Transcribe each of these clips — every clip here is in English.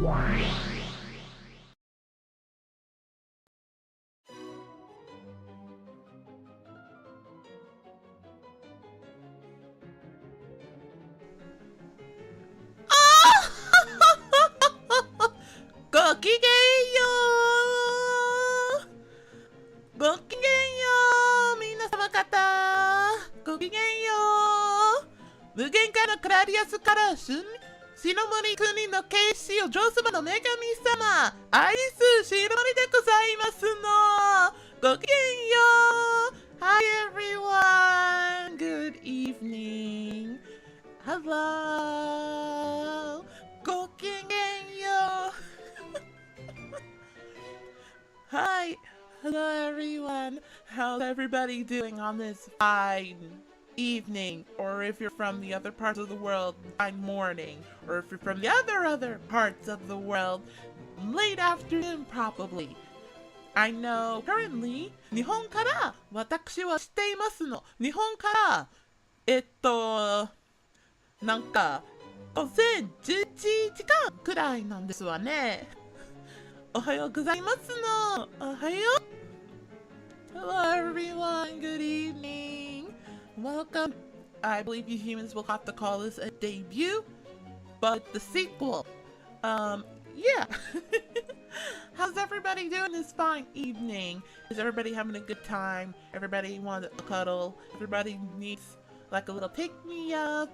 ごきげんよう。ごきげんよう。みんな様方。ごきげんよう。無限からクラリアスから篠森国の警視お嬢様の女神様アイリスシノモリでございますの。ごきげんよう。Hi everyone. Good evening. Hello. ごきげんよう。Hi, hello everyone. How's everybody doing on this fine evening? Or if you're from the other parts of the world, fine morning. Or if you're from the other parts of the world, late afternoon probably. I know currently, 日本から私はしていますの。日本からなんか午前11時間くらいなんですわね。おはようございますの。おはよう。Hello everyone, good evening. Welcome. I believe you humans will have to call this a debut, but the sequel. Yeah. How's everybody doing this fine evening? Is everybody having a good time? Everybody wants a cuddle? Everybody needs like a little pick-me-up?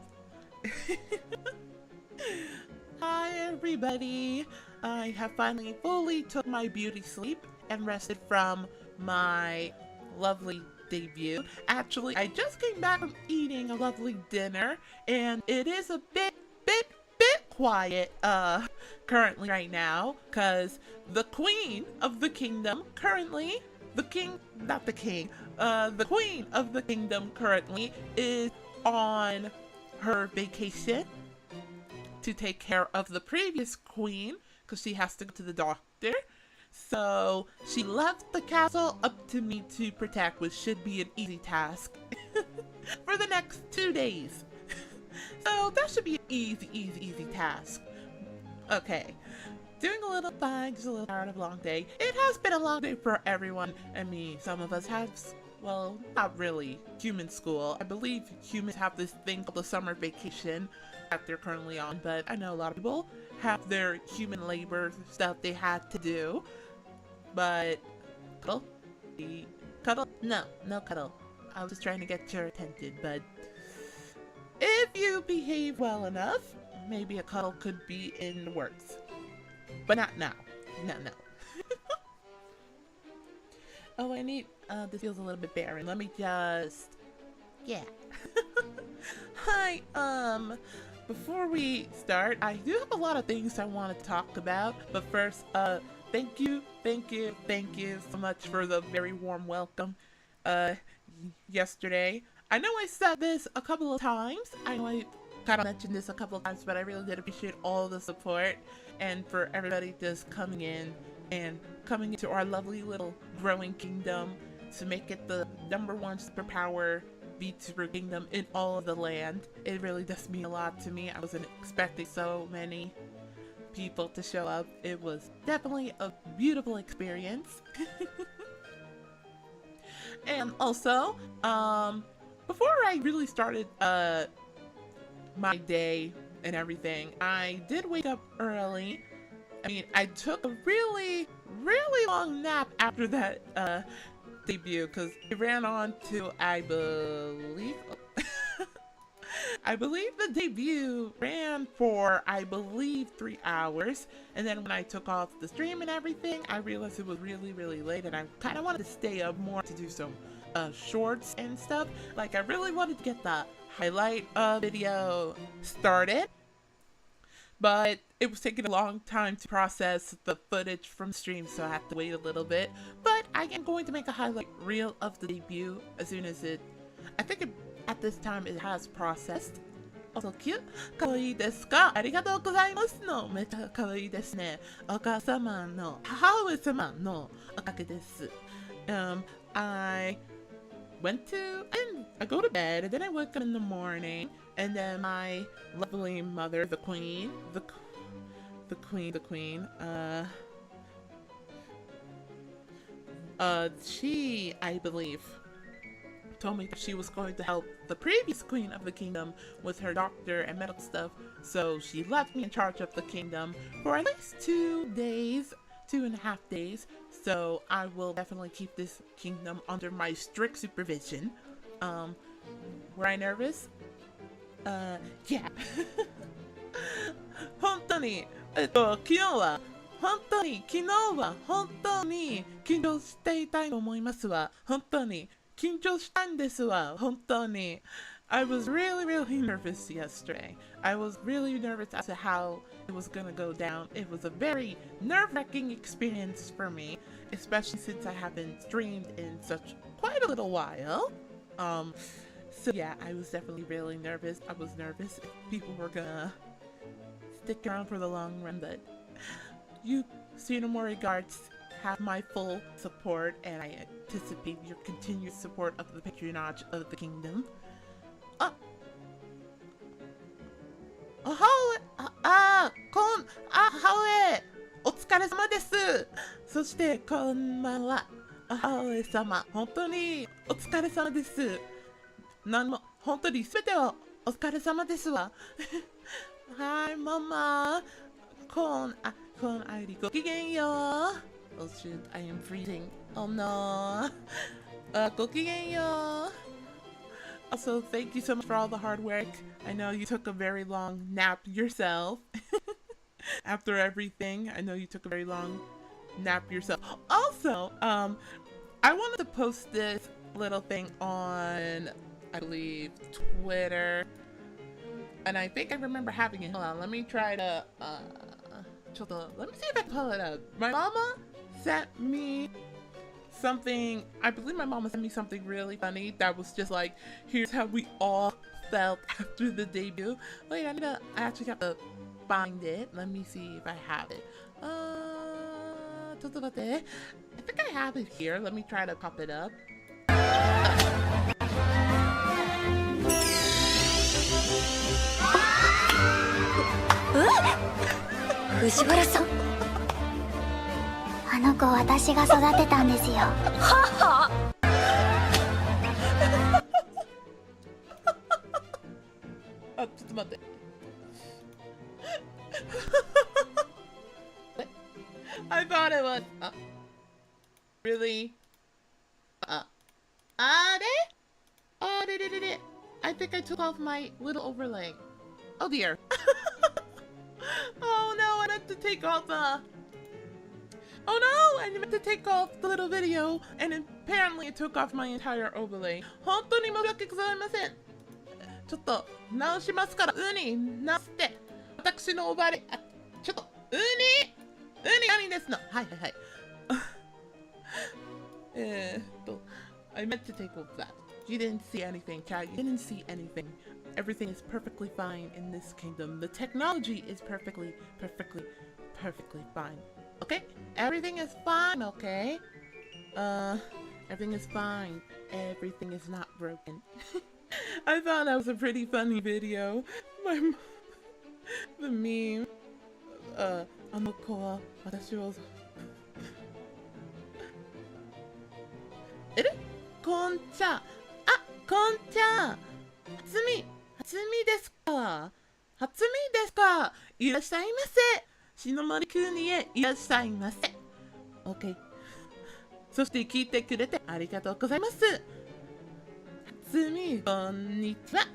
Hi everybody. I have finally fully took my beauty sleep and rested from my lovely debut. Actually, I just came back from eating a lovely dinner and it is a bit quiet currently right now because the queen of the kingdom currently the queen of the kingdom currently is on her vacation to take care of the previous queen because she has to go to the doctor. So she left the castle up to me to protect, which should be an easy task for the next 2 days. So that should be an easy task. Okay, doing a little fine, just a little tired of a long day. It has been a long day for everyone. I mean, some of us have, well, not really, human school. I believe humans have this thing called the summer vacation that they're currently on, but I know a lot of people have their human labor stuff they had to do. But cuddle? No cuddle. I was just trying to get your attention, but if you behave well enough, maybe a cuddle could be in the works. But not now. No. Oh, I need, this feels a little bit barren. Let me just, yeah. Hi, before we start, I do have a lot of things I want to talk about, but first, thank you so much for the very warm welcome, yesterday. I know I said this a couple of times, I know I kind of mentioned this a couple of times, but I really did appreciate all the support, and for everybody just coming in and coming into our lovely little growing kingdom to make it the #1 superpower VTuber kingdom in all of the land. It really does mean a lot to me. I wasn't expecting so many people to show up. It was definitely a beautiful experience. And also, before I really started my day and everything, I did wake up early. I mean, I took a really long nap after that debut because it ran on to, I believe the debut ran for, 3 hours, and then when I took off the stream and everything, I realized it was really late, and I kind of wanted to stay up more to do some shorts and stuff. Like, I really wanted to get the highlight video started, but it was taking a long time to process the footage from stream, so I had to wait a little bit. But I am going to make a highlight reel of the debut as soon as I think at this time it has processed. Also cute. かわいいですか？ありがとうございますの。めっちゃかわいいですね。お母様の、母上様のおかげです。I go to bed, and then I wake up in the morning, and then my lovely mother, the queen, the queen. She, I believe, told me that she was going to help the previous queen of the kingdom with her doctor and medical stuff, so she left me in charge of the kingdom for at least 2 days, 2.5 days, so I will definitely keep this kingdom under my strict supervision. Were I nervous? Yeah. 本当に、昨日は本当に緊張していたいと思いますわ。本当に緊張したんですわ。本当に。I was really nervous yesterday. I was really nervous as to how it was gonna go down. It was a very nerve-wracking experience for me, especially since I haven't streamed in such quite a little while. So yeah, I was definitely really nervous. I was nervous if people were gonna stick around for the long run, but you Shinomori guards have my full support, and I anticipate your continued support of the patronage of the kingdom. Ahoe! お疲れ様です。そしてこんばんは。Ahoe様。本当にお疲れ様です。本当に全てはお疲れ様ですわ。Hi, Mama. こんアイリごきげんよう。Oh shoot, I am freezing. Oh no. ごきげんよう。Also, thank you so much for all the hard work. I know you took a very long nap yourself. After everything, I know you took a very long nap yourself. Also, I wanted to post this little thing on, I believe, Twitter. And I think I remember having it. Hold on, let me try to, let me see if I can pull it up. My mama sent me something, I believe my mama sent me something really funny that was just like, here's how we all felt after the debut. Wait, I actually have to find it. Let me see if I have it. I think I have it here. Let me try to pop it up. 藤原さん、あの子私が育てたんですよ。ははあ、ちょっと待って。I thought it was. Really? I think I took off my little overlay. Oh dear. Oh no, I meant to take off the... Oh no, I meant to take off the little video, and apparently it took off my entire overlay. 本当に申し訳ございません。ちょっと直しますから、ウニ直して。私のおばれ、ちょっと、ウニ何ですの。はいはいはい。I meant to take off that. You didn't see anything, chat. You didn't see anything. Everything is perfectly fine in this kingdom. The technology is perfectly fine. Okay? Everything is fine, okay? Everything is fine. Everything is not broken. I thought that was a pretty funny video. The meme. あの子は私をこんちゃ初見ですかいらっしゃいませ篠森国へいらっしゃいませ OK そして聞いてくれてありがとうございます初見こんにちは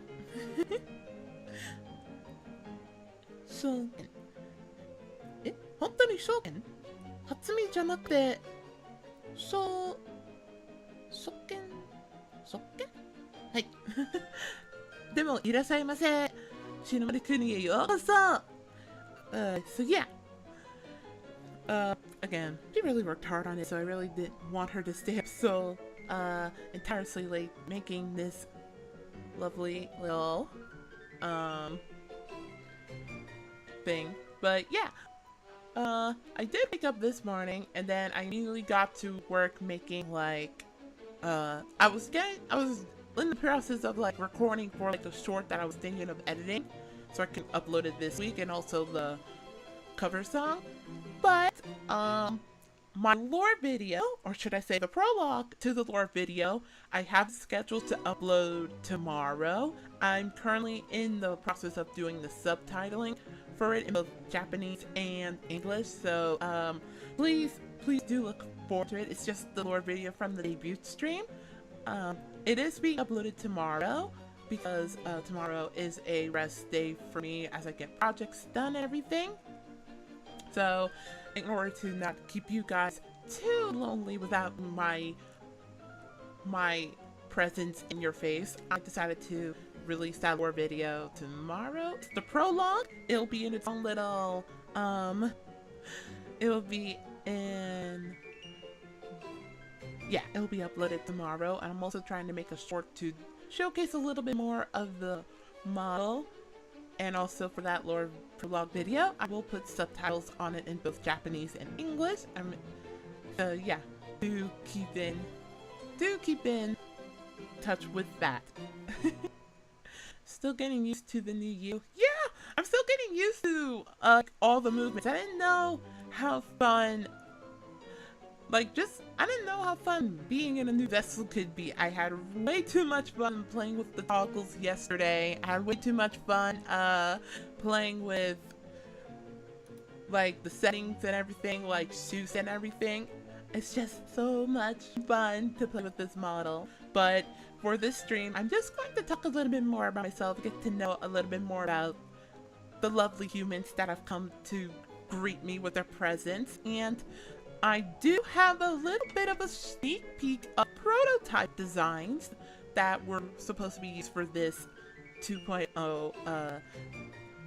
証券本当に証券初見じゃなくて証券はいでもいらっしゃいませ篠森国へようこそ次やagain, she really worked hard on it, so I really didn't want her to stay up so entirely late making this lovely little thing. But yeah, I did wake up this morning, and then I immediately got to work making like I was in the process of like recording for like a short that I was thinking of editing, so I can upload it this week, and also the cover song. But my lore video, or should I say the prologue to the lore video, I have scheduled to upload tomorrow. I'm currently in the process of doing the subtitling for it in both Japanese and English, so please do look forward to it. It's just the lore video from the debut stream. It is being uploaded tomorrow because tomorrow is a rest day for me as I get projects done and everything. So in order to not keep you guys too lonely without my presence in your face, I decided to release that lore video tomorrow. It's the prologue. It'll be in its own little it'll be uploaded tomorrow. And I'm also trying to make a short to showcase a little bit more of the model. And also for that lore prologue video, I will put subtitles on it in both Japanese and English. Yeah, do keep in touch with that. Still getting used to the new you. Yeah, I'm still getting used to all the movements. I didn't know how fun, I didn't know how fun being in a new vessel could be. I had way too much fun playing with the toggles yesterday. I had way too much fun playing with the settings and everything, like shoes and everything. It's just so much fun to play with this model. But for this stream, I'm just going to talk a little bit more about myself, get to know a little bit more about the lovely humans that have come to greet me with their presence. And I do have a little bit of a sneak peek of prototype designs that were supposed to be used for this 2.0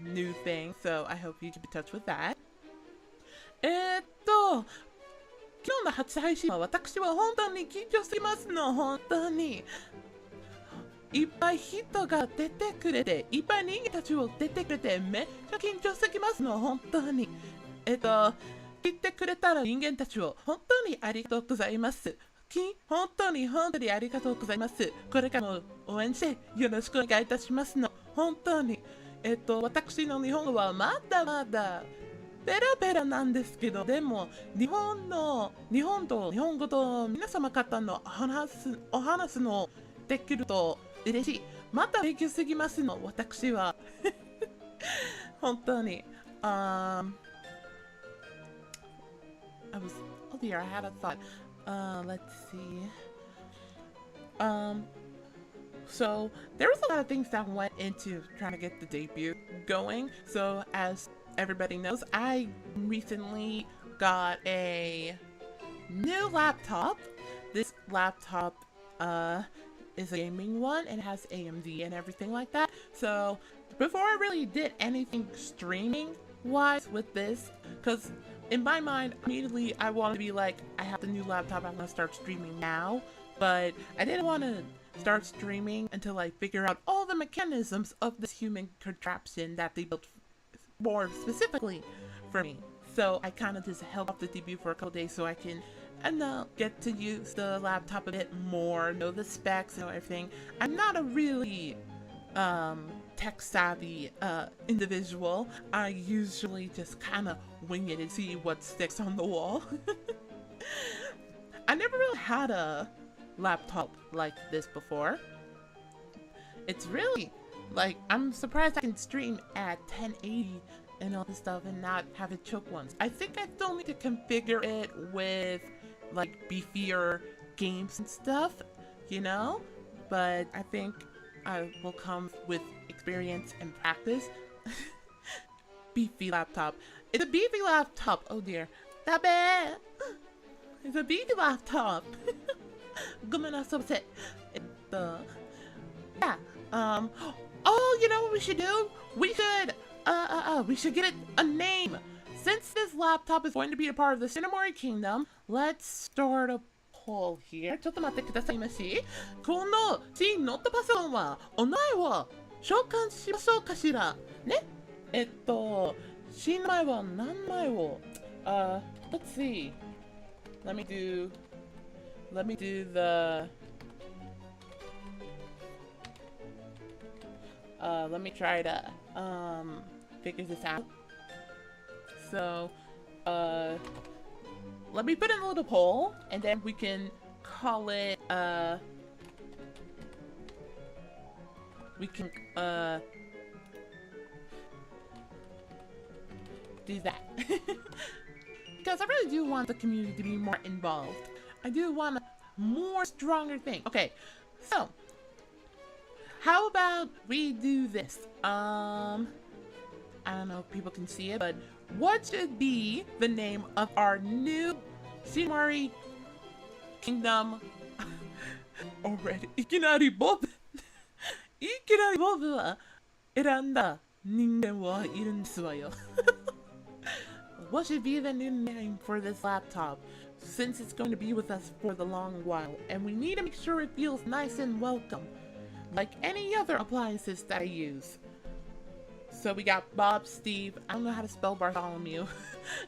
new thing, so I hope you keep in touch with that. 今日の初配信は私は本当に緊張していますの。本当にいっぱい人が出てくれて、いっぱい人間たちを出てくれて、めっちゃ緊張してきますの。本当に聞いてくれたら人間たちを本当にありがとうございます。本当にありがとうございます。これからも応援してよろしくお願いいたしますの。本当に私の日本語はまだまだペラペラなんですけど、でも日本語と皆様方のお話のできると嬉しい。また勉強すぎますの。私は本当にoh dear, I had a thought. Let's see. So there was a lot of things that went into trying to get the debut going. So as everybody knows, I recently got a new laptop. This laptop is a gaming one and it has AMD and everything like that. So before I really did anything streaming wise with this, because in my mind, immediately I want to be like, I have the new laptop, I'm going to start streaming now. But I didn't want to start streaming until I figure out all the mechanisms of this human contraption that they built more specifically for me. So I kind of just held off the debut for a couple days so I can get to use the laptop a bit more, know the specs and everything. I'm not a really tech savvy individual. I usually just kind of wing it and see what sticks on the wall. I never really had a laptop like this before. It's really I'm surprised I can stream at 1080 and all this stuff and not have it choke once. I think I still need to configure it with beefier games and stuff, you know, but I think I will come with experience and practice. Beefy laptop. It's a beefy laptop. Oh dear. Tabe! It's a beefy laptop. Yeah. Oh, you know what we should do? We should get it a name. Since this laptop is going to be a part of the Shinomori Kingdom, let's start a poll here. ちょっと待ってくださいまし。この新ノートパソコンはお名前を召喚しましょうかしら。ね。新名前は何枚をlet's see. Let me do the let me try to figure this out. So, let me put in a little poll, and then we can call it, we can, do that. Because I really do want the community to be more involved. I do want a more stronger thing. Okay, so, how about we do this? I don't know if people can see it, but what should be the name of our new Shinomori Kingdom? Already, いきなりボブは選んだ人間はいるんですわよ。What should be the new name for this laptop, since it's going to be with us for the long while, and we need to make sure it feels nice and welcome, like any other appliances that I use. So we got Bob, Steve. I don't know how to spell Bartholomew.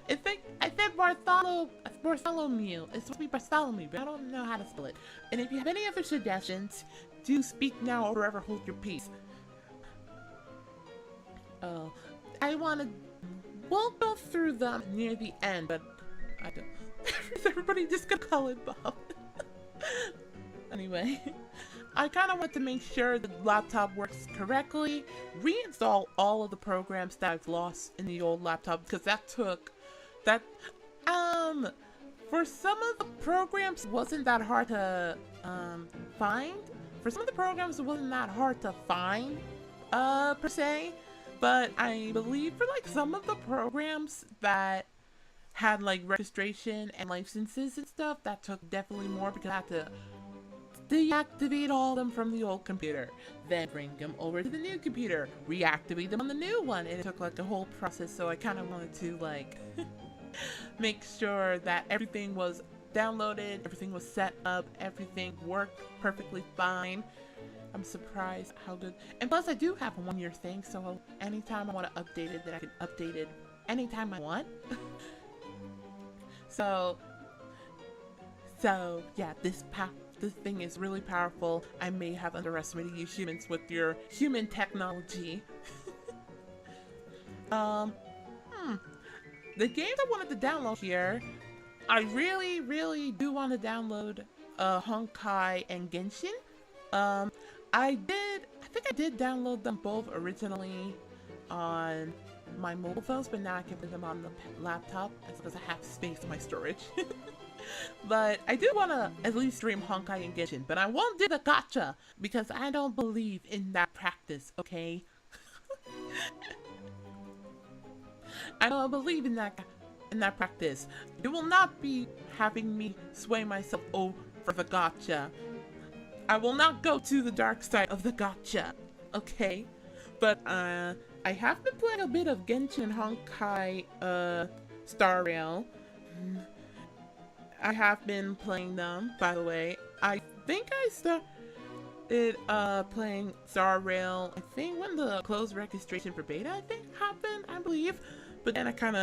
I said Bartholomew. It's supposed to be Bartholomew, but I don't know how to spell it. And if you have any other suggestions, do speak now or forever hold your peace. We'll go through them near the end, but I don't. Is everybody just gonna call it Bob? Anyway. I kind of want to make sure the laptop works correctly, reinstall all of the programs that I've lost in the old laptop, because for some of the programs it wasn't that hard to find. For some of the programs it wasn't that hard to find, per se, but I believe for like some of the programs that had like registration and licenses and stuff, that took definitely more, because I had to deactivate all of them from the old computer, then bring them over to the new computer, reactivate them on the new one, and it took like a whole process. So I kind of wanted to like make sure that everything was downloaded, everything was set up, everything worked perfectly fine. I'm surprised how good. And plus I do have a 1-year thing, so anytime I want to update it, then I can update it anytime I want. so yeah, this thing is really powerful. I may have underestimated you humans with your human technology. The games I wanted to download here, I really do want to download Honkai and Genshin. I think I did download them both originally on my mobile phones, but now I can put them on the laptop because I have space in my storage. But I do want to at least stream Honkai and Genshin, but I won't do the gacha because I don't believe in that practice, okay? I don't believe in that practice. You will not be having me sway myself over the gacha. I will not go to the dark side of the gacha, okay? But I have been playing a bit of Genshin and Honkai Star Rail. I have been playing them, by the way. I think I started playing Star Rail, I think when the closed registration for beta, I think, happened, I believe. But then I kind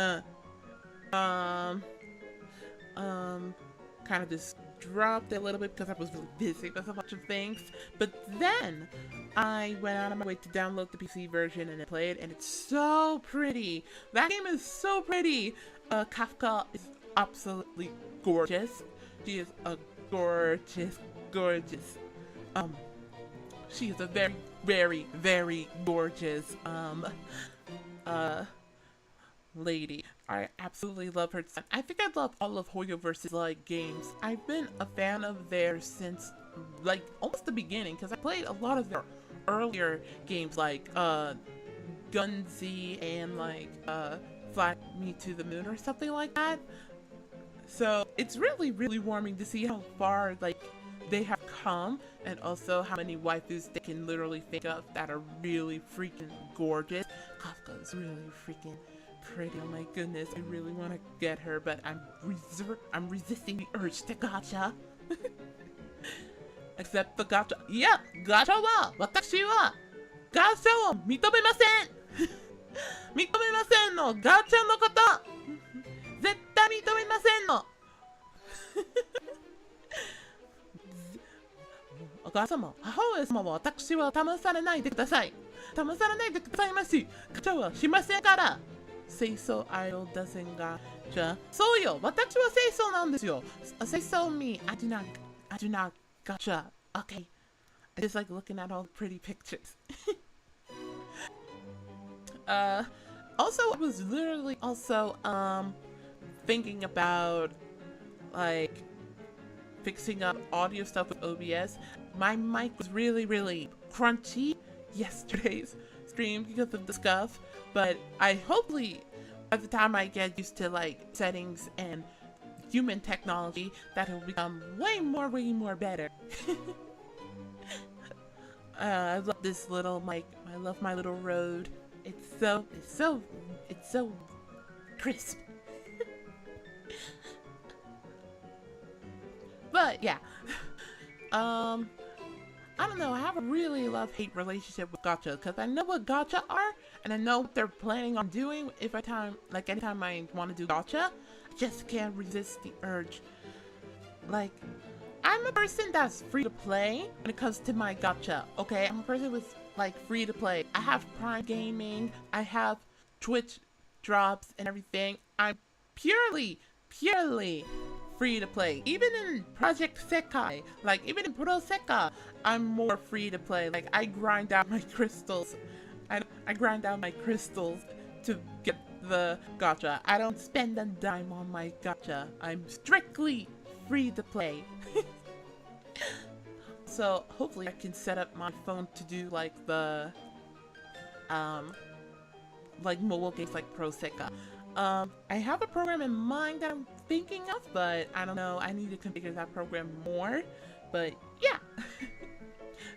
of just dropped it a little bit because I was really busy with a bunch of things. But then I went out of my way to download the PC version and I played, and it's so pretty. That game is so pretty. Kafka is absolutely gorgeous. She is a gorgeous. She is a very gorgeous lady. I absolutely love her. I think I love all of Hoyoverse's like games. I've been a fan of theirs since like almost the beginning, because I played a lot of their earlier games like Gunzi and like Fly Me to the Moon or something like that. So it's really warming to see how far like they have come, and also how many waifus they can literally think of that are really freaking gorgeous. Kafka is really freaking pretty. Oh my goodness, I really want to get her, but I'm resisting the urge to gacha. Except the gacha. Yeah, gacha wa watashi wa gacha wo mitomemasen. Mitomemasen no gacha no koto. Zettai mitomemasen no. お母様、母上様は私は騙されないでください。騙されないでくださいまし。ガチャはしませんから。清掃idol doesn't gacha. そうよ、私は清掃なんですよ。清掃 me, I do not gacha. Okay. I just like looking at all the pretty pictures. Also, I was literally also thinking about like fixing up audio stuff with OBS. My mic was really crunchy yesterday's stream because of the scuff, but I hopefully by the time I get used to like settings and human technology, that will become way more better. I love this little mic. I love my little Rode. It's so crisp. But yeah, I don't know. I have a really love-hate relationship with gacha because I know what gacha are and I know what they're planning on doing. Anytime I want to do gacha, I just can't resist the urge. Like, I'm a person that's free to play when it comes to my gacha. Okay, I'm a person with like free to play. I have Prime Gaming. I have Twitch drops and everything. I'm purely free to play. Even in Project Sekai, like even in Pro Seka, I'm more free to play. Like I grind out my crystals. I grind out my crystals to get the gacha. I don't spend a dime on my gacha. I'm strictly free to play. So hopefully I can set up my phone to do like the like mobile games like Pro Seka. I have a program in mind that I'm thinking of, but I don't know. I need to configure that program more. But yeah.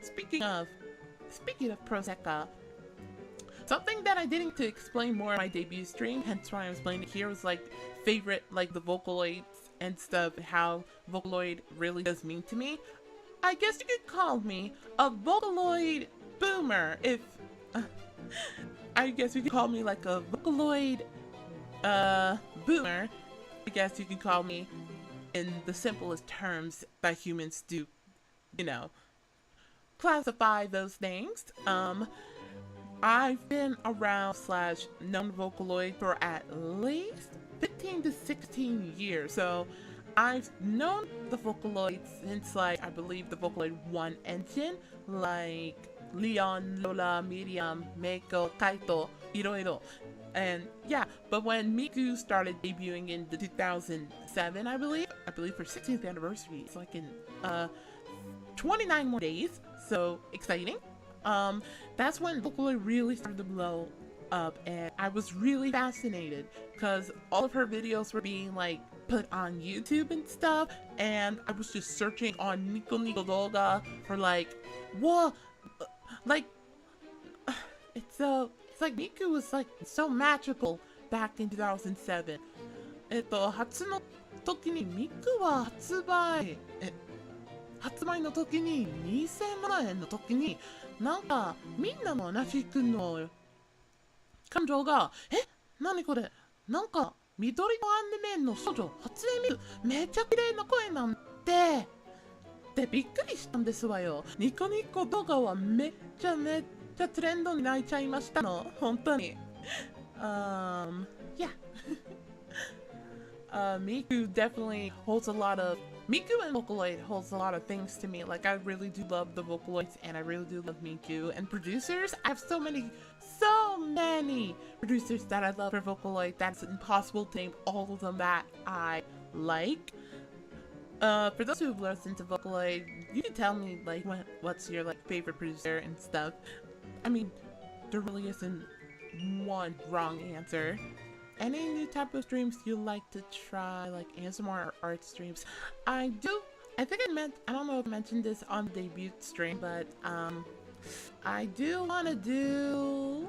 Speaking of Pro Seka, something that I didn't to explain more in my debut stream, hence why I'm explaining it here, was like favorite like the Vocaloids and stuff, how Vocaloid really does mean to me. I guess you could call me a Vocaloid boomer if I guess you could call me like a Vocaloid boomer. I guess you could call me in the simplest terms that humans do, you know, classify those things. I've been around / known Vocaloid for at least 15 to 16 years, so I've known the Vocaloids since like I believe the Vocaloid 1 engine, like Leon, Lola, Miriam, Meiko, Kaito, Iroiro. And yeah, but when Miku started debuting in the 2007, I believe for 16th anniversary, it's like in 29 more days, so exciting. That's when Vocaloid really started to blow up, and I was really fascinated because all of her videos were being like put on YouTube and stuff, and I was just searching on Nico Nico Doga for like, what, like, it's like Miku was like so magical back in 2007. 初の時にミクは発売の時に2000万円の時になんかみんなの話くんの感情が何これなんか緑のアニメの少女初音ミクめっちゃ綺麗な声なんてでびっくりしたんですわよ。ニコニコ動画はめっちゃトレンドになっちゃいましたの本当に。Yeah. Miku definitely holds a lot of Miku and Vocaloid holds a lot of things to me. Like I really do love the Vocaloids and I really do love Miku. And producers, I have so many producers that I love for Vocaloid that's impossible to name all of them that I like. For those who've listened to Vocaloid, you can tell me like what's your like favorite producer and stuff. I mean, there really isn't one wrong answer. Any new type of streams you like to try, like ASMR or art streams? I think I don't know if I mentioned this on the debut stream, but I do want to do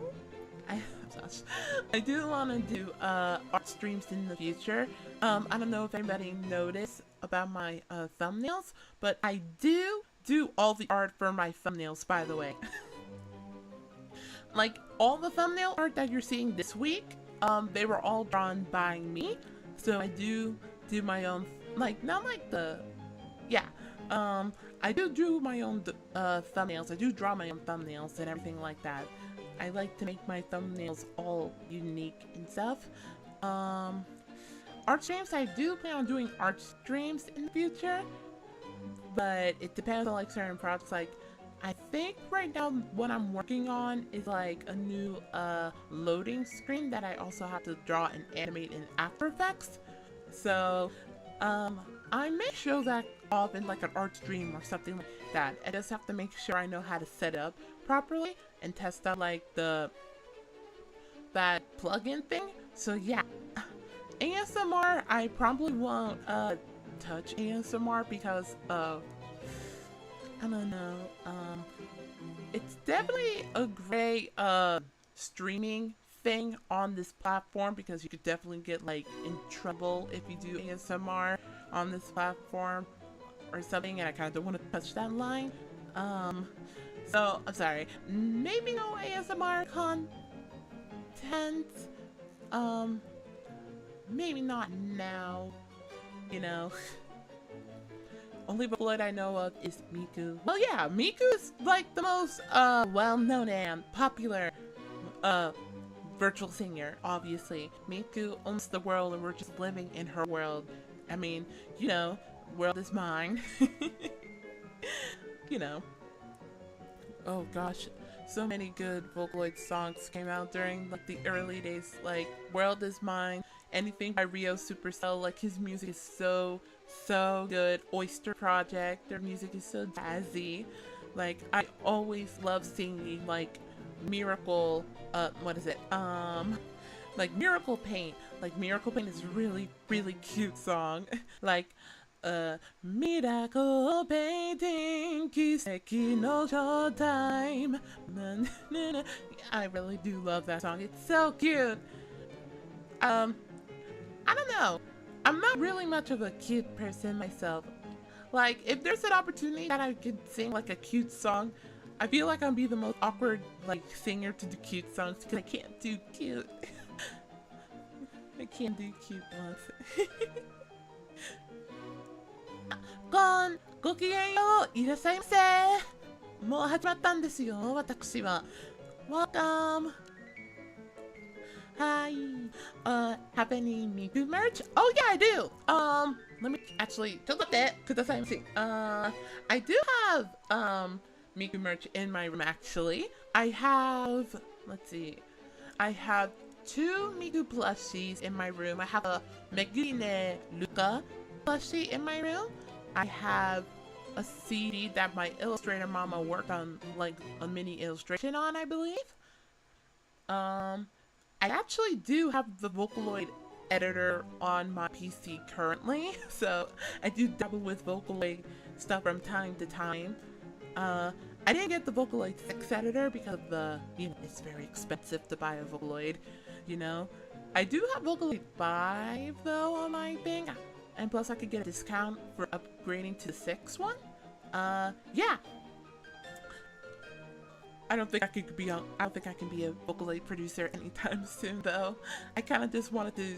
art streams in the future. I don't know if anybody noticed about my thumbnails, but I do all the art for my thumbnails, by the way. Like all the thumbnail art that you're seeing this week, they were all drawn by me. So I do my own, like not like the, yeah. I do my own thumbnails. I do draw my own thumbnails and everything like that. I like to make my thumbnails all unique and stuff. Art streams, I do plan on doing art streams in the future, but it depends on like certain projects. Like, I think right now what I'm working on is like a new loading screen that I also have to draw and animate in After Effects. So I may show that off in like an art stream or something like that. I just have to make sure I know how to set it up properly and test out like that plugin thing. So yeah, ASMR, I probably won't touch ASMR because I don't know, it's definitely a great streaming thing on this platform because you could definitely get like in trouble if you do ASMR on this platform or something, and I kind of don't want to touch that line. So I'm sorry, maybe no ASMR content, maybe not now, you know. Only Vocaloid I know of is Miku. Well, yeah, Miku is like the most well-known and popular virtual singer, obviously. Miku owns the world and we're just living in her world. I mean, you know, world is mine. You know. Oh gosh, so many good Vocaloid songs came out during like the early days, like World is Mine, anything by Rio Supercell. Like, his music is so good. Oyster Project, their music is so jazzy. Like, I always love singing like Miracle, what is it, like Miracle Paint. Like, Miracle Paint is really cute song. Like, Miracle Painting, Kiseki no Showtime. I really do love that song. It's so cute. I don't know. I'm not really much of a cute person myself. Like, if there's an opportunity that I could sing like a cute song, I feel like I'd be the most awkward like singer to do cute songs because I can't do cute. I can't do cute ones. ごきげんよう、いらっしゃいませ。もう始まったんですよ、私は。Welcome. Hi. Have any Miku merch? Oh yeah, I do. Let me actually, ちょっと待ってくださいませ。I do have Miku merch in my room actually. I have, let's see. I have 2 Miku plushies in my room. I have a Megurine Luka plushie in my room. I have a CD that my illustrator mama worked on, like a mini illustration on, I believe. I actually do have the Vocaloid editor on my PC currently, so I do dabble with Vocaloid stuff from time to time. I didn't get the Vocaloid 6 editor because of the, you know, it's very expensive to buy a Vocaloid, you know. I do have Vocaloid 5 though on my thing. And plus I could get a discount for upgrading to the 6th one. Yeah. I don't think I can be a Vocaloid producer anytime soon though. I kind of just wanted to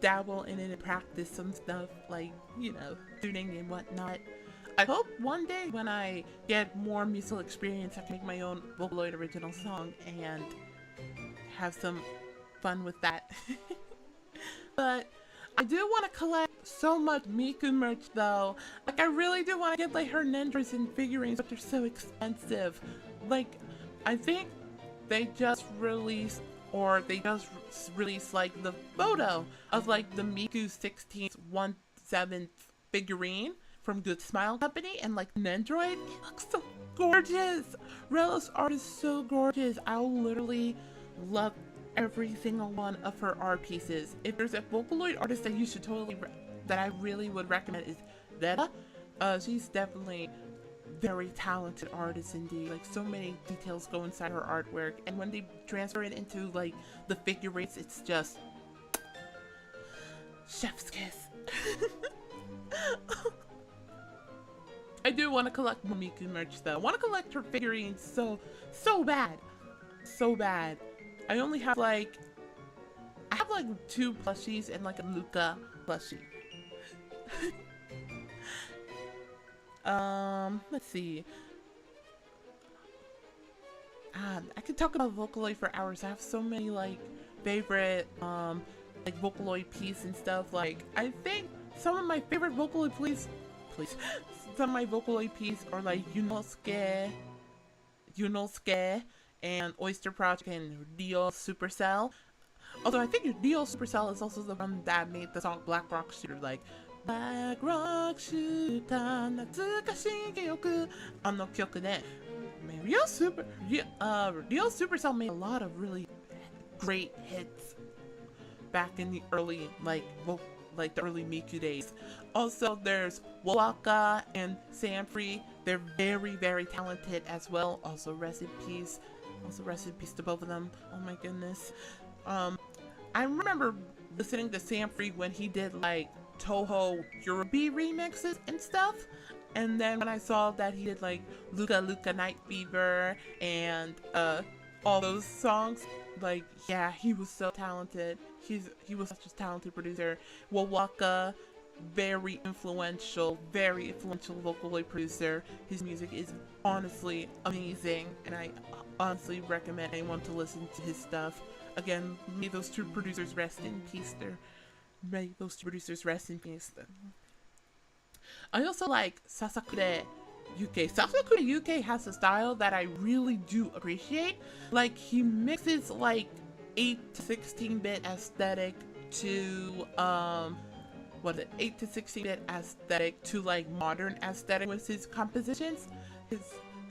dabble in it and practice some stuff, like, you know, tuning and whatnot. I hope one day when I get more musical experience I can make my own Vocaloid original song and have some fun with that. But I do want to collect so much Miku merch though. Like, I really do want to get like her ninjas and figurines, but they're so expensive. Like, I think they just released like the photo of like the Miku 16th 1/7 figurine from Good Smile Company, and like Nendroid, he looks so gorgeous. Rella's art is so gorgeous. I'll literally love every single one of her art pieces. If there's a Vocaloid artist that you should totally that I really would recommend is Veta. She's definitely very talented artist indeed. Like, so many details go inside her artwork, and when they transfer it into like the figurines, it's just chef's kiss. I do want to collect more Miku merch though. I want to collect her figurines so bad. I only have like 2 plushies and like a Luca plushie. Let's see. God, I could talk about Vocaloid for hours. I have so many like favorite like Vocaloid piece and stuff. Like I think some of my favorite Vocaloid please some of my Vocaloid piece are like Yunosuke and Oyster Project and Dio Supercell. Although I think Dio Supercell is also the one that made the song Black Rock Shooter, like Black Rock Shooter 懐かしい記憶あの曲で man, Dio Supercell made a lot of really great hits back in the early like the early Miku days. Also there's Waka and Sanfree. They're very, very talented as well. Also rest in peace to both of them. Oh my goodness. I remember listening to Sanfree when he did like Toho Yorubi remixes and stuff. And then when I saw that he did like Luka Luka Night Fever and all those songs, like yeah, he was so talented. He was such a talented producer. Wawaka, very influential Vocaloid producer. His music is honestly amazing, and I honestly recommend anyone to listen to his stuff. Again, may those two producers rest in peace. I also like Sasakure UK. Sasakure UK has a style that I really do appreciate. Like he mixes like 8 to 16-bit aesthetic to 8 to 16-bit aesthetic to like modern aesthetic with his compositions. His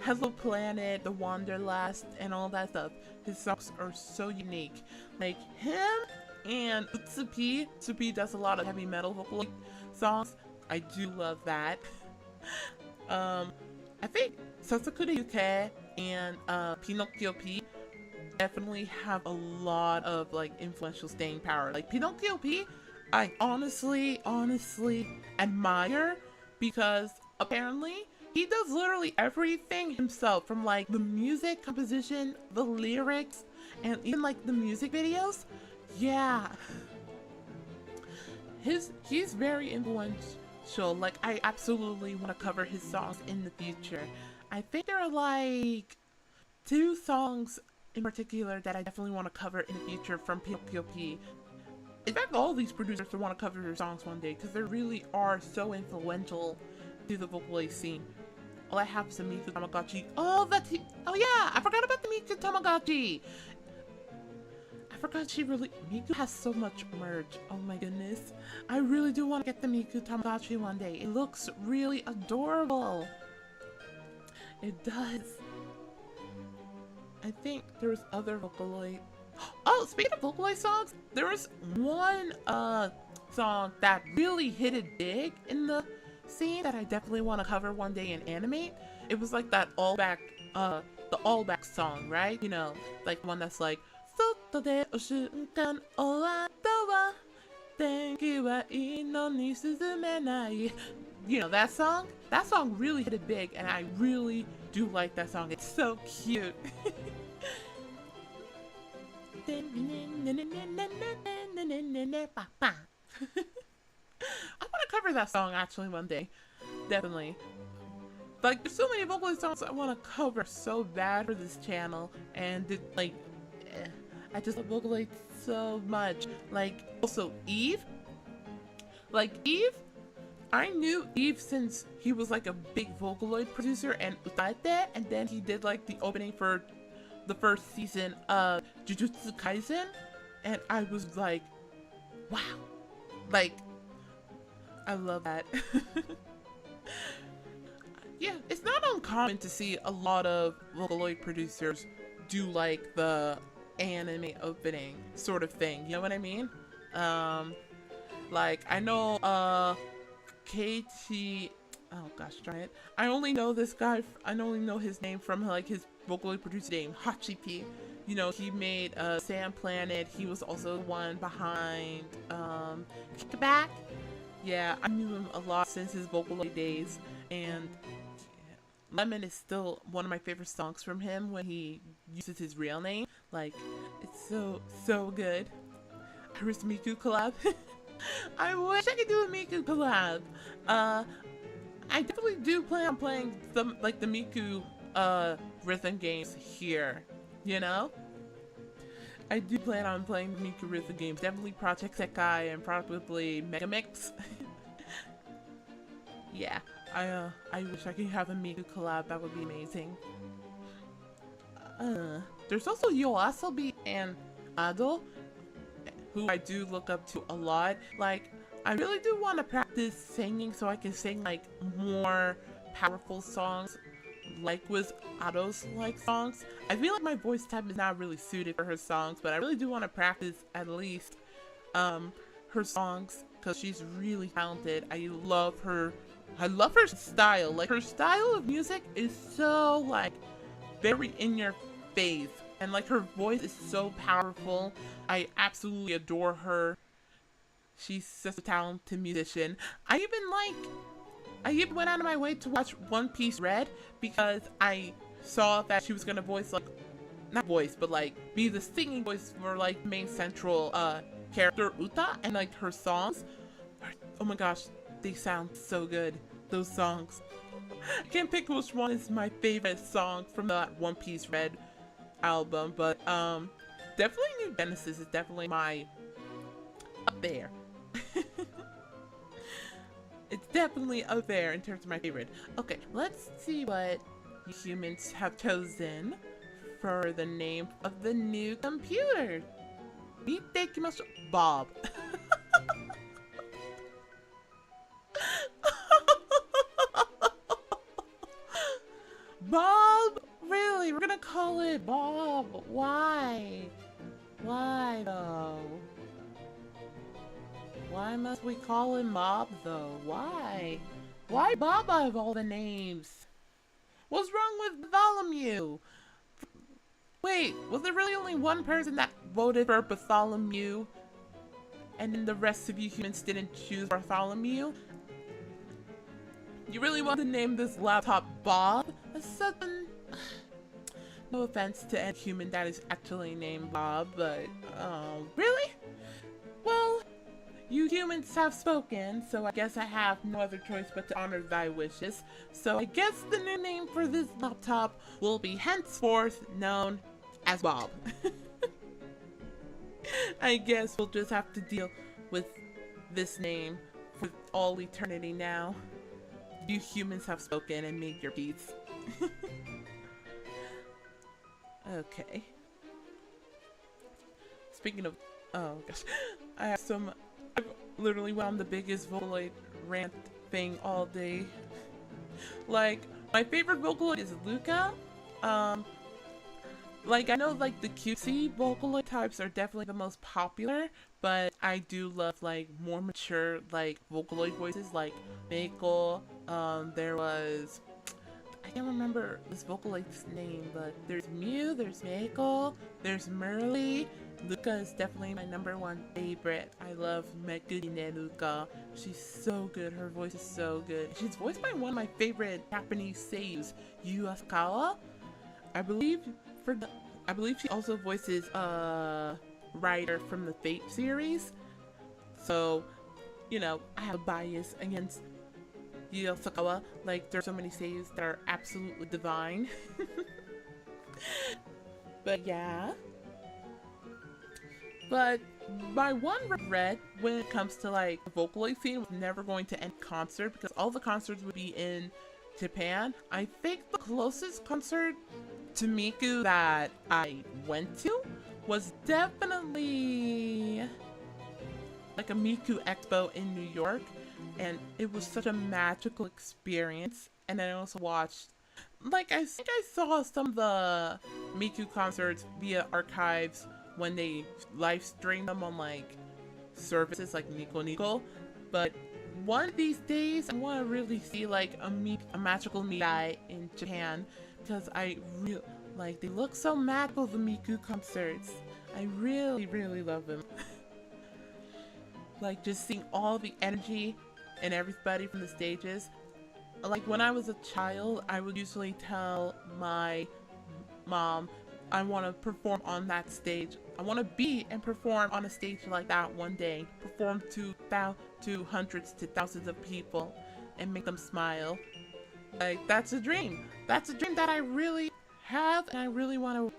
Hello Planet, The Wanderlust, and all that stuff. His songs are so unique. Like him and Utsupi. Utsupi does a lot of heavy metal vocal songs. I do love that. I think Sasakure UK and Pinocchio P definitely have a lot of like influential staying power. Like Pinocchio P, I honestly admire because apparently he does literally everything himself, from like the music composition, the lyrics, and even like the music videos. Yeah, he's very influential. Like I absolutely want to cover his songs in the future. I think there are like 2 songs in particular that I definitely want to cover in the future from Pinocchio P. In fact, all these producers want to cover their songs one day because they really are so influential to the Vocaloid scene. All I have is a Miku Tamagotchi. Oh yeah, I forgot about the Miku Tamagotchi. I forgot Miku has so much merch. Oh my goodness. I really do want to get the Miku Tamagotchi one day. It looks really adorable. It does. I think there was other Vocaloid. Oh, speaking of Vocaloid songs, there was one song that really hit it big in the scene that I definitely want to cover one day and animate. It was like that the all back song, right? You know, like one that's like Soto de o shunkan owatta wa tenki wa ino ni suzumenai. You know that song? That song really hit it big, and I really do like that song. It's so cute. I want to cover that song actually one day. Definitely. Like, there's so many Vocaloid songs I want to cover so bad for this channel, and I just love Vocaloid so much. Like, also Eve. Like, Eve, I knew Eve since he was like a big Vocaloid producer and utaete, and then he did like the opening for the first season of Jujutsu Kaisen, and I was like, wow. Like, I love that. Yeah, it's not uncommon to see a lot of Vocaloid producers do like the anime opening sort of thing, you know what I mean? Like, I know KT, oh gosh, try it. I only know this guy, I only know his name from like his Vocaloid producer name, Hachipi. You know, he made Sand Planet. He was also the one behind Kickback. Yeah, I knew him a lot since his Vocaloid days, and Lemon is still one of my favorite songs from him when he uses his real name. Like, it's so good. Iris Miku collab. I wish I could do a Miku collab. I definitely do plan on playing some like the Miku rhythm games here you know? I do plan on playing the Miku games. Definitely Project Sekai and probably Megamix. Yeah, I wish I could have a Miku collab. That would be amazing. There's also Yoasobi and Ado, who I do look up to a lot. Like, I really do want to practice singing so I can sing like more powerful songs, like with Ado's like songs. I feel like my voice type is not really suited for her songs, but I really do want to practice at least her songs because she's really talented. I love her style. Like, her style of music is so like very in your face, and like her voice is so powerful. I absolutely adore her. She's such a talented musician. I even went out of my way to watch One Piece Red because I saw that she was gonna voice, like, not voice, but like be the singing voice for like main central character Uta, and like her songs, oh my gosh, they sound so good. Those songs. I can't pick which one is my favorite song from that One Piece Red album, but definitely New Genesis is definitely my up there. It's definitely up there in terms of my favorite. Okay, let's see what you humans have chosen for the name of the new computer. Bob. Bob? Really? We're gonna call it Bob. Why? Why though? Why must we call him Bob though? Why? Why Bob out of all the names? What's wrong with Bartholomew? Wait, was there really only one person that voted for Bartholomew? And then the rest of you humans didn't choose Bartholomew? You really want to name this laptop Bob? That's such an... No offense to any human that is actually named Bob, but... really? Well... You humans have spoken, so I guess I have no other choice but to honor thy wishes. So I guess the new name for this laptop will be henceforth known as Bob. I guess we'll just have to deal with this name for all eternity now. You humans have spoken and made your peace. Okay. Speaking of... Oh gosh. I have some... I've literally went on the biggest Vocaloid rant thing all day. Like, my favorite Vocaloid is Luca. Like, I know, like, the cutesy Vocaloid types are definitely the most popular, but I do love, like, more mature, like, Vocaloid voices, like Meiko. There was... I can't remember this Vocaloid's name, but there's Mew, there's Meiko, there's Merly. Luca is definitely my #1 favorite. I love Megurine Luca. She's so good. Her voice is so good. She's voiced by one of my favorite Japanese seiyus, Yu Asakawa. I believe she also voices Ryder from the Fate series. So, you know, I have a bias against Yu Asakawa. Like, there's so many seiyus that are absolutely divine. But yeah. But my one regret when it comes to like the Vocaloid scene was never going to end concert, because all the concerts would be in Japan. I think the closest concert to Miku that I went to was definitely like a Miku Expo in New York, and it was such a magical experience. And I also watched, like, I think I saw some of the Miku concerts via archives when they live stream them on like services like Nico Nico. But one of these days I want to really see like a magical Mirai in Japan, because I really like, they look so magical, the Miku concerts. I really love them. Like, just seeing all the energy and everybody from the stages. Like, when I was a child, I would usually tell my mom, I want to perform on that stage. I want to be and perform on a stage like that one day. Perform to hundreds to thousands of people and make them smile. Like, that's a dream. That's a dream that I really have, and I really want to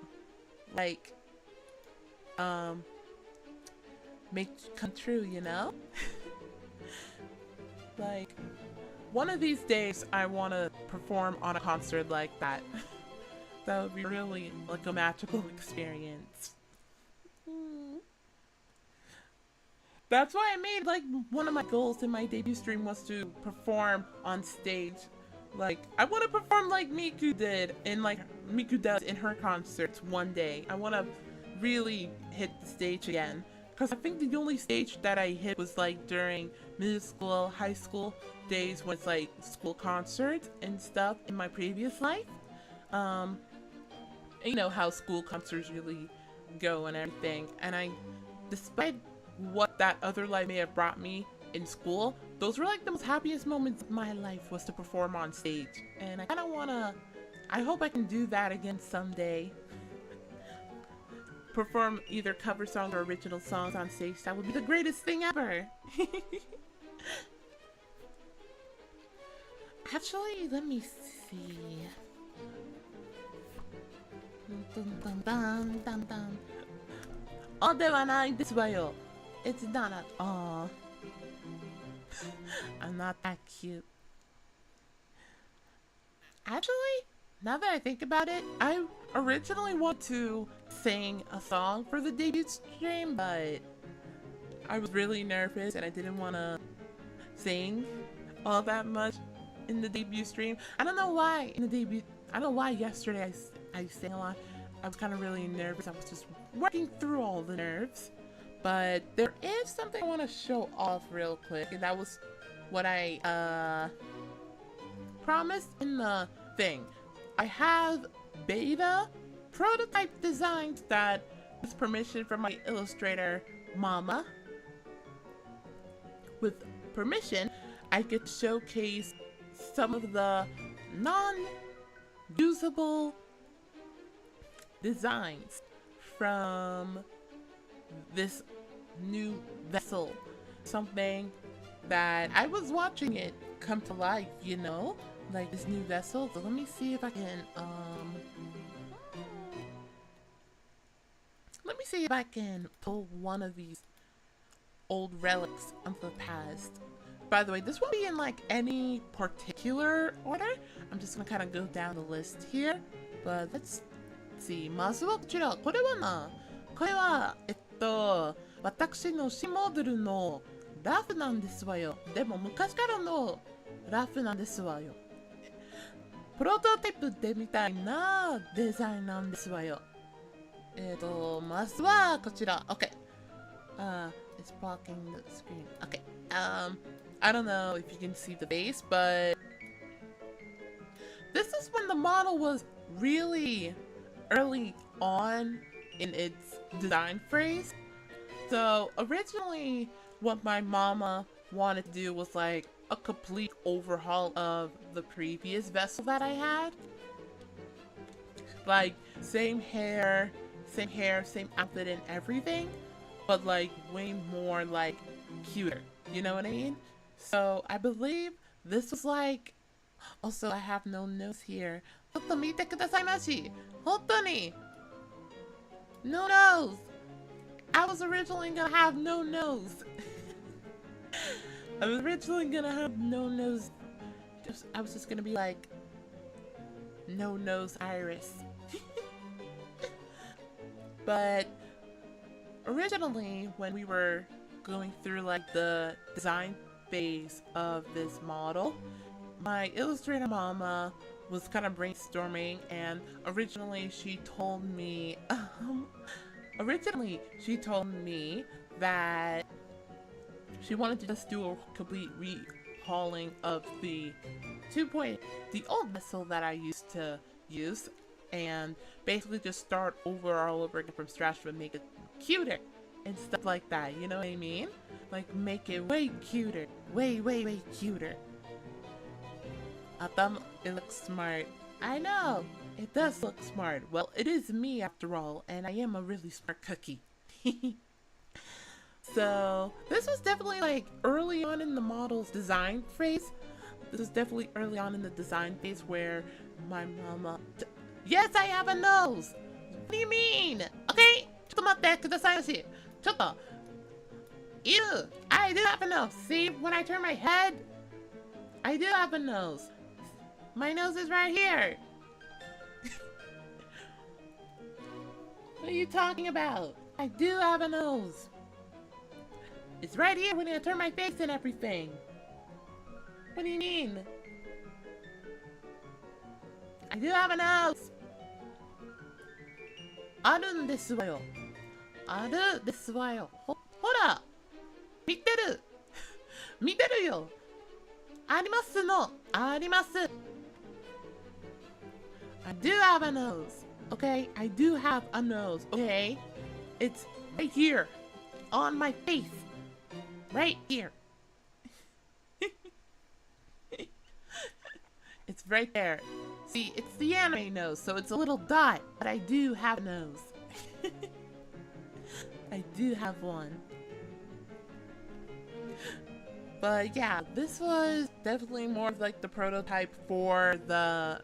like, make it come true, you know? Like, one of these days I want to perform on a concert like that. That would be really like a magical experience. That's why I made, like, one of my goals in my debut stream was to perform on stage. Like, I want to perform like Miku did, and like Miku does in her concerts one day. I want to really hit the stage again. Because I think the only stage that I hit was like during middle school, high school days when it's like school concerts and stuff in my previous life. You know how school concerts really go and everything. And despite what that other life may have brought me in school, those were like the most happiest moments of my life, was to perform on stage. And I kind of want to, I hope I can do that again someday. Perform either cover songs or original songs on stage. That would be the greatest thing ever. Actually, let me see. Oh, ではないですわよ. It's not at all. I'm not that cute. Actually, now that I think about it, I originally wanted to sing a song for the debut stream, but I was really nervous and I didn't want to sing all that much in the debut stream. I don't know why yesterday I sang a lot. I was kind of really nervous. I was just working through all the nerves. But there is something I want to show off real quick, and that was what I promised in the thing. I have beta prototype designs that, with permission from my illustrator mama, with permission, I could showcase some of the non-usable designs from this new vessel. Something that I was watching it come to life, you know? Like this new vessel. So let me see if I can, let me see if I can pull one of these old relics of the past. By the way, this won't be in like any particular order. I'm just gonna kind of go down the list here. But let's see. まずはこちら。これは私の新モデルのラフなんですわよ。でも昔からのラフなんですわよ。プロトタイプでみたいなデザインなんですわよ。まずはこちら。Okay. It's blocking the screen. Okay. I don't know if you can see the base, but this is when the model was really early on in its design phase. So originally what my mama wanted to do was like a complete overhaul of the previous vessel that I had. Like same hair, same outfit and everything, but like way more like cuter. You know what I mean? So I believe this was like, also I have no nose here. ちょっと見てくださいまし。本当に no nose. I was originally gonna have no nose. I was originally gonna have no nose. I was just gonna be like, no nose Iris. But originally, when we were going through like the design phase of this model, my illustrator mama was kind of brainstorming, and originally she told me that she wanted to just do a complete rehauling of the old vessel that I used to use, and basically just start all over again from scratch, but make it cuter and stuff like that. You know what I mean? Like make it way cuter, way cuter. It looks smart. I know, it does look smart. Well, it is me after all, and I am a really smart cookie. So, this was definitely like early on in the model's design phase. This was definitely early on in the design phase where my mama... Yes, I have a nose! What do you mean? Okay? ちょっと待ってくださいまし。ちょっと。Ew! I do have a nose. See, when I turn my head, I do have a nose. My nose is right here. What are you talking about? I do have a nose. It's right here when I turn my face and everything. What do you mean? I do have a nose. あるんですわよ。あるですわよ。ほら見てる見てるよ。ありますの。あります。I do have a nose. Okay? I do have a nose. Okay? It's right here. On my face. Right here. It's right there. See, it's the anime nose, so it's a little dot, but I do have a nose. I do have one. But yeah, this was definitely more of like the prototype for the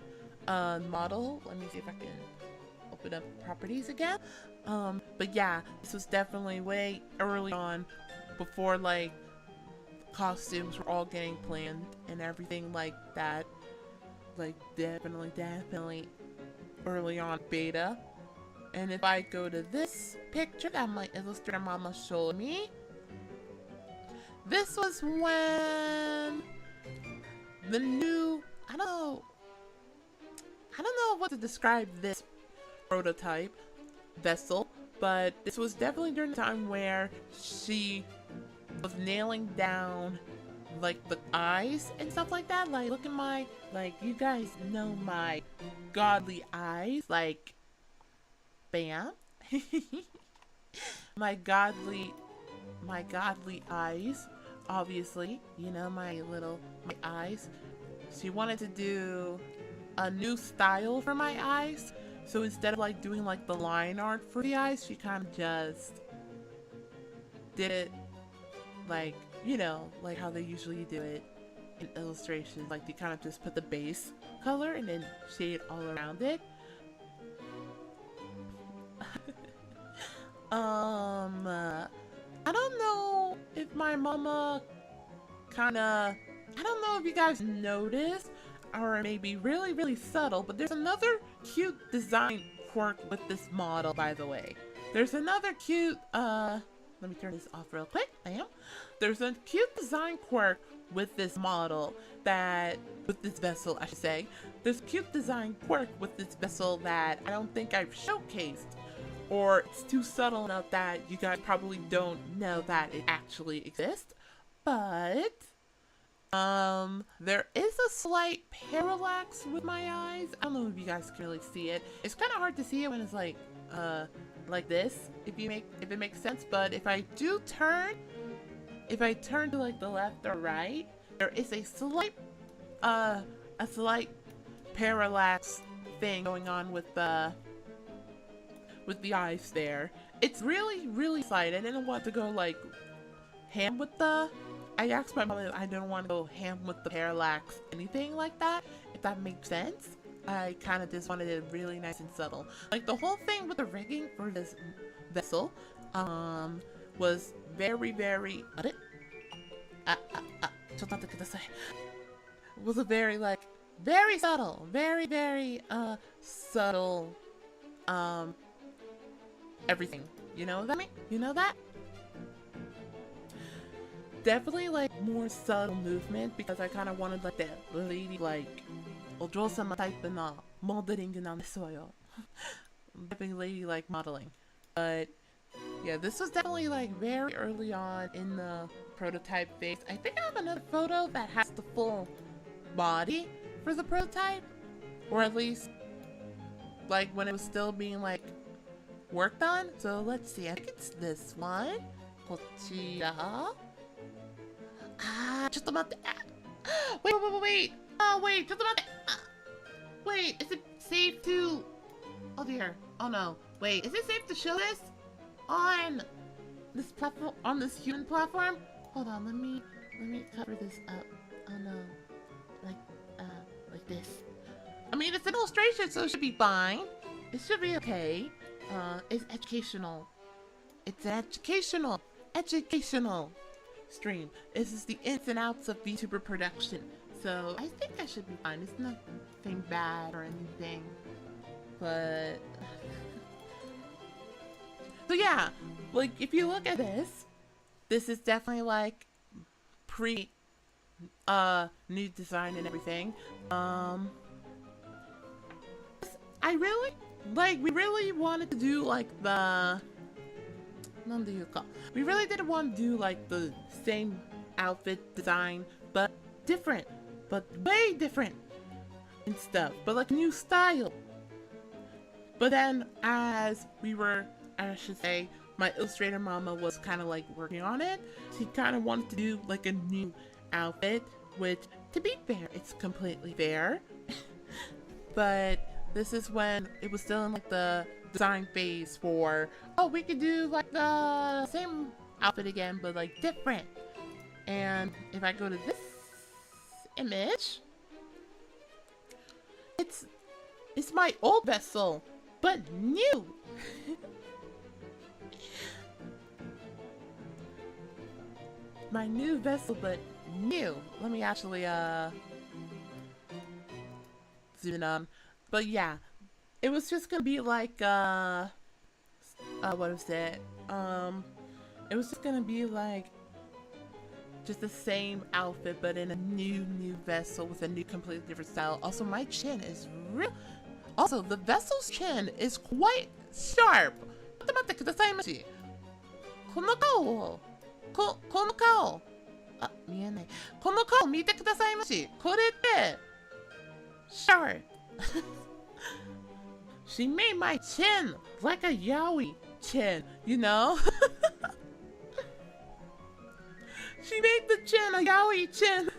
model. Let me see if I can open up properties again. But yeah, this was definitely way early on, before like costumes were all getting planned and everything like that. Like definitely early on beta. And if I go to this picture that my illustrator mama showed me, this was when the new, I don't know what to describe this prototype vessel, but this was definitely during the time where she was nailing down like the eyes and stuff like that. Like, look at my, like, you guys know my godly eyes, like, bam. my godly eyes, obviously, you know, my eyes. She wanted to do a new style for my eyes, so instead of like doing like the line art for the eyes, she kind of just did it like, you know, like how they usually do it in illustrations. Like, they kind of just put the base color and then shade all around it. I don't know if my mama kinda, I don't know if you guys noticed, or maybe really subtle, but there's another cute design quirk with this model, by the way. There's another cute, let me turn this off real quick. Bam. There's a cute design quirk with this model with this vessel, I should say. There's a cute design quirk with this vessel that I don't think I've showcased, or it's too subtle enough that you guys probably don't know that it actually exists. But there is a slight parallax with my eyes. I don't know if you guys can really see it. It's kind of hard to see it when it's like this, if it makes sense. But if I turn to like the left or right, there is a slight parallax thing going on with the eyes there. It's really slight. I didn't want to go like ham with I asked my mom if I didn't want to go ham with the parallax, anything like that, if that makes sense. I kind of just wanted it really nice and subtle. Like, the whole thing with the rigging for this vessel was very was a very subtle, very subtle everything. You know what I mean? You know that? Definitely like more subtle movement, because I kind of wanted like that lady, like ojo-sama type na modeling nan desu wa yo. Definitely lady like modeling. But yeah, this was definitely like very early on in the prototype phase. I think I have another photo that has the full body for the prototype, or at least like when it was still being like worked on. So let's see, I think it's this one. Kochira. Just about the wait. Oh wait, just about the wait, is it safe to, oh dear, oh no, wait, is it safe to show this on this platform, on this human platform? Hold on, let me cover this up. Oh no, like this. I mean, it's an illustration, so it should be fine. It should be okay. It's educational. It's an educational stream. This is the ins and outs of VTuber production. So I think I should be fine. It's nothing bad or anything. But so yeah, like if you look at this is definitely like pre new design and everything. We really wanted to do like we really didn't want to do like the same outfit design, but different, but way different and stuff, but like new style. But then as I should say, my illustrator mama was kind of like working on it. She kind of wanted to do like a new outfit, which to be fair, it's completely fair. But this is when it was still in like the design phase for, oh, we could do like the same outfit again, but like different. And if I go to this image, it's my old vessel, but new. My new vessel, but new. Let me actually zoom in on. But yeah, it was just gonna be like what was it? It was just gonna be like just the same outfit, but in a new vessel with a new, completely different style. Also, my chin is real. Also, the vessel's chin is quite sharp. ちょっと待ってくださいまし。この顔あ、見えない。この顔見てくださいまし。これってsharp. She made my chin like a yaoi chin, you know? She made the chin a yaoi chin.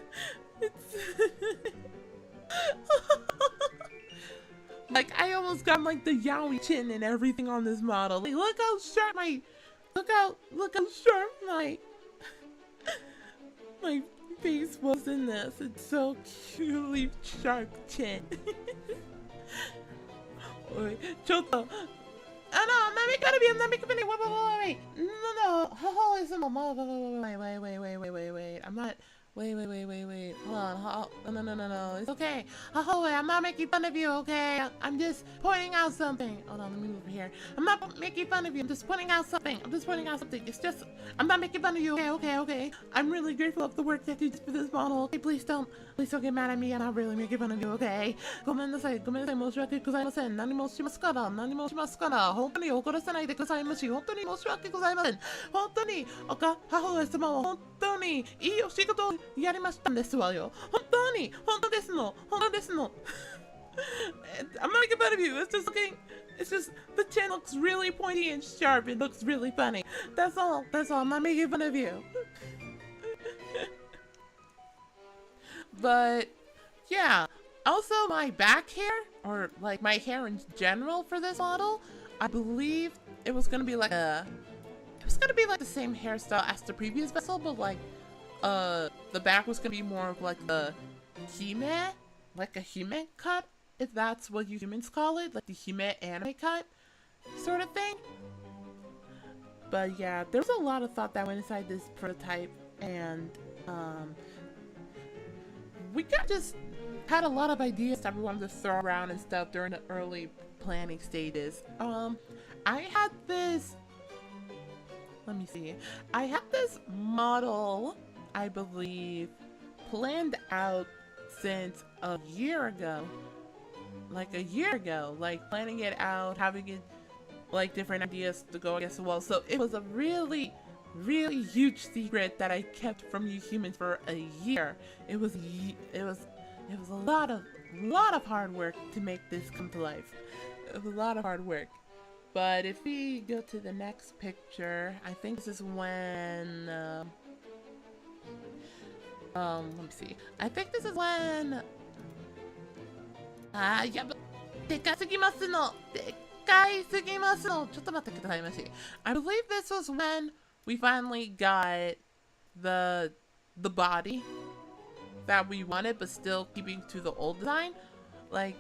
Like, I almost got like the yaoi chin and everything on this model. Like, look how sharp look how sharp my face was in this. It's so cutely sharp chin. おい、ちょっと。Let me go to be. Let me go to be. Wait. No. Haha, is wait. I'm not. Wait. Hold on. No. It's okay. Haha, I'm not making fun of you, okay? I'm just pointing out something. Hold on, let me move here. I'm not making fun of you. I'm just pointing out something. It's just, I'm not making fun of you, okay? I'm really grateful of the work that you did for this model. Okay, please don't get mad at me. I'm not really making fun of you, okay? ごめんなさい。申し訳ございません。何もしますから。本当に怒らせないでくださいまし。本当に申し訳ございません。本当に、母親様は本当にいいお仕事をやりましたんですわよ。本当ですの。I'm not making fun of you. It's just the chin looks really pointy and sharp. It looks really funny. That's all. I'm not making fun of you. But yeah, also my back hair, or like my hair in general for this model, I believe it was gonna be like the same hairstyle as the previous vessel, but like the back was gonna be more of like a hime cut, if that's what you humans call it, like the hime anime cut sort of thing. But yeah, there's a lot of thought that went inside this prototype, and we just had a lot of ideas that we wanted to throw around and stuff during the early planning stages. I had this model, I believe, planned out since a year ago, like planning it out, having it like different ideas to go against the wall. So it was a really huge secret that I kept from you humans for a year. It was a lot of hard work to make this come to life. It was a lot of hard work. But if we go to the next picture, I think this is when let me see. I think this is whenでかすぎますの。ちょっと待ってくださいまし。I believe this was when we finally got the body that we wanted, but still keeping to the old design. Like,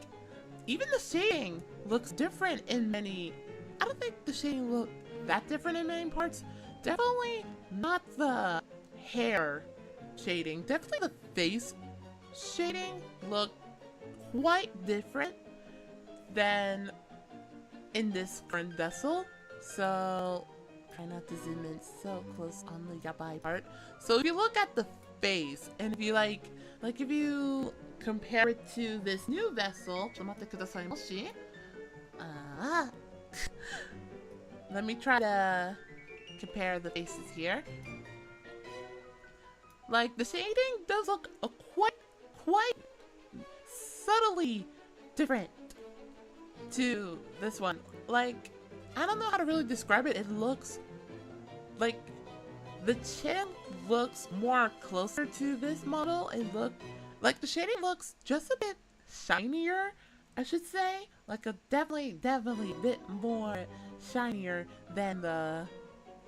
even the shading looks different in many I don't think the shading looked that different in many parts. Definitely not the hair shading. Definitely the face shading looked quite different than in this current vessel. So try not to zoom in so close on the yabai part. So if you look at the face, and if you like if you compare it to this new vessel, let me try to compare the faces here. Like, the shading does look quite subtly different to this one. Like, I don't know how to really describe it. It looks like the chin looks more closer to this model. It looked like the shading looks just a bit shinier, I should say. Like a definitely a bit more shinier than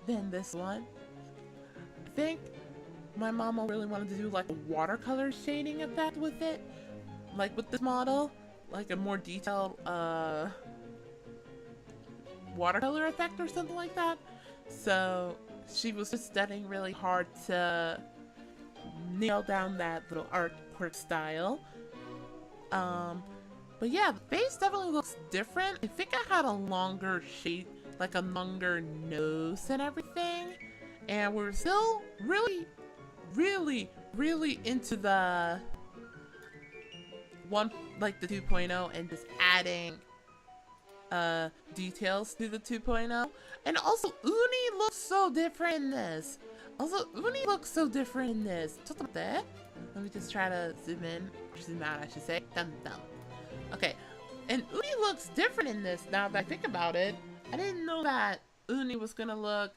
this one. I think my mama really wanted to do like a watercolor shading effect with it, like with this model, like a more detailed watercolor effect or something like that. So she was just studying really hard to nail down that little artwork style. But yeah, the face definitely looks different. I think I had a longer shape, like a longer nose and everything. And we're still really into the the 2.0 and just adding details to the 2.0. And also, Uni looks so different in this. Let me just try to zoom in, or zoom out, I should say. Okay, and Uni looks different in this now that I think about it. I didn't know that Uni was gonna look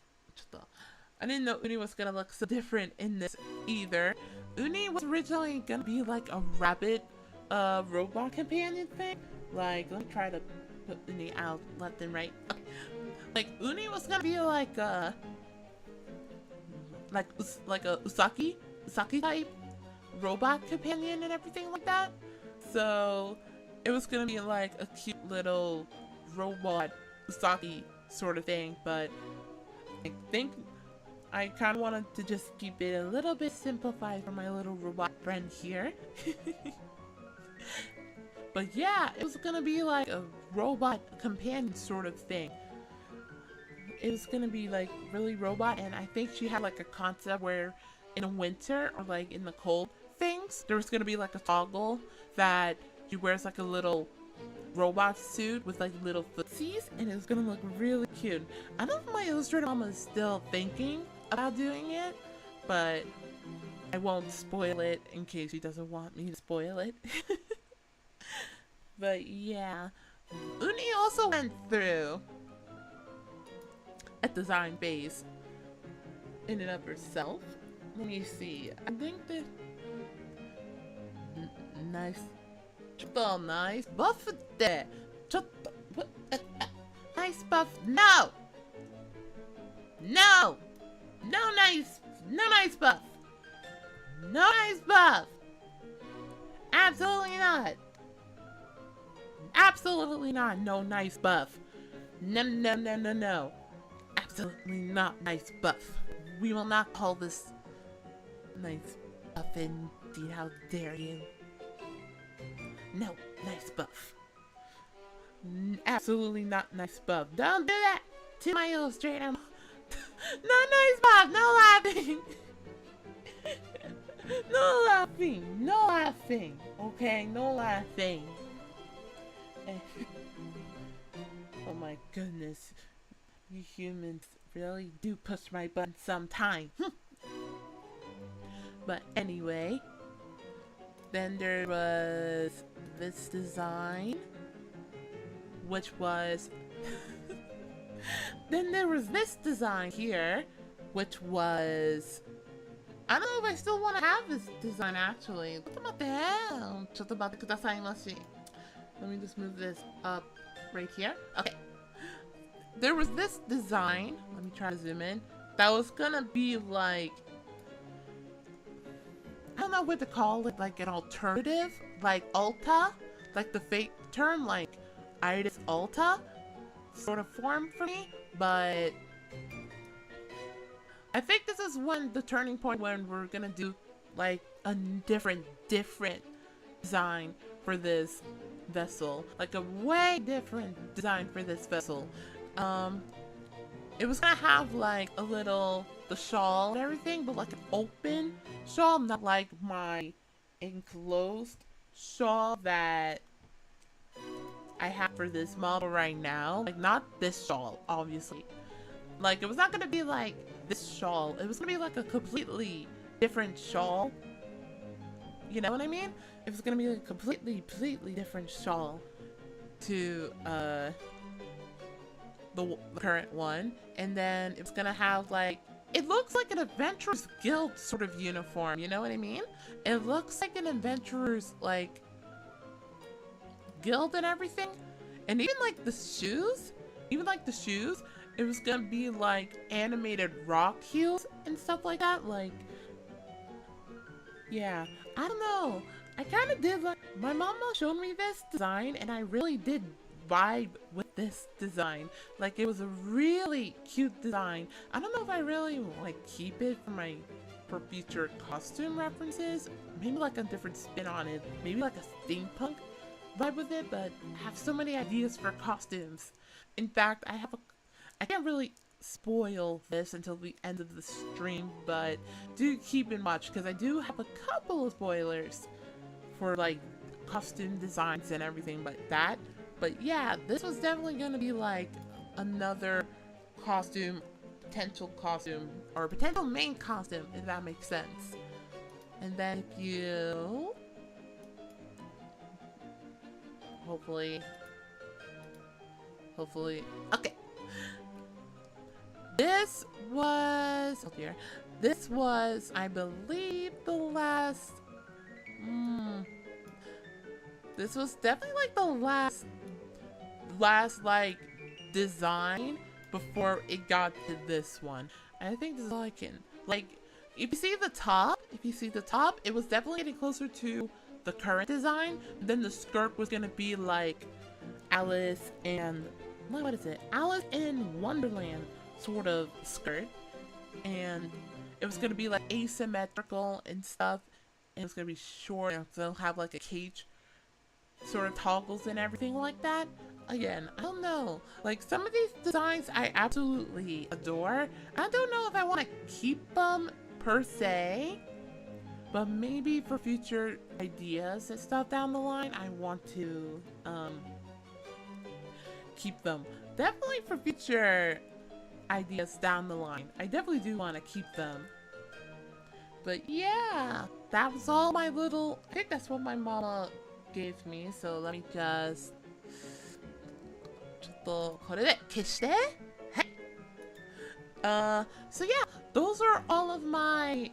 so different in this either. Uni was originally gonna be like a rabbit robot companion thing. Like, let me try to put Uni out left and right. Okay. Like, Uni was gonna be like a Usaki type robot companion and everything like that. So it was gonna be like a cute little robot Usaki sort of thing, but I think I kind of wanted to just keep it a little bit simplified for my little robot friend here. But yeah, it was gonna be like a robot companion sort of thing. It was gonna be like really robot, and I think she had like a concept where in winter or like in the cold things, there was gonna be like a toggle that she wears like a little robot suit with like little footsies, and it was gonna look really cute. I don't know if my illustrator mama is still thinking about doing it, but I won't spoil it in case she doesn't want me to spoil it. But yeah, Uni also went through a design phase in and of herself. Let me see. I think that nice buff there. Nice buff. No nice buff. No nice buff. Absolutely not. Absolutely not. No nice buff. No. Absolutely not nice buff. We will not call this nice buff indeed. How dare you? No nice buff. Absolutely not nice buff. Don't do that to my illustrator. No nice buff. No laughing. No laughing. Okay, no laughing. Oh my goodness. You humans really do push my button sometime. But anyway, then there was this design, which was then there was this design here, which was, I don't know if I still want to have this design actually. Let me just move this up right here. Okay. There was this design, let me try to zoom in, that was gonna be like, I don't know what to call it, like an alternative, like Alta, like the fake term, like Iris Alta. sort of form for me, but I think this is when the turning point when we're gonna do like a different design for this vessel, like a way different design for this vessel. It was gonna have like the shawl and everything, but like an open shawl, not like my enclosed shawl that I have for this model right now. Like not this shawl, obviously. Like it was not gonna be like this shawl. It was gonna be like a completely different shawl. You know what I mean? It was gonna be a completely different shawl to the current one, and then it's gonna have like, it looks like an Adventurers Guild sort of uniform, you know what I mean? It looks like an Adventurers like guild and everything, and even like the shoes, it was gonna be like animated rock heels and stuff like that. Like, yeah, I don't know. I kind of did like, my mama showed me this design and I really did vibe with this design. Like it was a really cute design. I don't know if I really like keep it for future costume references. Maybe like a different spin on it. Maybe like a steampunk vibe with it, but I have so many ideas for costumes. In fact, I can't really spoil this until the end of the stream, but do keep in watch because I do have a couple of spoilers for like costume designs and everything like that. But yeah, this was definitely gonna be like another potential costume, or potential main costume, if that makes sense. And then if you hopefully, okay. This was, I believe, the last, this was definitely like the last like design before it got to this one. I think this is all I can, like, if you see the top, it was definitely getting closer to the current design. Then the skirt was gonna be like Alice in Wonderland sort of skirt, and it was gonna be like asymmetrical and stuff, and it's gonna be short, and it'll have like a cage sort of toggles and everything like that. Again, I don't know, like some of these designs I absolutely adore. I don't know if I want to keep them per se, but maybe for future ideas and stuff down the line I want to keep them. Definitely for future ideas down the line, I definitely do want to keep them. But yeah, that was all my little, I think that's what my mama gave me, so let me just ちょっとこれで消して。はい。So yeah, those are all of my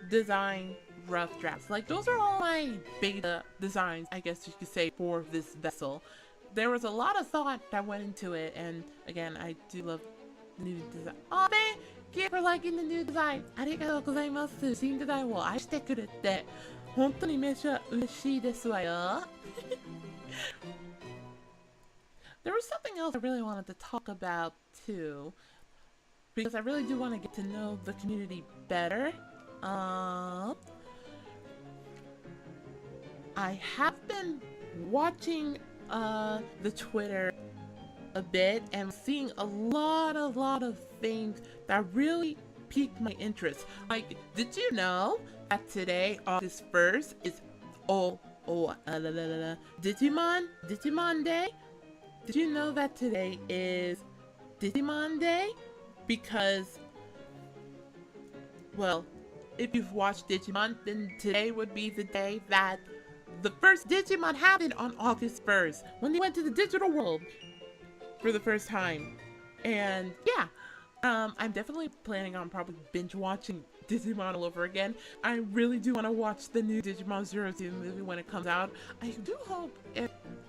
design rough drafts. Like those are all my beta designs, I guess you could say, for this vessel. There was a lot of thought that went into it, and again, I do love the new design. Oh, thank you for liking the new design. ありがとうございます。新デザインを愛してくれて本当にめちゃ嬉しいですわよ。There was something else I really wanted to talk about too, because I really do want to get to know the community better. I have been watching the Twitter a bit and seeing a lot of things that really piqued my interest. Like, did you know that today, August 1st, is Digimon Day? Did you know that today is Digimon Day? Because, well, if you've watched Digimon, then today would be the day that the first Digimon happened on August 1st, when they went to the digital world for the first time. And yeah, I'm definitely planning on probably binge watching Digimon all over again. I really do want to watch the new Digimon Zero 2 movie when it comes out. I do hope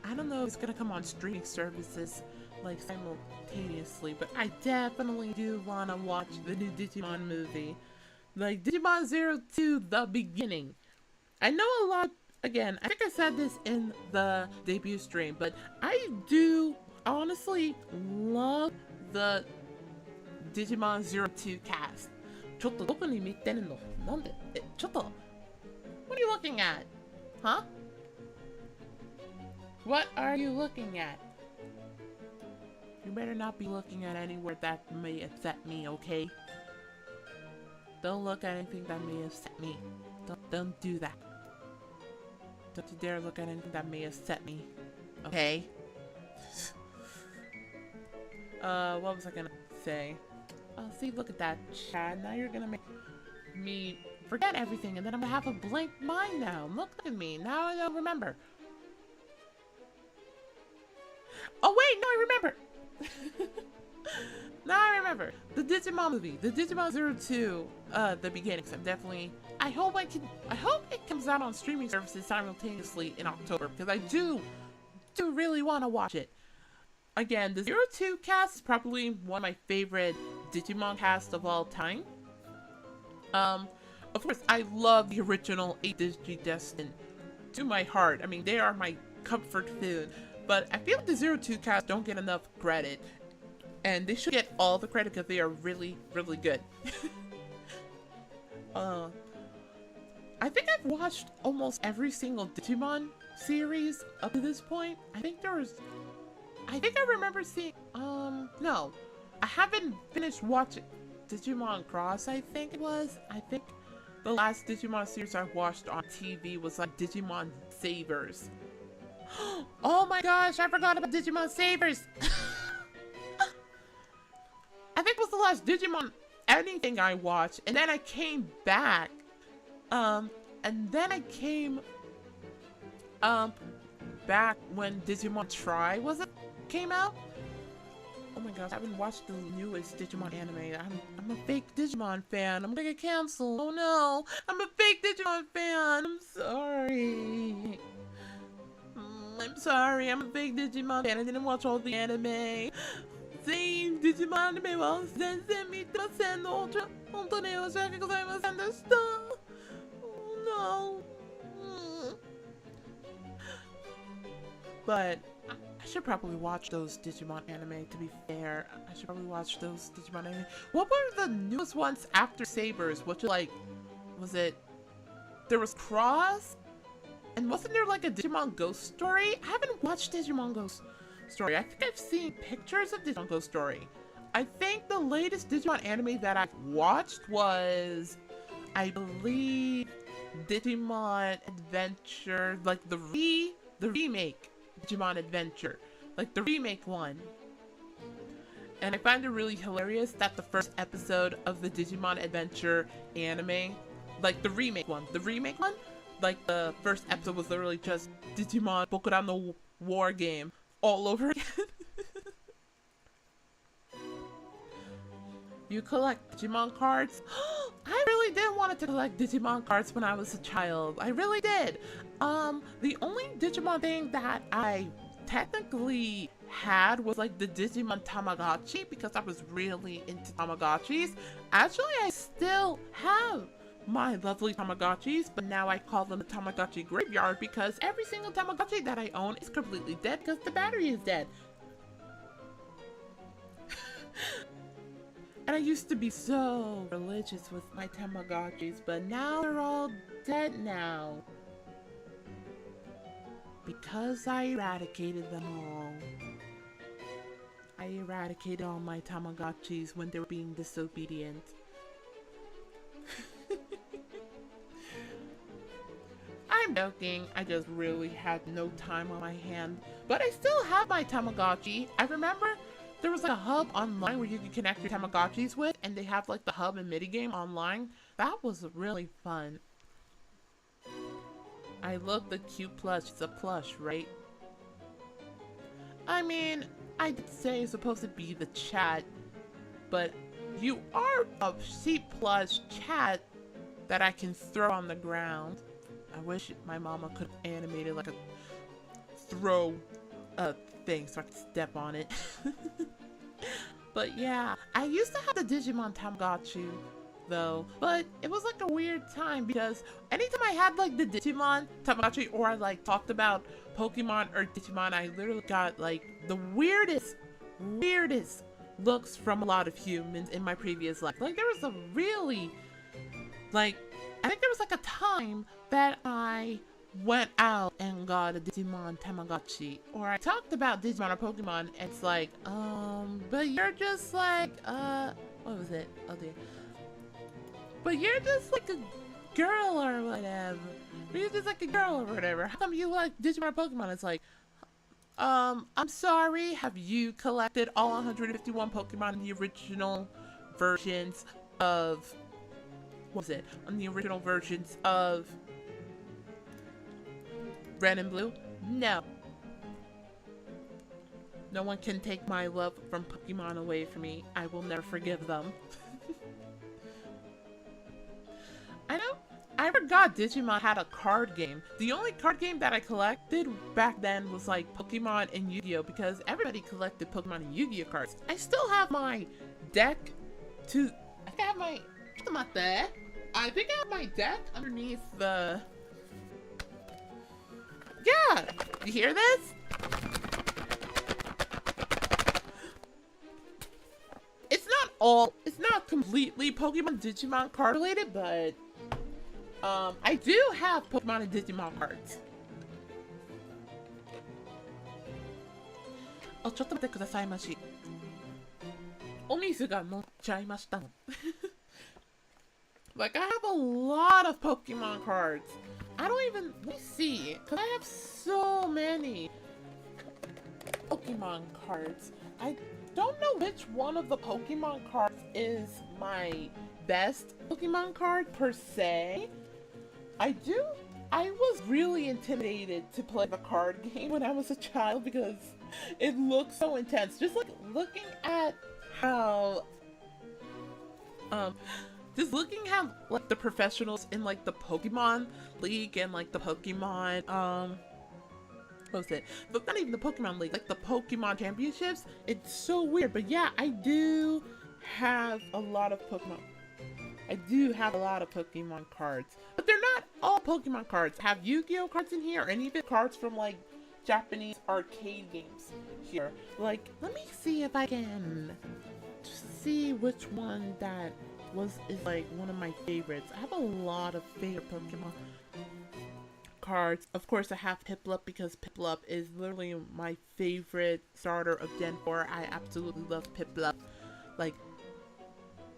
I don't know if it's gonna come on streaming services like simultaneously, but I definitely do want to watch the new Digimon movie. Like Digimon Zero 2, the beginning. I know a lot, again, I think I said this in the debut stream, but I do honestly love the Digimon 02 cast. ちょっとどこに見てるの？なんで？ちょっと。What are you looking at? Huh? What are you looking at? You better not be looking at anywhere that may upset me, okay? Don't look at anything that may upset me. Don't do that. Don't you dare look at anything that may upset me. Okay? What was I gonna say? Oh, see, look at that, Chad. Now you're gonna make me forget everything, and then I'm gonna have a blank mind now. Look at me. Now I don't remember. Oh, wait! No, I remember! Now I remember. The Digimon movie. The Digimon 02, the beginnings. I'm definitely... I hope it comes out on streaming services simultaneously in October, because I do really want to watch it. Again, the 02 cast is probably one of my favorite Digimon casts of all time. Of course, I love the original 8 Digidestin to my heart. I mean, they are my comfort food. But I feel like the 02 cast don't get enough credit. And they should get all the credit because they are really, really good. I think I've watched almost every single Digimon series up to this point. I think I remember seeing, no. I haven't finished watching Digimon Cross, I think it was. I think the last Digimon series I watched on TV was like Digimon Savers. Oh my gosh, I forgot about Digimon Savers! I think it was the last Digimon anything I watched, and then I came back. Back when Digimon Tri came out. Oh my gosh, I haven't watched the newest Digimon anime. I'm a fake Digimon fan. I'm gonna get canceled. Oh no, I'm a fake Digimon fan. I'm sorry. I'm sorry, I'm a fake Digimon fan. I didn't watch all the anime. Same Digimon anime は全然見てませんの。本当に申し訳ございませんでした。Oh no. But I should probably watch those Digimon anime, to be fair. I should probably watch those Digimon anime. What were the newest ones after Sabers? Which, like, was it... There was Cross? And wasn't there, like, a Digimon Ghost Story? I haven't watched Digimon Ghost Story. I think I've seen pictures of Digimon Ghost Story. I think the latest Digimon anime that I've watched was... I believe... Digimon Adventure, like, the remake. Digimon Adventure, like the remake one. And I find it really hilarious that the first episode of the Digimon Adventure anime, like the remake one, like the first episode was literally just Digimon Bokuran no War game all over again. You collect Digimon cards? I really did want to collect Digimon cards when I was a child. I really did. The only Digimon thing that I technically had was like the Digimon Tamagotchi because I was really into Tamagotchis. Actually, I still have my lovely Tamagotchis, but now I call them the Tamagotchi graveyard because every single Tamagotchi that I own is completely dead because the battery is dead. And I used to be so religious with my Tamagotchis, but now they're all dead now. Because I eradicated them all. I eradicated all my Tamagotchis when they were being disobedient. I'm joking, I just really had no time on my hand. But I still have my Tamagotchi. I remember there was like a hub online where you could connect your Tamagotchis with, and they have like the hub and minigame online. That was really fun. I love the cute plush. It's a plush, right? I mean, I did say it's supposed to be the chat, but you are a sheep plush chat that I can throw on the ground. I wish my mama could have animated like a throw thing so I could step on it. But yeah, I used to have the Digimon Tamagotchi though, but it was like a weird time because anytime I had like the Digimon Tamagotchi or I like talked about Pokemon or Digimon, I literally got like the weirdest looks from a lot of humans in my previous life. Like there was a really, like, I think there was like a time that I went out and got a Digimon Tamagotchi, or I talked about Digimon or Pokemon, and it's like, but you're just like, what was it? Oh dear. But you're just like a girl or whatever. You're just like a girl or whatever. How come you like Digimon or Pokemon? It's like, I'm sorry, have you collected all 151 Pokemon in the original versions of, what was it? On the original versions of Red and Blue? No. No one can take my love from Pokemon away from me. I will never forgive them. I forgot Digimon had a card game. The only card game that I collected back then was like Pokemon and Yu-Gi-Oh! Because everybody collected Pokemon and Yu-Gi-Oh! Cards. I still have my deck to... I think I have my... I think I have my deck underneath the... Yeah! You hear this? It's not completely Pokemon Digimon card related, but I do have Pokemon and Digimon cards. Oh, ちょっと待ってくださいまし。お水が乗っちゃいました。Like, I have a lot of Pokemon cards. I don't even, let me see, because I have so many Pokemon cards. I don't know which one of the Pokemon cards is my best Pokemon card per se. I was really intimidated to play the card game when I was a child because it looked so intense. Just like looking at how, like the professionals in like the Pokemon League and like the Pokemon, what was it? But not even the Pokemon League, like the Pokemon Championships. It's so weird, but yeah, I do have a lot of Pokemon. I do have a lot of Pokemon cards, but they're not all Pokemon cards. I have Yu-Gi-Oh cards in here, and even cards from like Japanese arcade games here. Like, let me see if I can see which one that is like one of my favorites. I have a lot of favorite Pokemon cards. Of course, I have Piplup because Piplup is literally my favorite starter of Gen 4. I absolutely love Piplup. Like,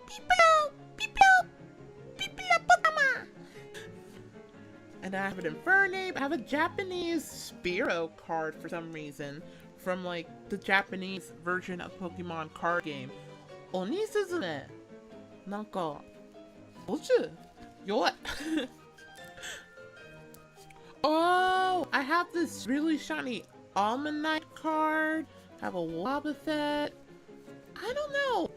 Piplup, Piplup, Piplup, Pokemon. And I have an Infernape. I have a Japanese Spearow card for some reason from like the Japanese version of Pokemon card game. Oni Suzume. なんか50弱いOh, I have this really shiny Almanite card. I have a Wobbuffet. I don't know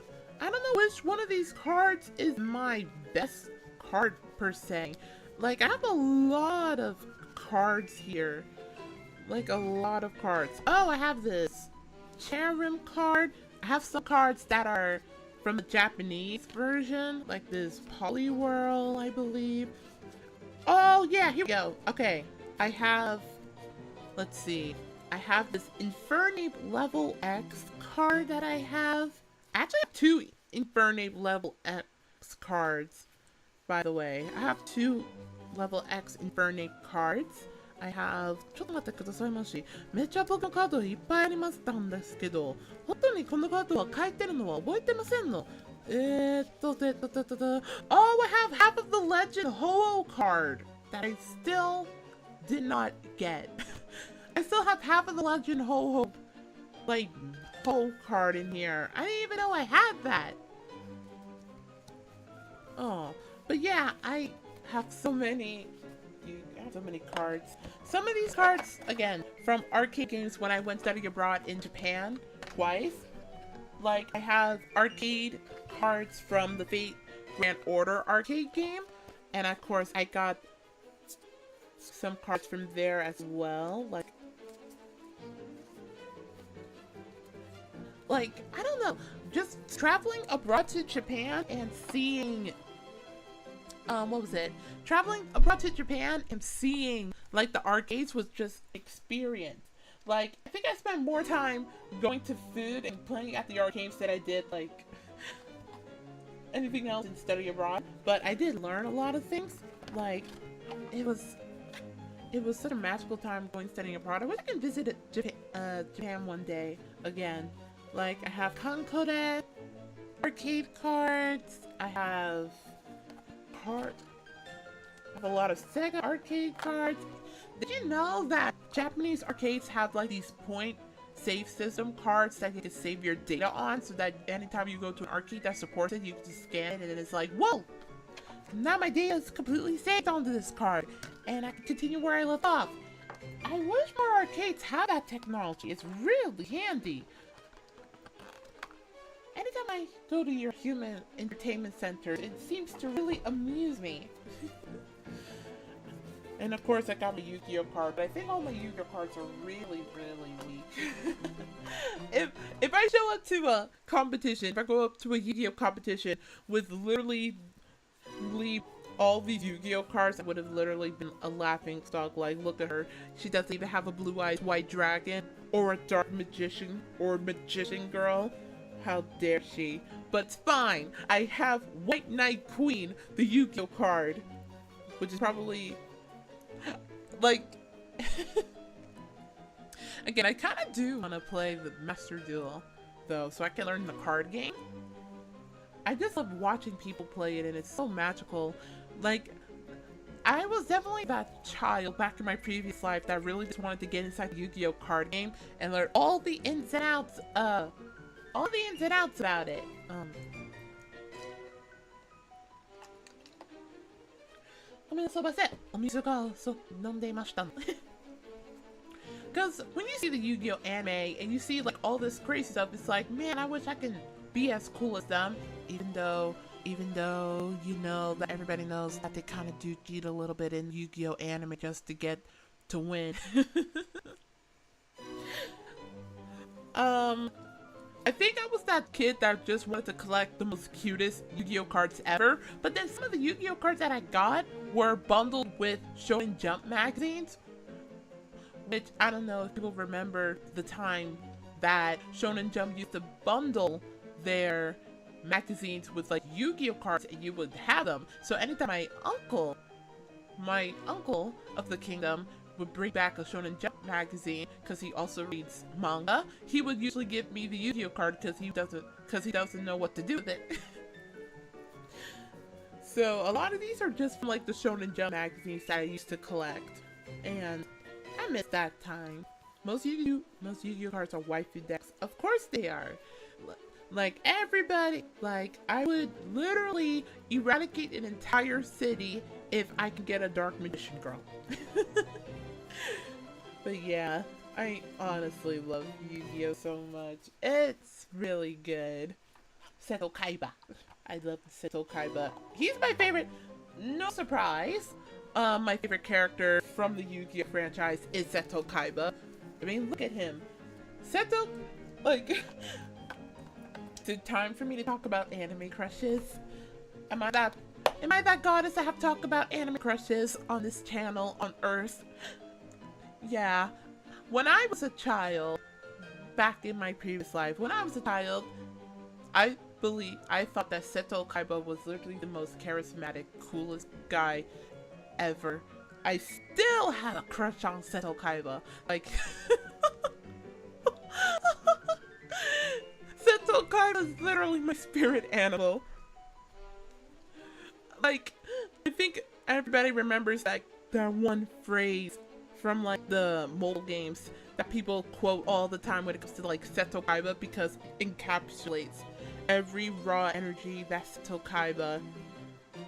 which one of these cards is my best card per se. Like, I have a lot of cards here. Like, a lot of cards. Oh, I have this Cherrim card. I have some cards that are from the Japanese version, like this Poliwhirl, I believe. Oh, yeah, here we go. Okay, I have, let's see. I have this Infernape Level X card that I have. I actually have two Infernape Level X cards, by the way. I have two Level X Infernape cards. I have... ちょっと待ってくださいまし。めっちゃ僕のカードいっぱいありましたんですけど、本当にこのカードは書いてるのは覚えてませんの。Oh, I have half of the Legend Ho-Oh card that I still did not get. I still have half of the Legend Ho-Oh, like, Ho card in here. I didn't even know I had that. Oh, but yeah, I have so many cards. Some of these cards, again, from arcade games when I went studying abroad in Japan twice. Like, I have arcade cards from the Fate Grand Order arcade game. And of course, I got some cards from there as well. Like, I don't know. Just traveling abroad to Japan and seeing what was it? Traveling abroad to Japan and seeing like the arcades was just experience. Like, I think I spent more time going to food and playing at the arcades than I did like anything else in study abroad. But I did learn a lot of things. Like, it was such a magical time going studying abroad. I wish I could visit Japan one day again. Like, I have Kankode arcade cards. I have a lot of Sega arcade cards. Did you know that Japanese arcades have like these point save system cards that you can save your data on, so that anytime you go to an arcade that supports it, you can just scan it and it's like, whoa! Now my data is completely saved onto this card, and I can continue where I left off. I wish more arcades have that technology. It's really handy. Anytime I go to your human entertainment center, it seems to really amuse me. And of course I got my Yu-Gi-Oh card, but I think all my Yu-Gi-Oh cards are really, really weak. if I show up to a competition, if I go up to a Yu-Gi-Oh competition with literally all these Yu-Gi-Oh cards, I would have literally been a laughing stock. Like, look at her. She doesn't even have a blue-eyed white dragon or a dark magician or magician girl. How dare she? But it's fine. I have White Knight Queen, the Yu-Gi-Oh card, which is probably like again, I kind of do want to play the Master Duel though, so I can learn the card game. I just love watching people play it, and it's so magical. Like, I was definitely that child back in my previous life that really just wanted to get inside the Yu-Gi-Oh card game and learn all the ins and outs about it. ごめんなさいませ。お水が飲んでいました。Because when you see the Yu-Gi-Oh anime and you see like all this crazy stuff, it's like, man, I wish I could be as cool as them. Even though you know that everybody knows that they kind of do cheat a little bit in Yu-Gi-Oh anime just to get to win. I think I was that kid that just wanted to collect the most cutest Yu-Gi-Oh cards ever, but then some of the Yu-Gi-Oh cards that I got were bundled with Shonen Jump magazines, which I don't know if people remember the time that Shonen Jump used to bundle their magazines with like Yu-Gi-Oh cards, and you would have them. So anytime my uncle of the kingdom would bring back a Shonen Jump magazine, because he also reads manga, he would usually give me the Yu-Gi-Oh card because he doesn't know what to do with it. So a lot of these are just from like the Shonen Jump magazines that I used to collect, and I miss that time. Most Yu-Gi-Oh cards are waifu decks. Of course they are. Like everybody, like I would literally eradicate an entire city if I could get a dark magician girl. But yeah, I honestly love Yu-Gi-Oh so much. It's really good. Seto Kaiba. I love Seto Kaiba. He's my favorite. No surprise. My favorite character from the Yu-Gi-Oh franchise is Seto Kaiba. I mean, look at him. Seto, like, is it time for me to talk about anime crushes? Am I that goddess that have to talk about anime crushes on this channel on Earth? Yeah, when I was a child, back in my previous life, when I was a child, I thought that Seto Kaiba was literally the most charismatic, coolest guy ever. I still had a crush on Seto Kaiba. Like, Seto Kaiba is literally my spirit animal. Like, I think everybody remembers that one phrase from like the mobile games that people quote all the time when it comes to like Seto Kaiba, because it encapsulates every raw energy that Seto Kaiba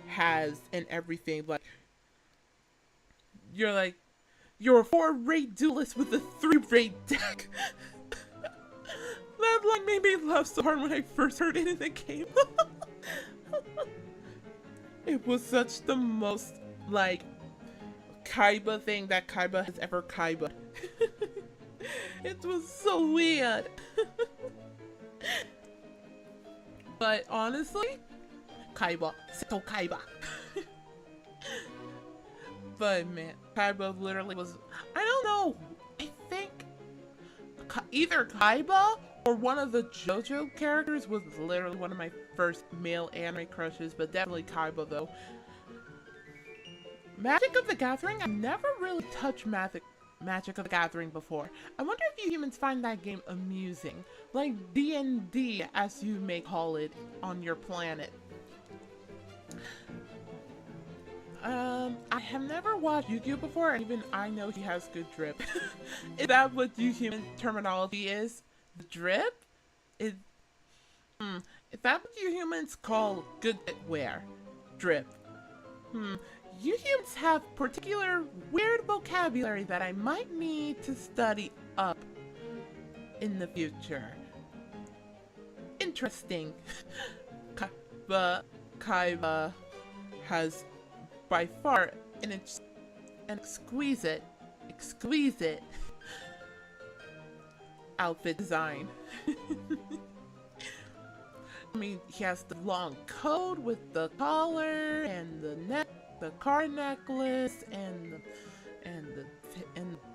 has and everything. Like, you're a 4-rate duelist with a 3-rate deck. That line made me laugh so hard when I first heard it in the game. It was such the most like Kaiba thing that Kaiba has ever Kaiba. It was so weird. But honestly, Kaiba, Seto Kaiba. But man, Kaiba literally was, I don't know, I think either Kaiba or one of the JoJo characters was literally one of my first male anime crushes, but definitely Kaiba though. Magic of the Gathering? I've never really touched Magic of the Gathering before. I wonder if you humans find that game amusing, like D&D as you may call it on your planet. I have never watched Yu-Gi-Oh before, and even I know he has good drip. Is that what you human terminology is? The drip? Is that what you humans call good wear? Drip. You humans have particular weird vocabulary that I might need to study up in the future. Interesting. Kaiba has by far an exquisite outfit design. I mean, he has the long coat with the collar and the card necklace and the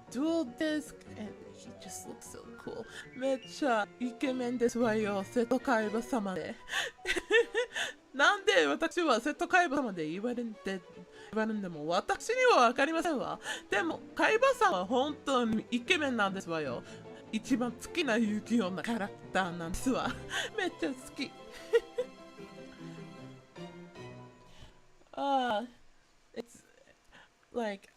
dual disc, and he just looks so cool. めっちゃイケメンですわよ、瀬戸海馬様で。なんで私は瀬戸海馬様で言われんでも私にはわかりませんわ。でも海馬さんは本当にイケメンなんですわよ。一番好きなユキオなキャラクターなんですわ。めっちゃ好き。It's like,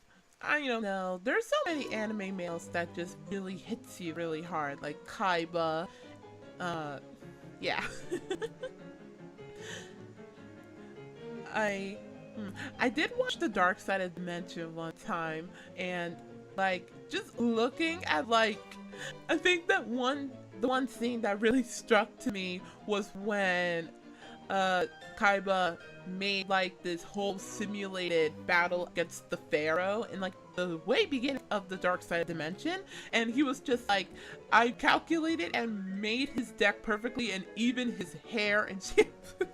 I don't know, there's so many anime males that just really hits you really hard, like Kaiba, yeah. I did watch The Dark Side of Dementia one time, and like, just looking at like, I think that the one scene that really struck to me was when Kaiba made like this whole simulated battle against the Pharaoh in like the way beginning of the Dark Side of Dimension, and he was just like, I calculated and made his deck perfectly, and even his hair and shampoo.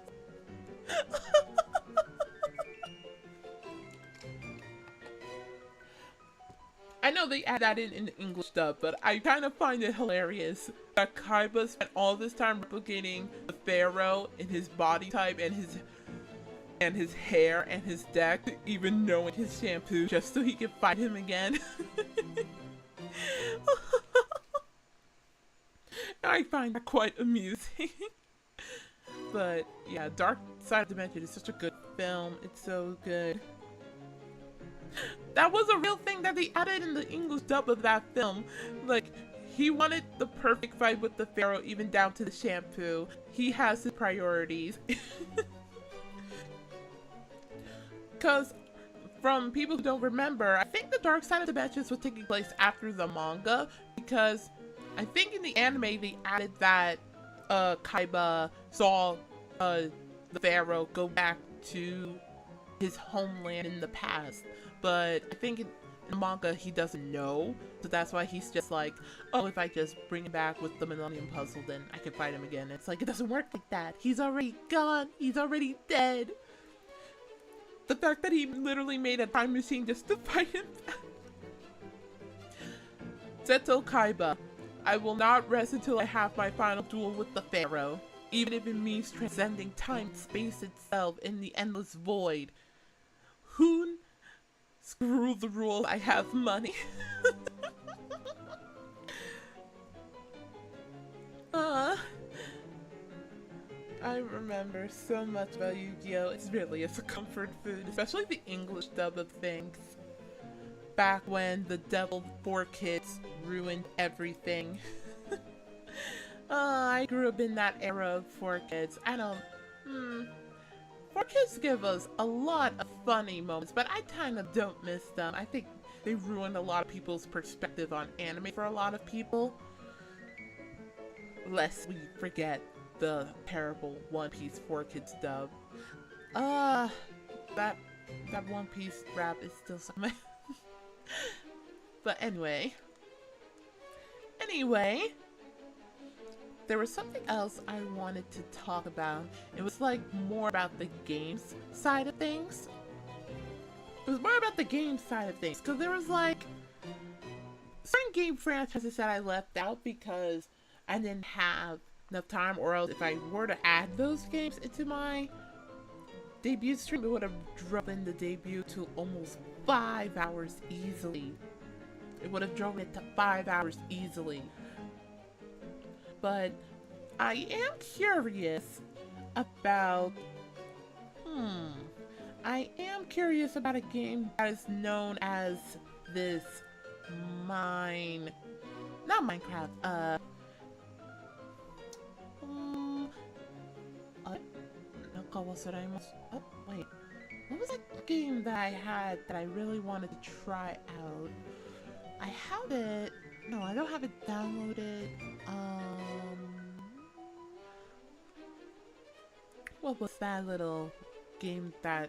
I know they add that in the English dub, but I kind of find it hilarious that Kaiba spent all this time replicating the Pharaoh in his body type and his hair and his deck, even knowing his shampoo, just so he could fight him again. I find that quite amusing. But yeah, Dark Side of Dimension is such a good film. It's so good. That was a real thing that they added in the English dub of that film. Like, he wanted the perfect fight with the Pharaoh, even down to the shampoo. He has his priorities. Because, from people who don't remember, I think the Dark Side of the Dimensions was taking place after the manga, because I think in the anime they added that Kaiba saw the Pharaoh go back to his homeland in the past. But I think in the manga he doesn't know, so that's why he's just like, oh, if I just bring him back with the Millennium Puzzle, then I can fight him again. It's like, it doesn't work like that. He's already gone. He's already dead. The fact that he literally made a time machine just to fight him back. Seto Kaiba. I will not rest until I have my final duel with the Pharaoh, even if it means transcending time and space itself in the endless void. Hoon. Screw the rules, I have money. I remember so much about Yu-Gi-Oh! It's really a comfort food, especially the English dub of things. Back when the Devil 4 Kids ruined everything. I grew up in that era of 4 Kids. I don't... 4 Kids give us a lot of funny moments, but I kind of don't miss them. I think they ruined a lot of people's perspective on anime for a lot of people. Lest we forget the terrible One Piece 4 Kids dub. That One Piece rap is still something. But anyway, there was something else I wanted to talk about. It was like more about the games side of things. It was more about the game side of things, because there was like certain game franchises that I left out because I didn't have enough time, or else if I were to add those games into my debut stream, it would have driven the debut to almost 5 hours easily. It would have driven it to 5 hours easily. But I am curious about I am curious about a game that is known as this not Minecraft, oh wait, what was that game that I had that I really wanted to try out? I have it, no, I don't have it downloaded. What was that little game that,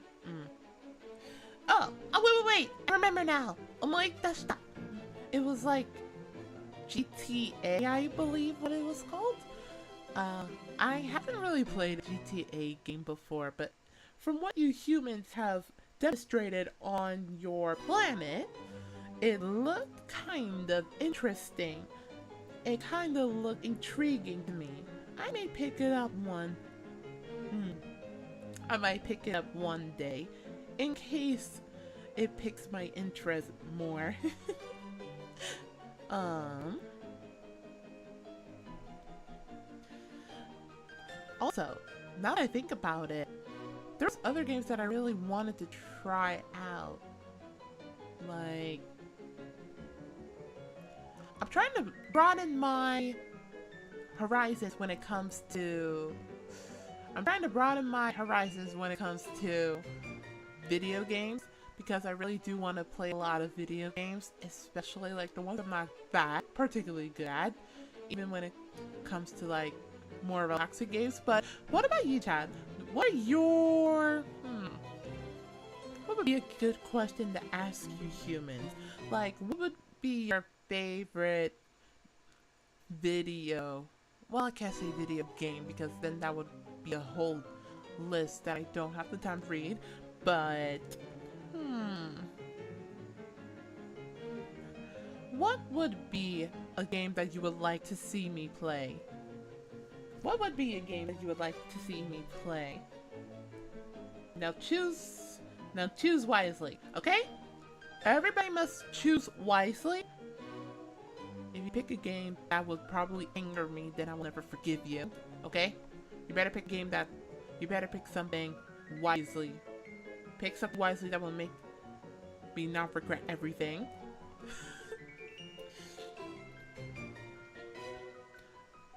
Oh, wait, I remember now. Omoidashita. It was like GTA, I believe what it was called. I haven't really played a GTA game before, but from what you humans have demonstrated on your planet, it looked kind of interesting. It kind of looked intriguing to me. I may pick it up I might pick it up one day, in case it piques my interest more. Also, now that I think about it, there's other games that I really wanted to try out. Like, I'm trying to broaden my horizons when it comes to video games, because I really do want to play a lot of video games, especially like the ones I'm not that particularly good at, even when it comes to like more relaxing games. But what about you, Chad? What are your what would be a good question to ask you humans? Like, what would be your favorite video, well, I can't say video game because then that would be a whole list that I don't have the time to read, but what would be a game that you would like to see me play? What would be a game that you would like to see me play? Now choose wisely, okay? Everybody must choose wisely. If you pick a game that would probably anger me, then I will never forgive you, okay? You better pick something wisely. Pick something wisely that will make me not regret everything.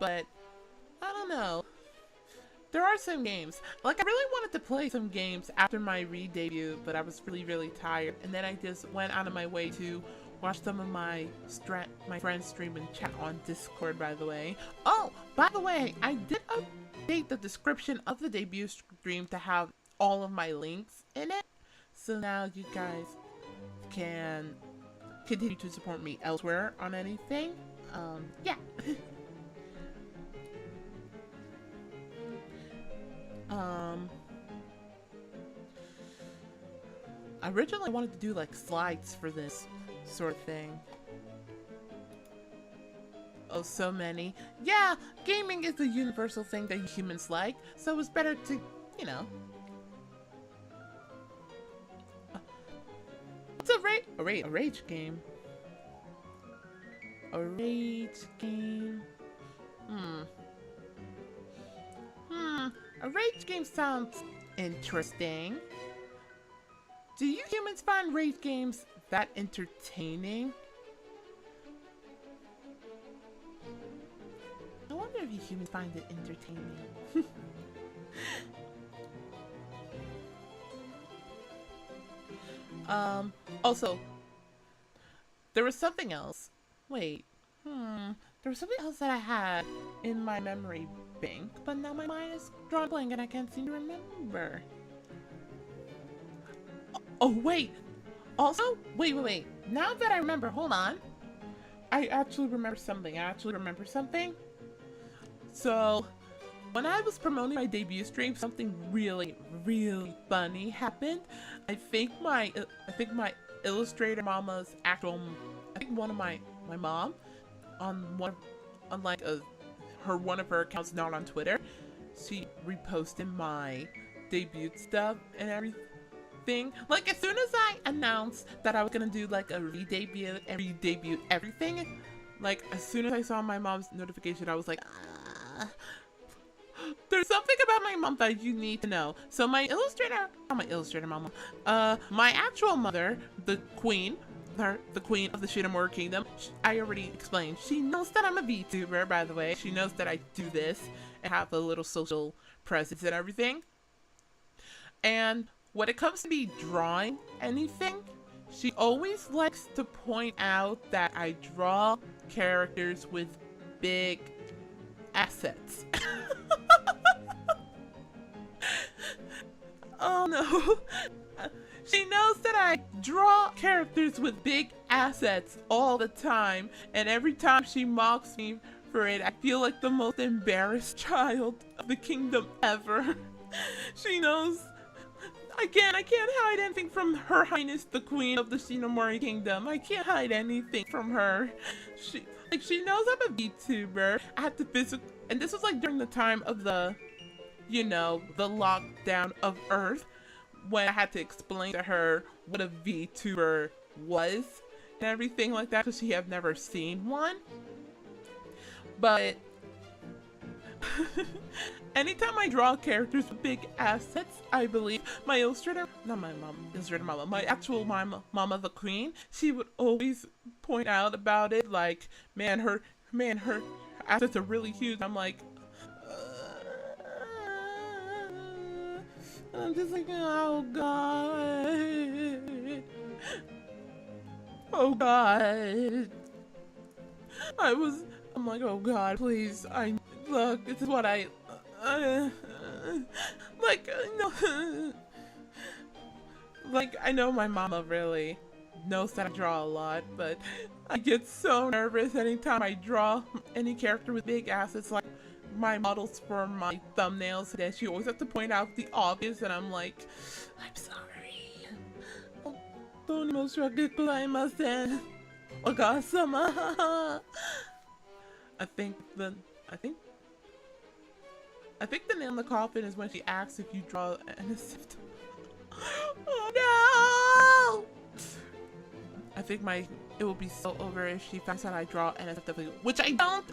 But I don't know. There are some games. Like, I really wanted to play some games after my re-debut, but I was really tired. And then I just went out of my way to watch some of my friends stream and chat on Discord, by the way. Oh, by the way, I did update the description of the debut stream to have all of my links in it. So now you guys can continue to support me elsewhere on anything. Yeah. I originally wanted to do like slides for this sort of thing. Oh, so many. Yeah, gaming is a universal thing that humans like, so it's better to, you know. What's a rage game? A rage game. A rage game sounds interesting. Do you humans find rage games that entertaining? I wonder if you humans find it entertaining. Also, there was something else. Wait, there was something else that I had in my memory bank, but now my mind is drawn blank and I can't seem to remember. Oh, wait! Also, wait. Now that I remember, hold on. I actually remember something. So, when I was promoting my debut stream, something really, really funny happened. I think my illustrator mama's actual, I think one of my mom on one of her accounts, not on Twitter, she reposted my debut stuff and everything. Like, as soon as I announced that I was gonna do like a re-debut everything, like as soon as I saw my mom's notification, I was like, there's something about my mom that you need to know. So my illustrator mama, my actual mother, the queen of the Shinomori Kingdom, I already explained. She knows that I'm a VTuber, by the way. She knows that I do this and have a little social presence and everything. And when it comes to me drawing anything, she always likes to point out that I draw characters with big assets. Oh no. She knows that I draw characters with big assets all the time, and every time she mocks me for it, I feel like the most embarrassed child of the kingdom ever. She knows I can't hide anything from Her Highness the Queen of the Shinomori Kingdom. I can't hide anything from her. She knows I'm a VTuber. I had to and this was like during the time of the, the lockdown of Earth, when I had to explain to her what a VTuber was and everything like that, because she had never seen one. But anytime I draw characters with big assets, I believe my my actual mama the queen, she would always point out about it, like, man, her assets are really huge. I'm like, I'm just like, oh god, oh god. I'm like, oh god, please, look, this is what I know my mama really knows that I draw a lot, but I get so nervous anytime I draw any character with big assets, like my models for my thumbnails, that she always has to point out the obvious, and I'm like, I'm sorry. I think the nail in the coffin is when she asks if you draw an assist. Oh no! I think it will be so over if she finds out I draw NSFW, which I don't.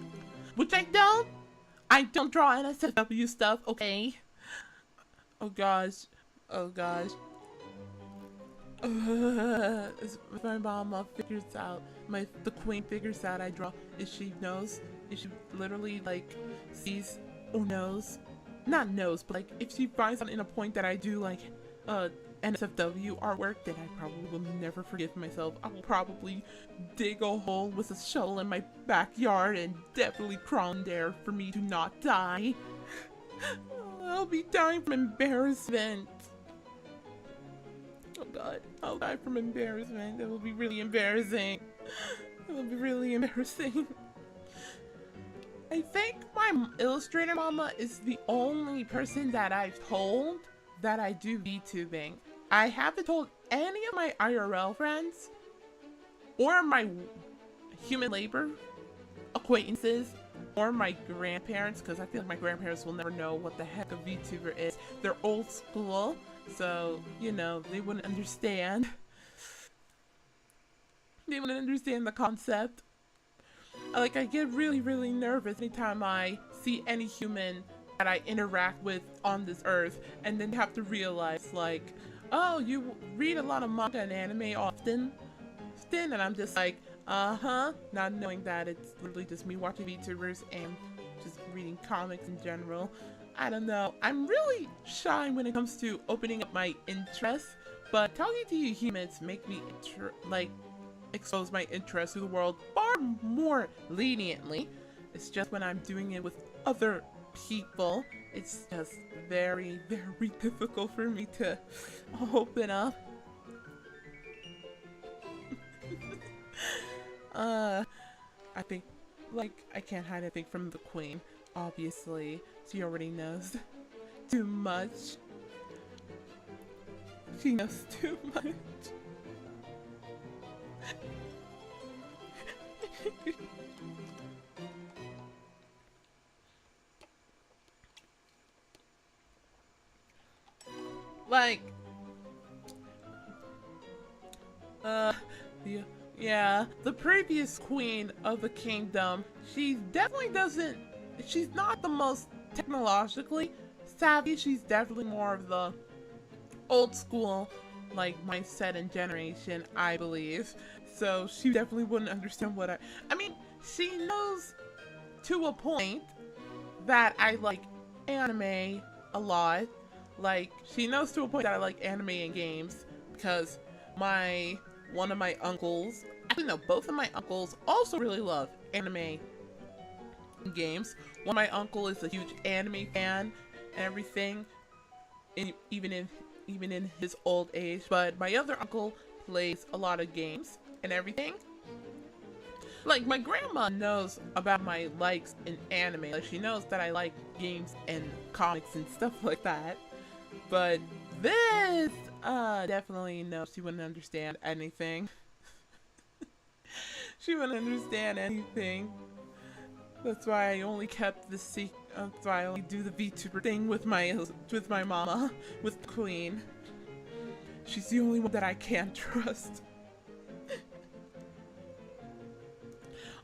I don't draw NSFW stuff, okay? Oh gosh. If my mama figures out, the queen figures out I draw, if she literally like sees or knows, not knows, but like if she finds out in a point that I do like NSFW artwork, then I probably will never forgive myself. I will probably dig a hole with a shovel in my backyard and definitely crawl in there for me to not die. I'll be dying from embarrassment. Oh god, I'll die from embarrassment. That will be really embarrassing. It will be really embarrassing. I think my illustrator mama is the only person that I've told that I do VTubing. I haven't told any of my IRL friends or my human labor acquaintances or my grandparents, because I feel like my grandparents will never know what the heck a VTuber is. They're old school, so, they wouldn't understand. They wouldn't understand the concept. I get really, really nervous anytime I see any human that I interact with on this earth, and then have to realize, like, oh, you read a lot of manga and anime often, and I'm just like, not knowing that it's literally just me watching VTubers and just reading comics in general. I don't know. I'm really shy when it comes to opening up my interests, but talking to you humans make me expose my interest to the world far more leniently. It's just when I'm doing it with other people, it's just very, very difficult for me to open up. I think, I can't hide anything from the queen, obviously. She already knows too much. She knows too much. Like, yeah, the previous queen of the kingdom, she definitely doesn't, she's not the most technologically savvy. She's definitely more of the old school, like, mindset and generation, I believe. So she definitely wouldn't understand what I mean, she knows to a point that I like anime a lot. Like, she knows to a point that I like anime and games because one of my uncles, actually no, both of my uncles also really love anime and games. One of my uncle is a huge anime fan and everything, even in his old age. But my other uncle plays a lot of games and everything. Like, my grandma knows about my likes in anime. Like, she knows that I like games and comics and stuff like that. But this, definitely no, she wouldn't understand anything. She wouldn't understand anything. That's why I only kept the secret. That's why I only do the VTuber thing with my mama, with the queen. She's the only one that I can't trust.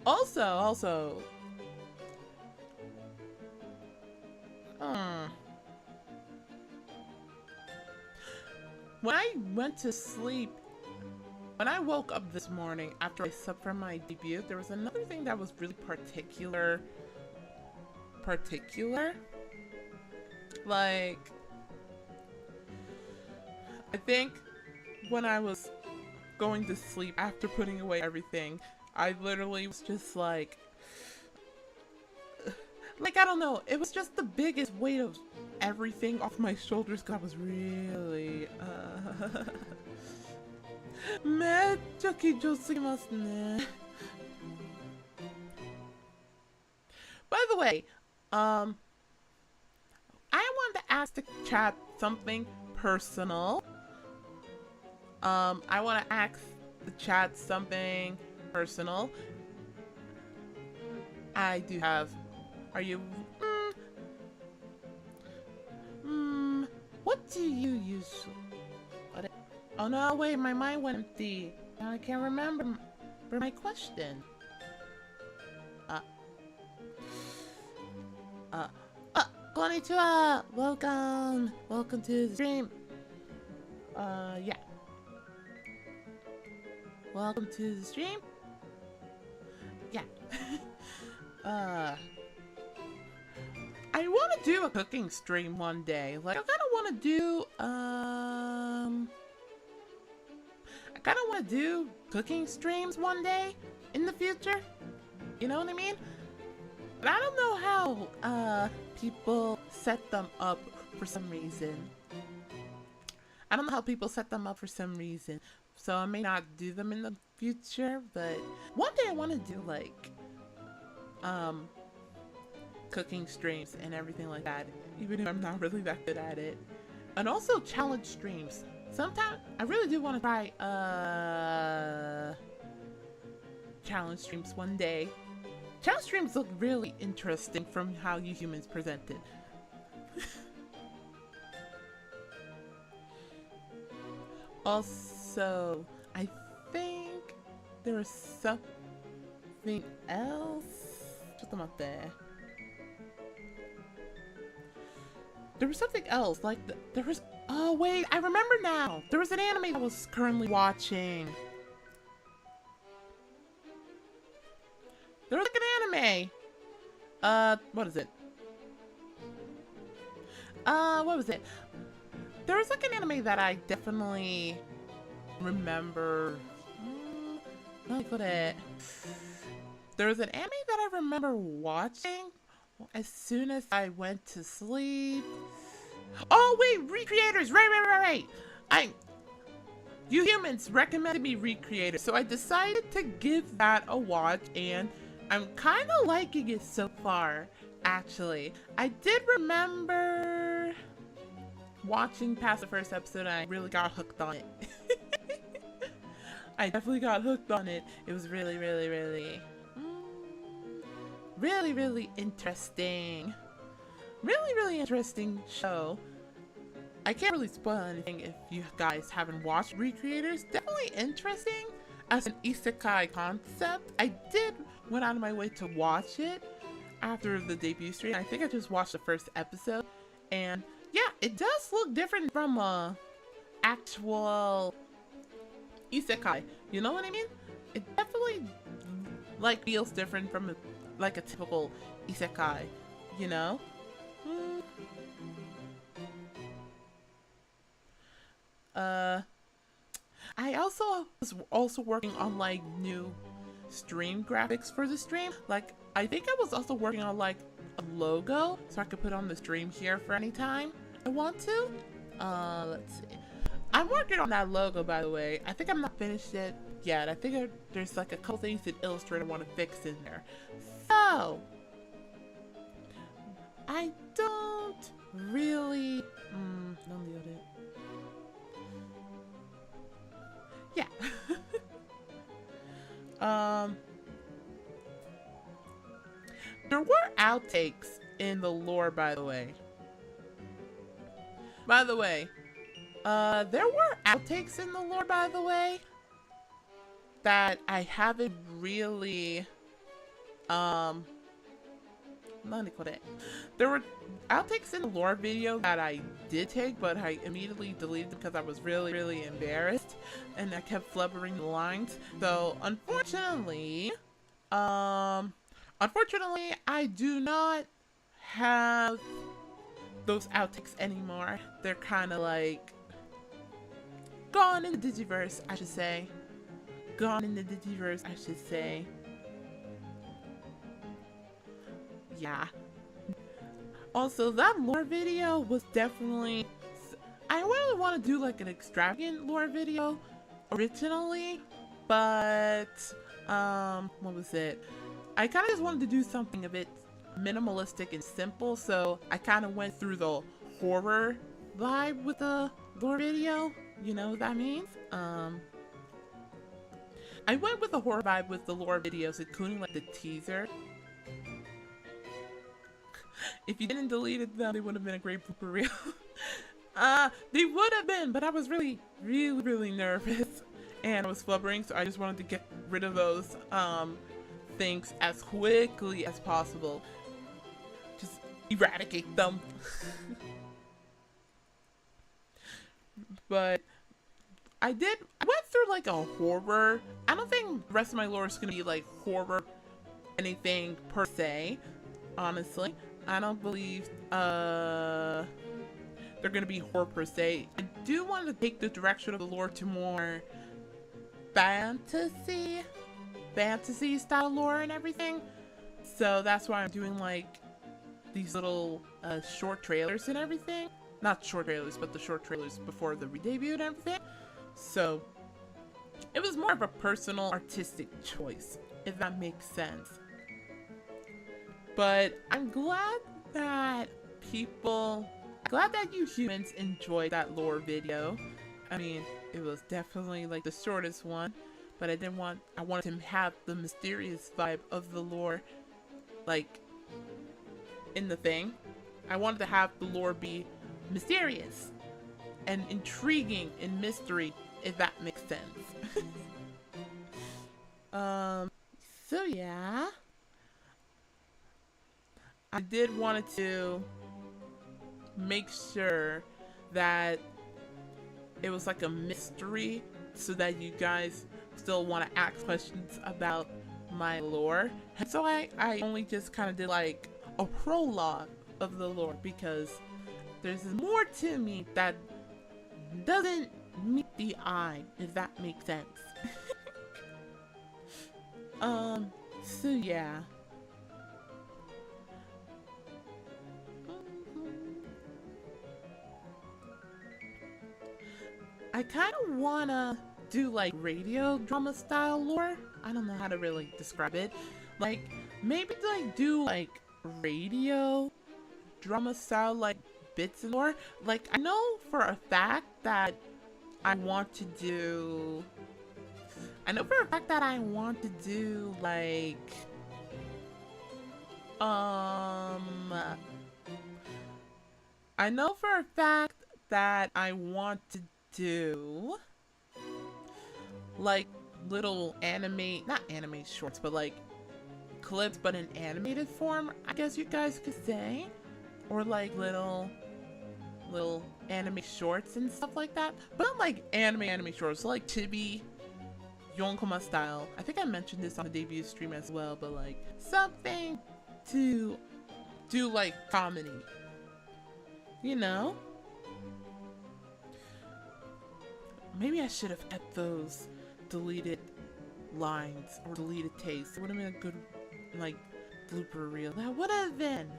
Also, when I went to sleep, when I woke up this morning after I slept from my debut, there was another thing that was really particular. Like, I think when I was going to sleep after putting away everything, I literally was just like, I don't know, it was just the biggest weight of everything off my shoulders because I was really, めっちゃ緊張すぎますね. By the way, I wanted to ask the chat something personal. I want to ask the chat something personal. I do have. Are you? What do you usually? Oh no! Wait, my mind went empty. Now I can't remember my question. Konnichiwa! Welcome to the stream. Yeah. Welcome to the stream. Yeah. I want to do a cooking stream one day. Like, I kind of want to do cooking streams one day in the future. You know what I mean? But I don't know how people set them up for some reason. So I may not do them in the future, but one day I want to do like cooking streams and everything like that, even if I'm not really that good at it. And also challenge streams. Sometimes I really do want to try challenge streams one day. Challenge streams look really interesting from how you humans present it. Also, I think there was something else. There was something else, like there was. Oh wait, I remember now. There was an anime I was currently watching. There was like an anime. What is it? What was it? There was like an anime that I definitely remember. How do I put it? There was an anime that I remember watching as soon as I went to sleep. Oh wait, Recreators! Right! You humans recommended me Recreators, so I decided to give that a watch, and I'm kind of liking it so far, actually. I did remember watching past the first episode and I really got hooked on it. I definitely got hooked on it. It was really interesting. Really interesting show. I can't really spoil anything if you guys haven't watched Recreators. Definitely interesting as an isekai concept. I did went out of my way to watch it after the debut stream. I think I just watched the first episode, and yeah, it does look different from a actual isekai. You know what I mean? It definitely like feels different from like a typical isekai. You know? I was also working on like new stream graphics for the stream. Like, I think I was also working on like a logo so I could put on the stream here for any time I want to. Let's see. I'm working on that logo, by the way. I think I'm not finished it yet. I think there's like a couple things in Illustrator I want to fix in there. So, I don't really... Yeah. There were outtakes in the lore, by the way. There were outtakes in the lore, by the way, that I haven't really, there were outtakes in the lore video that I did take, but I immediately deleted them because I was really embarrassed, and I kept flubbering the lines. So, unfortunately, I do not have those outtakes anymore. They're kind of like gone in the Digiverse, I should say. Yeah. Also, that lore video was definitely... I really want to do like an extravagant lore video originally, but what was it? I kind of just wanted to do something a bit minimalistic and simple, so I kind of went through the horror vibe with the lore video. You know what that means? I went with the horror vibe with the lore videos, including like the teaser. If you didn't delete it, then they would have been a great blooper reel. They would have been, but I was really nervous and I was flubbering, so I just wanted to get rid of those things as quickly as possible. Just eradicate them. But I went through like a horror. I don't think the rest of my lore is gonna be like horror anything per se, honestly. I don't believe they're gonna be horror per se. I do want to take the direction of the lore to more fantasy style lore and everything. So that's why I'm doing like these little short trailers and everything. Not short trailers, but the short trailers before the re-debut and everything. So it was more of a personal artistic choice, if that makes sense. But I'm glad that you humans enjoyed that lore video. I mean, it was definitely like the shortest one, but I wanted to have the mysterious vibe of the lore, like, in the thing. I wanted to have the lore be mysterious and intriguing and mystery, if that makes sense. So yeah. I did wanted to make sure that it was like a mystery so that you guys still want to ask questions about my lore. And so I only just kind of did like a prologue of the lore because there's more to me that doesn't meet the eye, if that makes sense. So yeah. I kind of wanna do like radio drama style lore. I don't know how to really describe it. Like, maybe like do like radio drama style like bits and more. Like, I know for a fact that I want to do like I know for a fact that I want to do like little not anime shorts, but like clips, but in animated form, I guess you guys could say, or like little anime shorts and stuff like that, but not like anime shorts, so like chibi yonkoma style. I think I mentioned this on the debut stream as well, but like something to do like comedy, you know? Maybe I should have kept those deleted lines or deleted takes. It would have been a good like blooper reel. That would have been.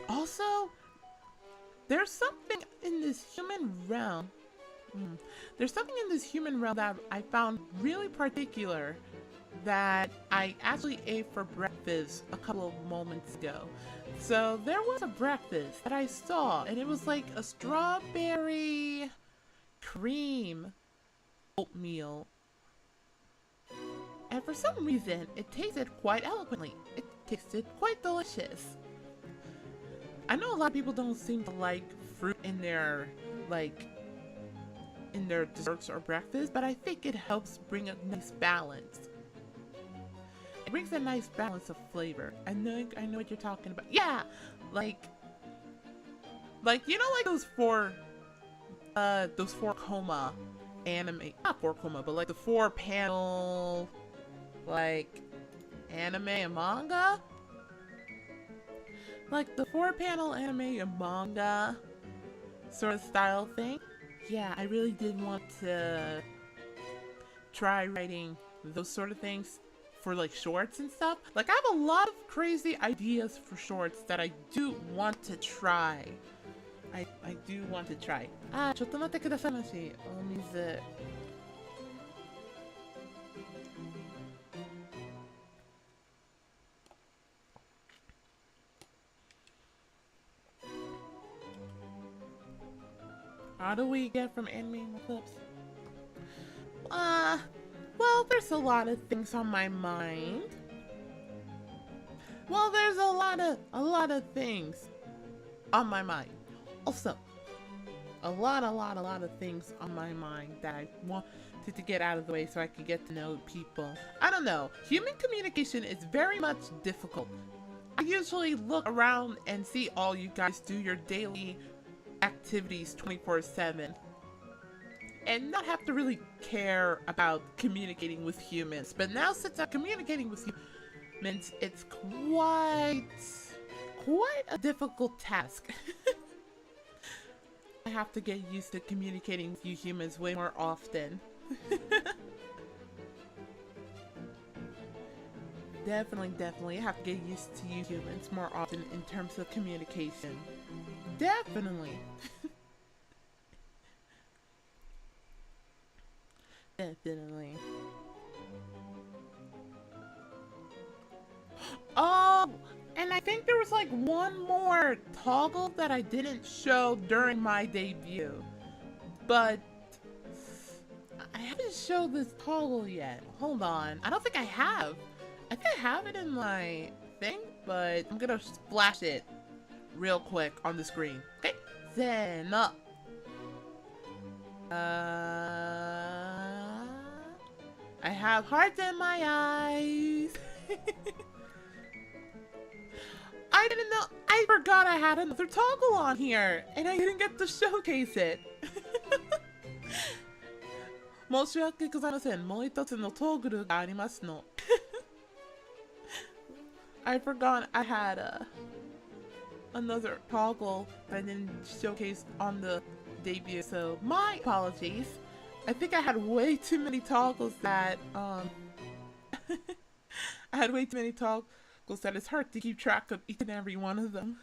Also, there's something in this human realm. There's something in this human realm that I found really particular that I actually ate for breakfast a couple of moments ago. So there was a breakfast that I saw, and it was like a strawberry cream oatmeal. And for some reason, it tasted quite eloquently. It tasted quite delicious. I know a lot of people don't seem to like fruit in their desserts or breakfast, but I think it helps bring a nice balance. It brings a nice balance of flavor. I know what you're talking about. Yeah, like you know, like those four coma anime, not 4-koma, but like the 4-panel like anime and manga. Like the 4-panel anime and manga sort of style thing. Yeah, I really did want to try writing those sort of things for like shorts and stuff. Like, I have a lot of crazy ideas for shorts that I do want to try. I do want to try. ちょっと待ってくださいまし。お水。How do we get from anime clips? Well, there's a lot of things on my mind. Well, there's a lot of things on my mind. Also, a lot of things on my mind that I wanted to get out of the way so I could get to know people. I don't know. Human communication is very much difficult. I usually look around and see all you guys do your daily activities 24/7 and not have to really care about communicating with humans. But now, since I'm communicating with humans, it's quite a difficult task. I have to get used to communicating with you humans way more often. Definitely, I have to get used to you humans more often in terms of communication. Definitely. Definitely. Oh, and I think there was like one more toggle that I didn't show during my debut, but I haven't showed this toggle yet. Hold on, I don't think I have. I think I have it in my thing, but I'm gonna splash it real quick on the screen. Okay, then up. I have hearts in my eyes. I didn't know. I forgot I had another toggle on here, and I didn't get to showcase it. 申し訳ございません。もう一つのトグルがありますの。I forgot I had another toggle that I didn't showcase on the debut, so my apologies. I think I had way too many toggles that I had way too many toggles that it's hard to keep track of each and every one of them.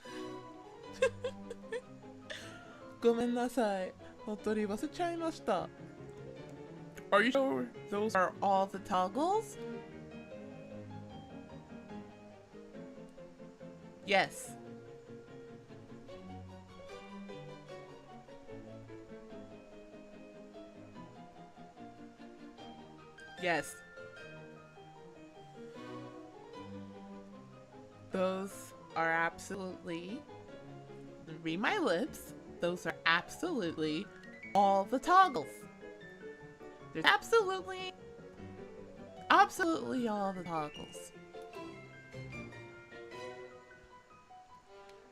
ごめんなさい。本当に忘れちゃいました。Are you sure those are all the toggles? Yes. Yes. Those are absolutely, read my lips, those are absolutely all the toggles. There's absolutely all the toggles.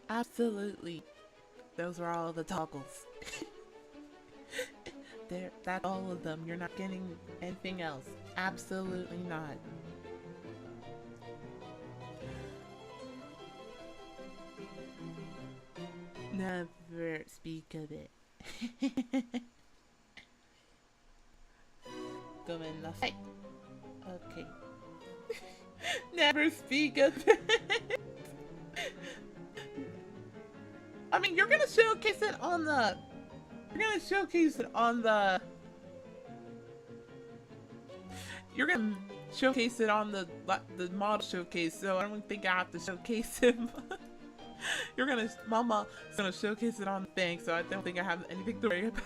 Absolutely. Those are all the toggles. That's all of them. You're not getting anything else. Absolutely not. Never speak of it. ごめんなさい. Okay. Never speak of it. I mean, you're gonna showcase it on the... You're gonna showcase it on the... You're gonna showcase it on the model showcase, so I don't think I have to showcase him. You're gonna... Mama is gonna showcase it on the thing, so I don't think I have anything to worry about.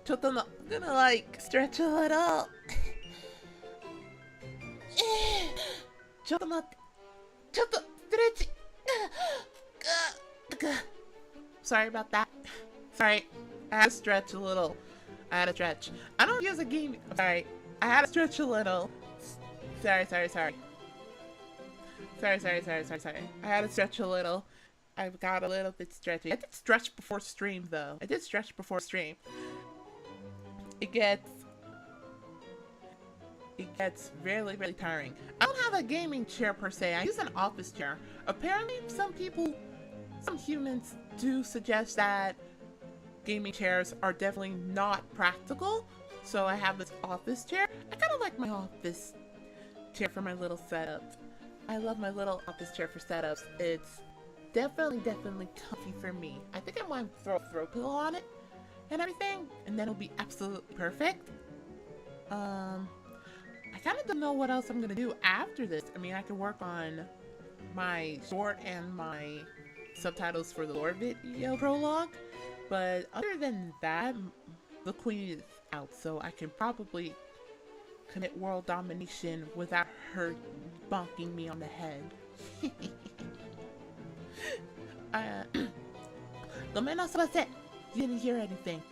ちょっとの I'm gonna like stretch a little. ちょっと待って。ちょっとストレッチ。Sorry about that. Sorry. I had to stretch a little. I had to stretch. I don't use a game. Sorry. I had to stretch a little. Sorry. Sorry. I had to stretch a little. I got a little bit stretchy. I did stretch before stream though. It gets really, really tiring. I don't have a gaming chair per se. I use an office chair. Apparently some humans do suggest that gaming chairs are definitely not practical. So I have this office chair. I kind of like my office chair for my little setup. I love my little office chair for setups. It's definitely comfy for me. I think I want to throw a throw pillow on it and everything, and then it'll be absolutely perfect. I kind of don't know what else I'm gonna do after this. I mean, I can work on my short and my subtitles for the lore video prologue, but other than that, the queen is out, so I can probably commit world domination without her bonking me on the head. ごめんなさい. You didn't hear anything.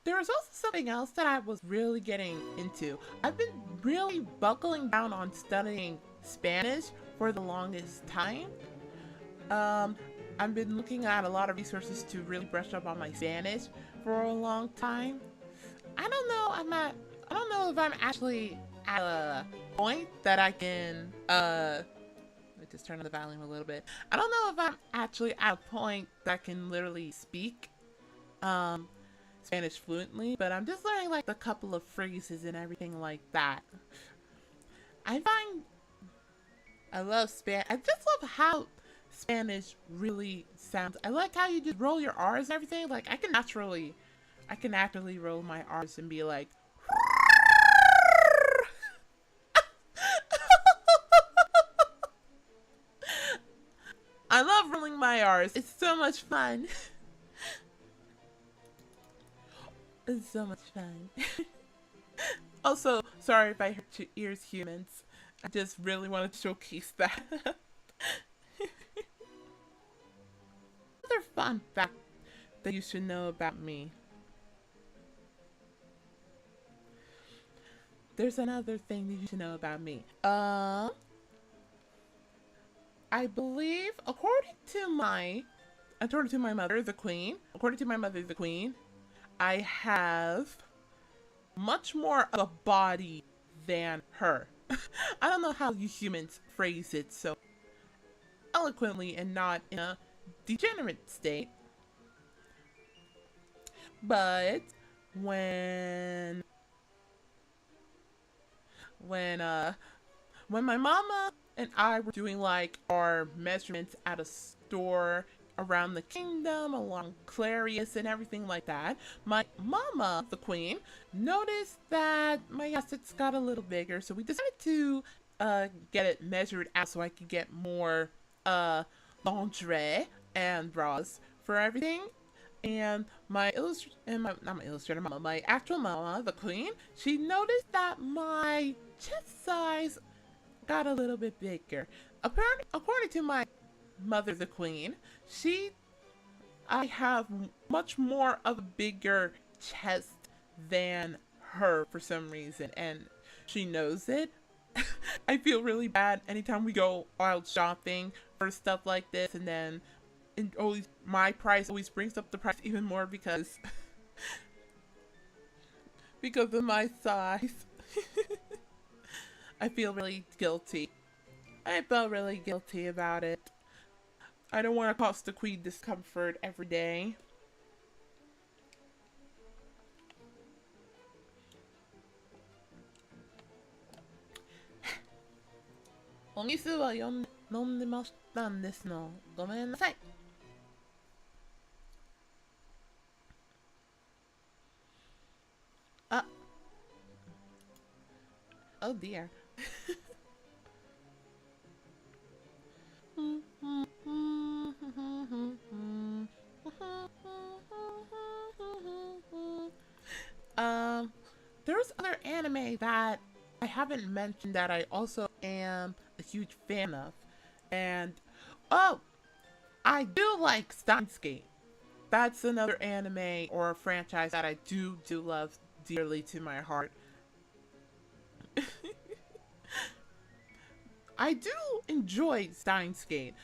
There was also something else that I was really getting into. I've been really buckling down on studying Spanish for the longest time. I've been looking at a lot of resources to really brush up on my Spanish for a long time. I don't know if I'm actually at a point that I can let me just turn on the volume a little bit. I don't know if I'm actually at a point that can literally speak Spanish fluently, but I'm just learning like a couple of phrases and everything like that. I love Spanish. I just love how Spanish really sounds. I like how you just roll your R's and everything. Like I can naturally roll my R's and be like I love rolling my R's. It's so much fun. It's so much fun. Also, sorry if I hurt your ears, humans. I just really wanted to showcase that. Another fun fact that you should know about me. There's another thing that you should know about me. I believe, according to my mother, the queen, I have much more of a body than her. I don't know how you humans phrase it so eloquently and not in a degenerate state. But when when my mama and I were doing like our measurements at a store around the kingdom, along Clarias and everything like that, my mama, the queen, noticed that my assets got a little bigger, so we decided to get it measured out so I could get more lingerie and bras for everything. And my actual mama, the queen, she noticed that my chest size got a little bit bigger. According to my mother, the queen, I have much more of a bigger chest than her for some reason, and she knows it. I feel really bad anytime we go out shopping for stuff like this, and then my price always brings up the price even more because of my size. I feel really guilty. I felt really guilty about it. I don't want to cause the queen discomfort every day. "お水は飲んでましたんですの。ごめんなさい." Oh dear. There's other anime that I haven't mentioned that I also am a huge fan of. And, I do like Steins Gate. That's another anime or a franchise that I do love dearly to my heart. I do enjoy Steins Gate.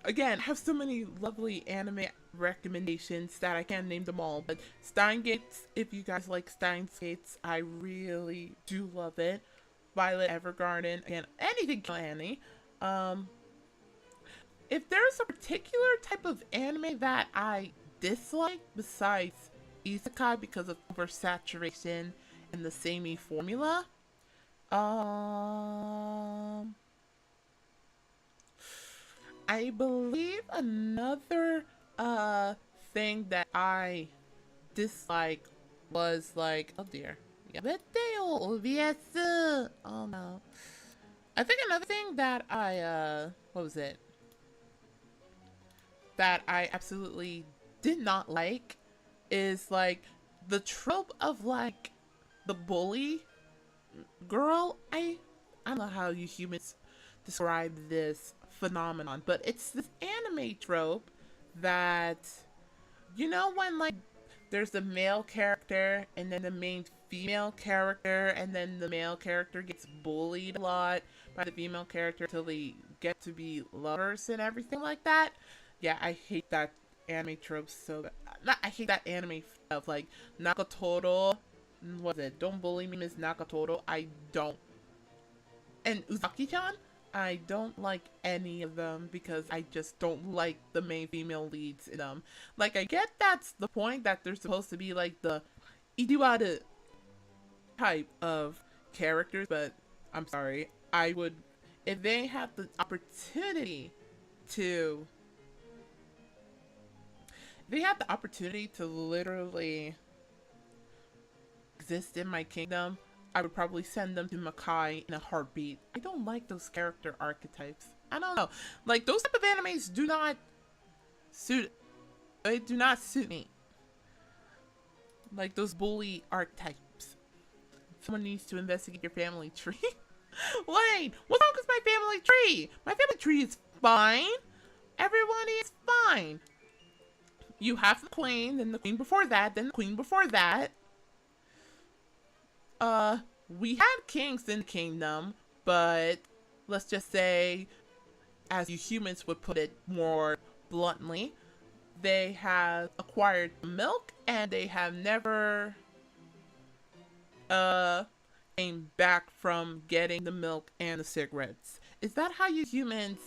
Again, I have so many lovely anime recommendations that I can't name them all, but Steins Gate, if you guys like Steins Gate, I really do love it. Violet Evergarden, again, anything Annie. If there's a particular type of anime that I dislike besides isekai because of oversaturation and the samey formula, I believe another thing that I dislike was like, oh dear. Oh no. I think another thing that that I absolutely did not like is like the trope of like the bully girl. I don't know how you humans describe this phenomenon, but it's this anime trope that, you know, when like there's the male character and then the main female character, and then the male character gets bullied a lot by the female character till they get to be lovers and everything like that. Yeah, I hate that anime trope so bad. I hate that anime of like Nakatoro. What is it? Don't bully me, Miss Nakatoro. I don't. And Uzaki-chan? I don't like any of them because I just don't like the main female leads in them. Like, I get that's the point, that they're supposed to be like the Idiwaru type of characters, but I'm sorry. I would, if they had the opportunity to, literally exist in my kingdom, I would probably send them to Makai in a heartbeat. I don't like those character archetypes. I don't know. Like, those type of animes do not suit me. Like, those bully archetypes. Someone needs to investigate your family tree. Wait, what's wrong with my family tree? My family tree is fine. Everyone is fine. You have the queen, then the queen before that, then the queen before that. We had kings in the kingdom, but let's just say, as you humans would put it more bluntly, they have acquired milk and they have never came back from getting the milk and the cigarettes. Is that how you humans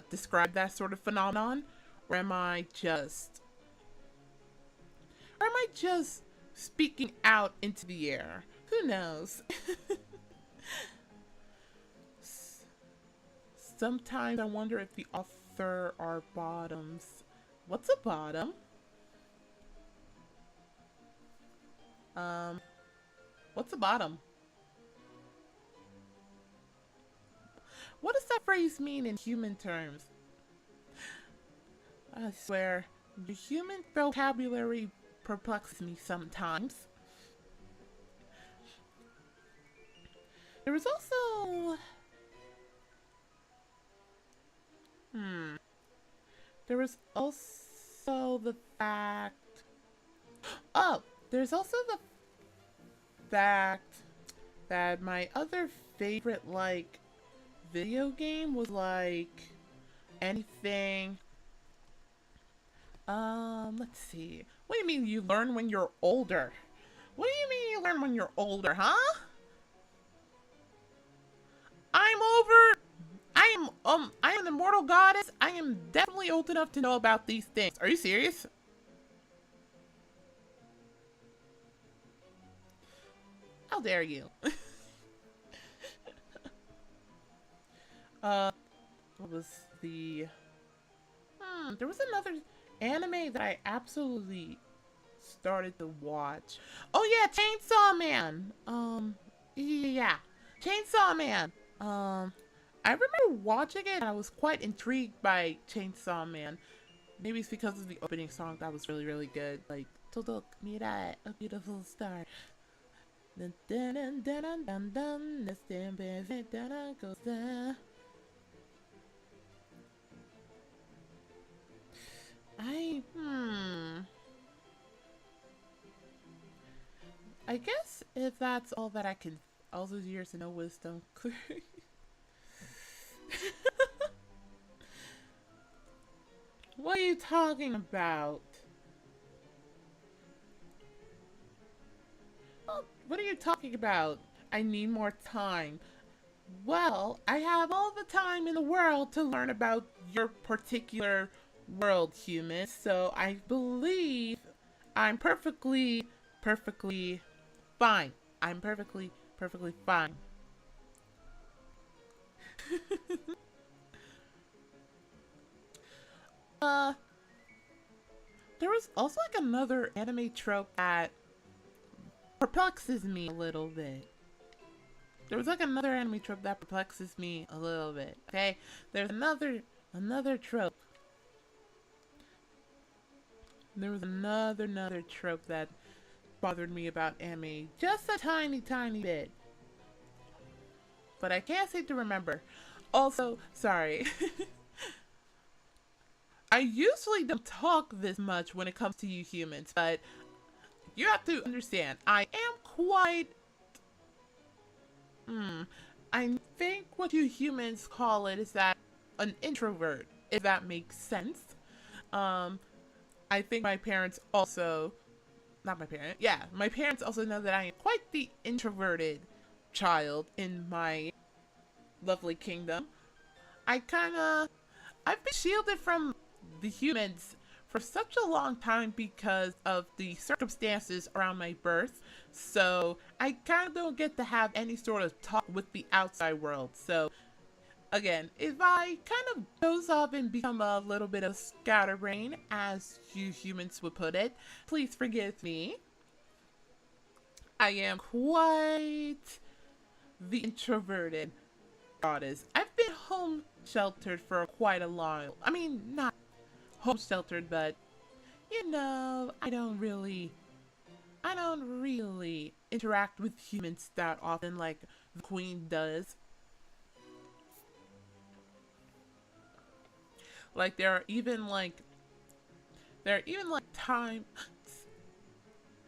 describe that sort of phenomenon? Or am I just speaking out into the air? Who knows? sometimes I wonder if the author are bottoms. What's a bottom? What's a bottom? What does that phrase mean in human terms? I swear, the human vocabulary perplexes me sometimes. There was also... There was also the fact... Oh! There's also the fact that my other favorite, like, video game was, like, anything... let's see. What do you mean you learn when you're older? What do you mean you learn when you're older, huh? I am an immortal goddess. I am definitely old enough to know about these things. Are you serious? How dare you? What was the... there was another anime that I absolutely started to watch. Oh yeah, Chainsaw Man! Yeah. Chainsaw Man! I remember watching it and I was quite intrigued by Chainsaw Man. Maybe it's because of the opening song that was really, really good. Like, Todok Mirai, a beautiful star. Dun dun dun dun dun dun dun, the stand dun goes down. I guess if that's all that I can, all those years of no wisdom. What are you talking about? Oh, what are you talking about? I need more time. Well, I have all the time in the world to learn about your particular world, human. So I believe I'm perfectly fine. I'm perfectly fine. There was also like another anime trope that perplexes me a little bit. There was like another anime trope that perplexes me a little bit. Okay, there's another trope. There was another trope that bothered me about anime just a tiny bit. But I can't seem to remember. Also, sorry. I usually don't talk this much when it comes to you humans, but you have to understand, I am quite... I think what you humans call it is that an introvert, if that makes sense. I think my parents also... Not my parents. Yeah, my parents also know that I am quite the introverted child in my lovely kingdom. I've been shielded from the humans for such a long time because of the circumstances around my birth. So I kind of don't get to have any sort of talk with the outside world. So again, if I kind of doze off and become a little bit of scatterbrain, as you humans would put it, please forgive me. I am quite the introverted goddess. I've been home sheltered for quite a while. I mean, not home sheltered, but you know, I don't really interact with humans that often like the queen does. Like there are even like times.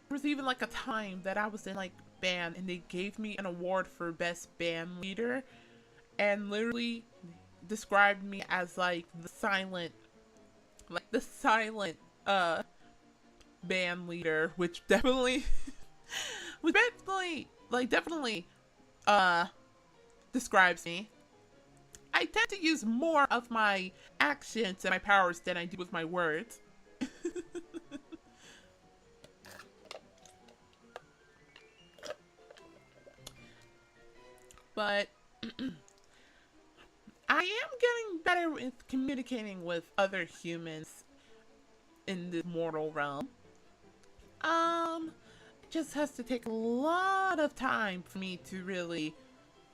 There was even like a time that I was in like band and they gave me an award for best band leader and literally described me as like the silent band leader, which definitely describes me. I tend to use more of my actions and my powers than I do with my words. But I am getting better with communicating with other humans in the mortal realm. It just has to take a lot of time for me to really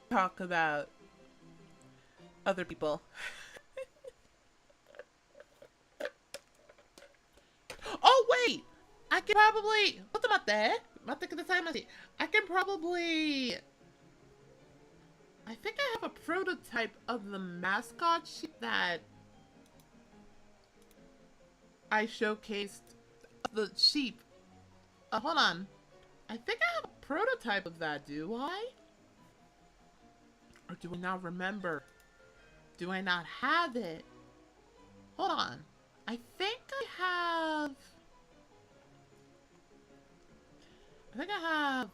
talk about other people. Oh wait! I can probably... ちょっと待って。待ってくださいまし。I can probably... I think I have a prototype of the mascot sheep that I showcased. The sheep. Hold on. I think I have a prototype of that, do I? Or do I not remember? Do I not have it? Hold on. I think I have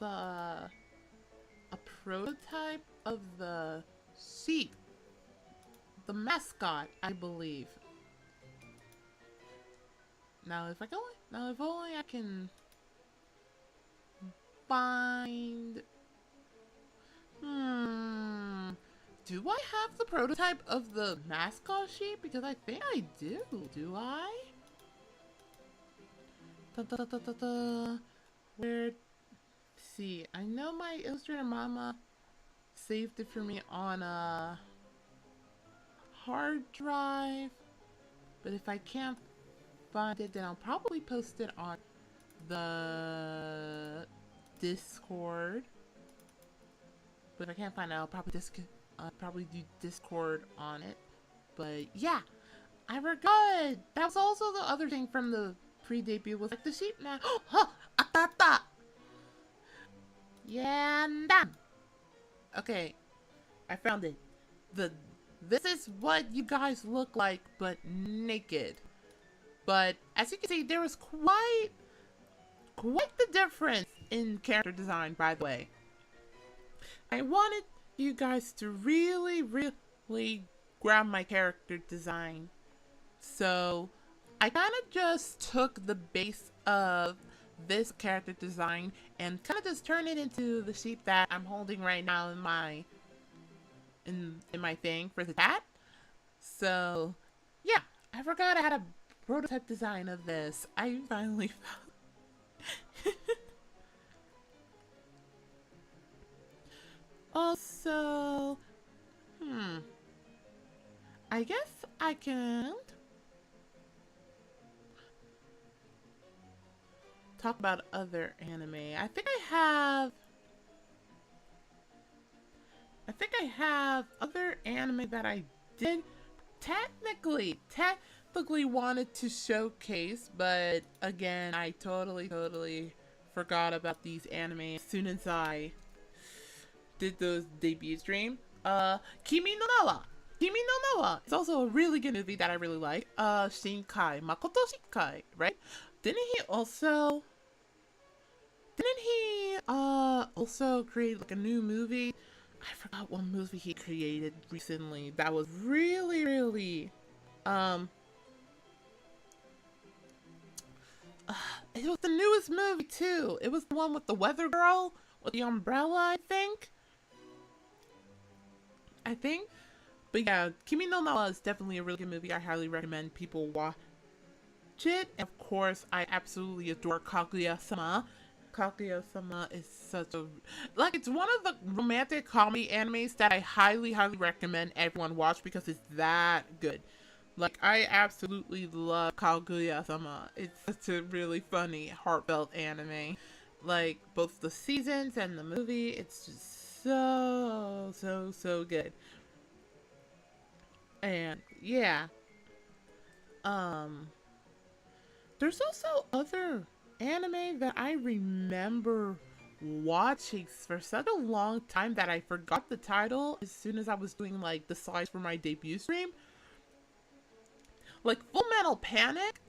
a prototype of the sheep. The mascot, I believe. Now if only I can find... Do I have the prototype of the mascot sheep? Because I think I do. Do I? Where... See, I know my Illustrator Mama saved it for me on a hard drive. But if I can't find it, then I'll probably post it on the Discord. But if I can't find it, I'll probably do Discord on it. But yeah, I forgot. That was also the other thing from the pre-debut was like the sheep now. Huh, atata. Yeah, I'm done. Okay, I found it. This is what you guys look like, but naked. But as you can see, there was quite the difference in character design, by the way. I wanted you guys to really grab my character design. So I kind of just took the base of this character design and kind of just turned it into the sheep that I'm holding right now in my thing for the chat. So yeah, I forgot I had a prototype design of this. I finally found Also, I guess I can talk about other anime. I think I have other anime that I did technically wanted to showcase, but again, I totally forgot about these anime as soon as I did those debut stream. Kimi no Na wa. It's also a really good movie that I really like. Shinkai, Makoto Shinkai, right? Didn't he also create like a new movie? I forgot what movie he created recently that was really it was the newest movie too. It was the one with the weather girl with the umbrella, I think. But yeah, Kimi no Na wa is definitely a really good movie. I highly recommend people watch it. And of course, I absolutely adore Kaguya-sama. Kaguya-sama is such a... Like, it's one of the romantic comedy animes that I highly recommend everyone watch because it's that good. Like, I absolutely love Kaguya-sama. It's such a really funny, heartfelt anime. Like, both the seasons and the movie, it's just so good. And, yeah. There's also other anime that I remember watching for such a long time that I forgot the title as soon as I was doing, like, the slides for my debut stream. Like, Full Metal Panic.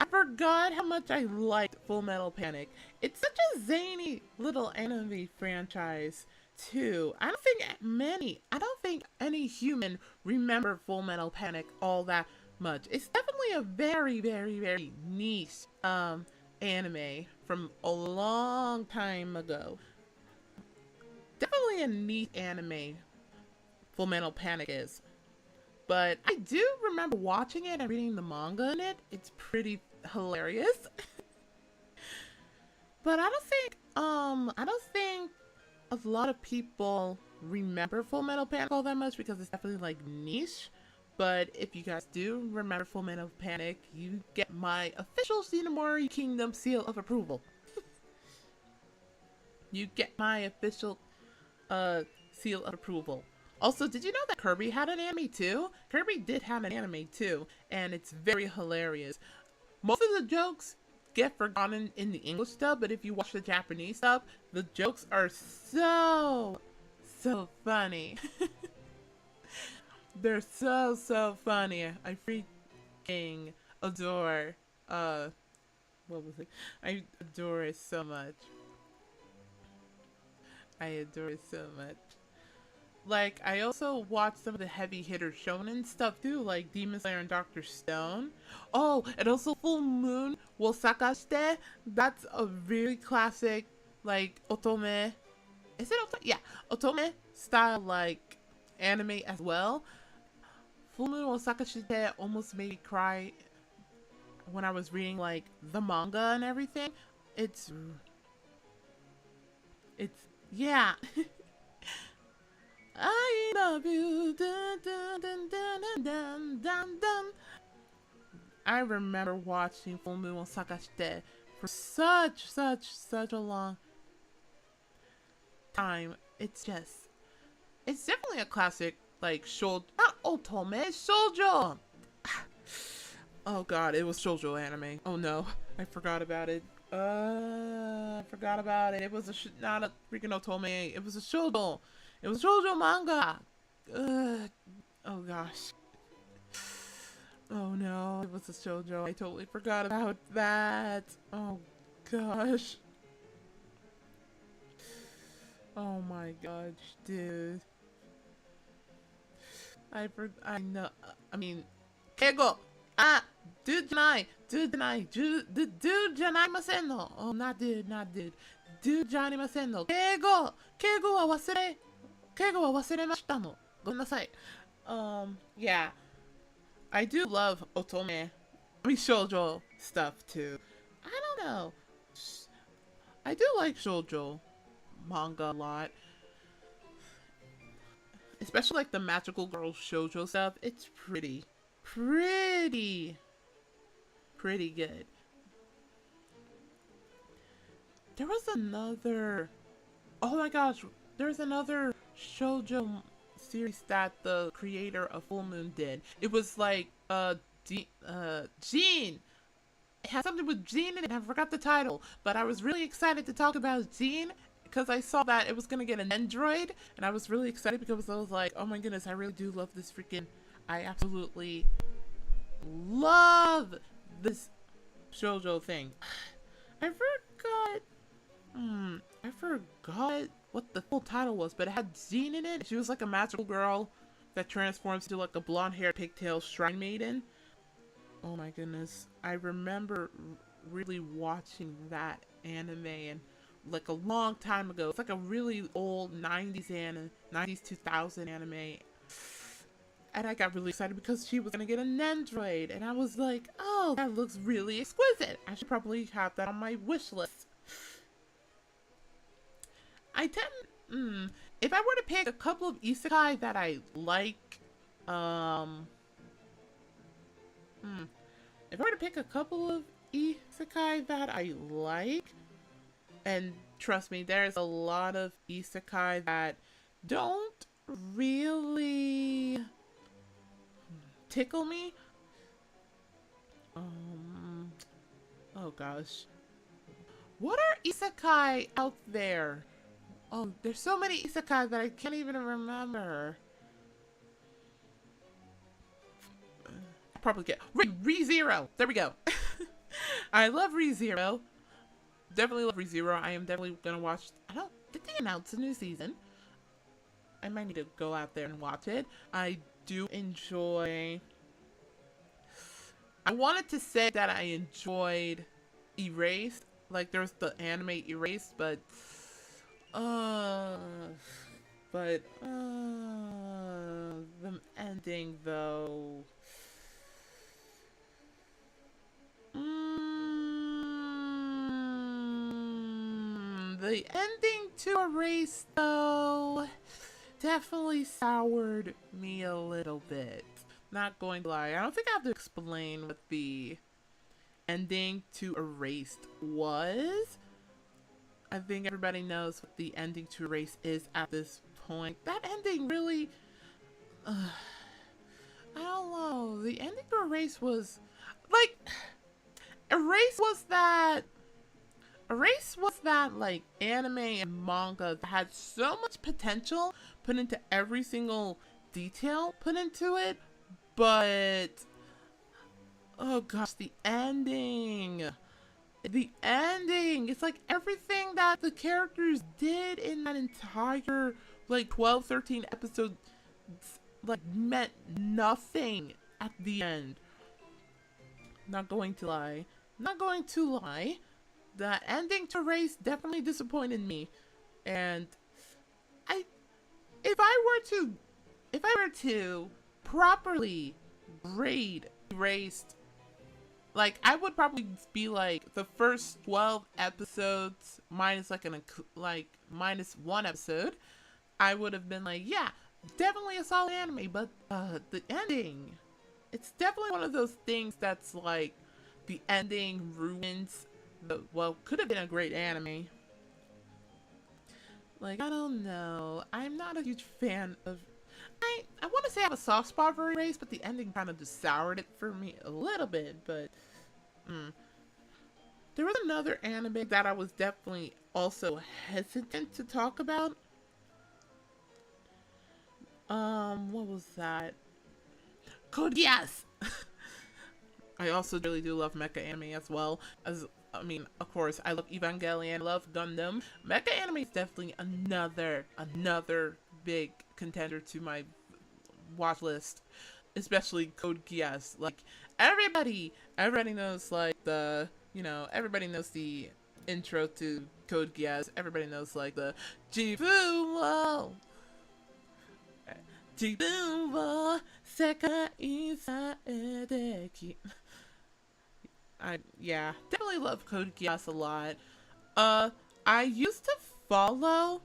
I forgot how much I liked Full Metal Panic. It's such a zany little anime franchise, too. I don't think any human remember Full Metal Panic all that much. It's definitely a very niche anime from a long time ago. definitely a neat anime, Full Metal Panic is. But I do remember watching it and reading the manga in it. It's pretty hilarious. But I don't think a lot of people remember Full Metal Panic all that much because it's definitely like niche. But if you guys do remember Full Metal Panic, you get my official Shinomori Kingdom seal of approval. You get my official seal of approval. Also, did you know that Kirby had an anime too? Kirby did have an anime too, and it's very hilarious. Most of the jokes get forgotten in the English dub, but if you watch the Japanese dub, the jokes are so funny. They're so funny. I freaking adore what was it? I adore it so much. I adore it so much. Like, I also watch some of the heavy hitter shonen stuff too, like Demon Slayer and Dr. Stone. Oh, and also Full Moon wo Sakashite. That's a really classic, like, otome. Is it otome? Yeah, otome style, like, anime as well. Full Moon wo Sakashite almost made me cry when I was reading, like, the manga and everything. It's yeah. I love you. Dun, dun, dun, dun, dun, dun, dun. I remember watching Full Moon wo Sakashite for such a long time. It's definitely a classic, like, not otome, shoujo. Oh god, it was shoujo anime. Oh no, I forgot about it. I forgot about it. It was not a freaking otome. It was a shoujo. It was shoujo manga. Oh gosh. Oh no, it was a shoujo. I totally forgot about that. Oh gosh. Oh my gosh, dude. I know. I mean, keigo. Ah, dude, janai. Dude, janaimasen no. Oh, not dude. Dude, janaimasen no. Keigo wa wasuremashita no. Gomennasai. Yeah. I do love otome. I mean, shoujo stuff too. I don't know. I do like shoujo manga a lot. Especially like the magical girl shoujo stuff. It's pretty good. There was another, oh my gosh, there's another shoujo series that the creator of Full Moon did. It was like Jean. It had something with Jean in it. I forgot the title, but I was really excited to talk about Jean because I saw that it was gonna get an Android, and I was really excited because I was like, oh my goodness, I really do love this freaking. I absolutely love this shoujo thing. I forgot what the full title was, but it had Jean in it. She was like a magical girl that transforms into like a blonde-haired pigtail shrine maiden. Oh my goodness. I remember really watching that anime and like a long time ago. It's like a really old 90s 2000 anime. And I got really excited because she was gonna get an Android. And I was like, oh, that looks really exquisite. I should probably have that on my wish list. If I were to pick a couple of isekai that I like, if I were to pick a couple of isekai that I like, and trust me, there's a lot of isekai that don't really tickle me. Oh gosh. What are isekai out there? Oh, there's so many isekai that I can't even remember. I'll probably get ReZero. There we go. I love ReZero. Definitely love ReZero. I am definitely gonna watch. Did they announce a new season? I might need to go out there and watch it. I do enjoy. I wanted to say that I enjoyed Erased. Like there's the anime Erased, but Uh, but, the ending, though. The ending to Erase, though, definitely soured me a little bit. Not going to lie. I don't think I have to explain what the ending to Erased was. I think everybody knows what the ending to Erase is at this point. That ending really... I don't know. The ending to Erase was... Like... Erase was that, like, anime and manga that had so much potential put into every single detail put into it, but... Oh gosh, the ending! It's like everything that the characters did in that entire, like, 12, 13 episodes, like, meant nothing at the end. Not going to lie, that ending to Race definitely disappointed me. And if I were to properly grade Erased, like, I would probably be like the first 12 episodes minus minus one episode. I would have been like, yeah, definitely a solid anime, but the ending, it's definitely one of those things that's like the ending ruins the, well, could have been a great anime. Like, I don't know. I'm not a huge fan of... I want to say I have a soft spot for Erase, but the ending kind of just soured it for me a little bit, but... There was another anime that I was definitely also hesitant to talk about. What was that? Code Geass! I also really do love mecha anime as well. I mean, of course, I love Evangelion, I love Gundam. Mecha anime is definitely another big contender to my watch list, especially Code Geass. Like, everybody knows, like, everybody knows the intro to Code Geass. Everybody knows, like, the Jibu wo sekai saedeki. Yeah, definitely love Code Geass a lot. I used to follow,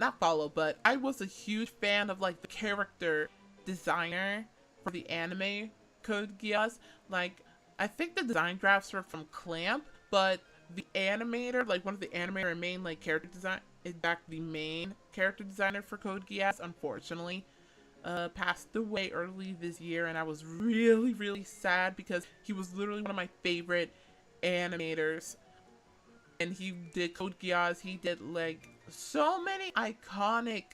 not follow, but I was a huge fan of, like, the character designer for the anime Code Geass. Like, I think the design drafts were from Clamp, but the animator, like, one of the animator and main, like, character design, in fact, the main character designer for Code Geass, unfortunately, passed away early this year, and I was really, really sad because he was literally one of my favorite animators. And he did Code Geass, he did, like, so many iconic,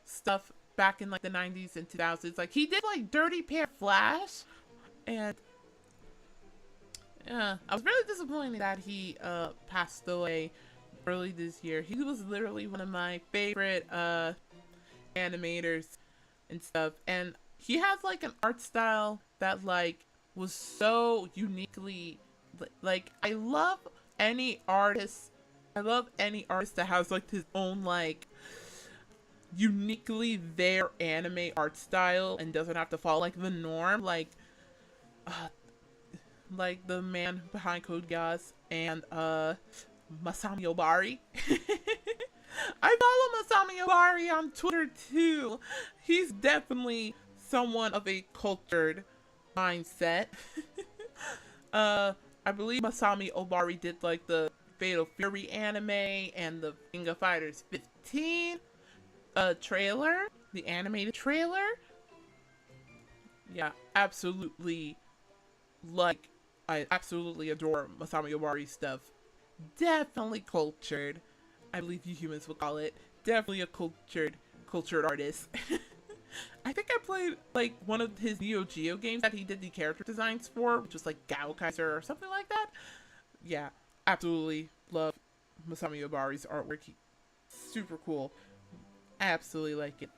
stuff back in, like, the 90s and 2000s. Like, he did, like, Dirty Pair Flash, and, yeah, I was really disappointed that he, passed away early this year. He was literally one of my favorite, animators and stuff, and he has, like, an art style that, like, was so uniquely, like, I love any artist that has, like, his own, like, uniquely their anime art style and doesn't have to follow, like, the norm, like the man behind Code Geass and Masami Obari. I follow Masami Obari on Twitter too. He's definitely someone of a cultured mindset. I believe Masami Obari did, like, the Fatal Fury anime and the King of Fighters 15 trailer, the animated trailer. Yeah, absolutely. Like, I absolutely adore Masami Obari's stuff. Definitely cultured. I believe you humans would call it. Definitely a cultured artist. I think I played, like, one of his Neo Geo games that he did the character designs for, which was, like, Gao Kaiser or something like that. Yeah, absolutely love Masami Obari's artwork. Super cool. I absolutely like it.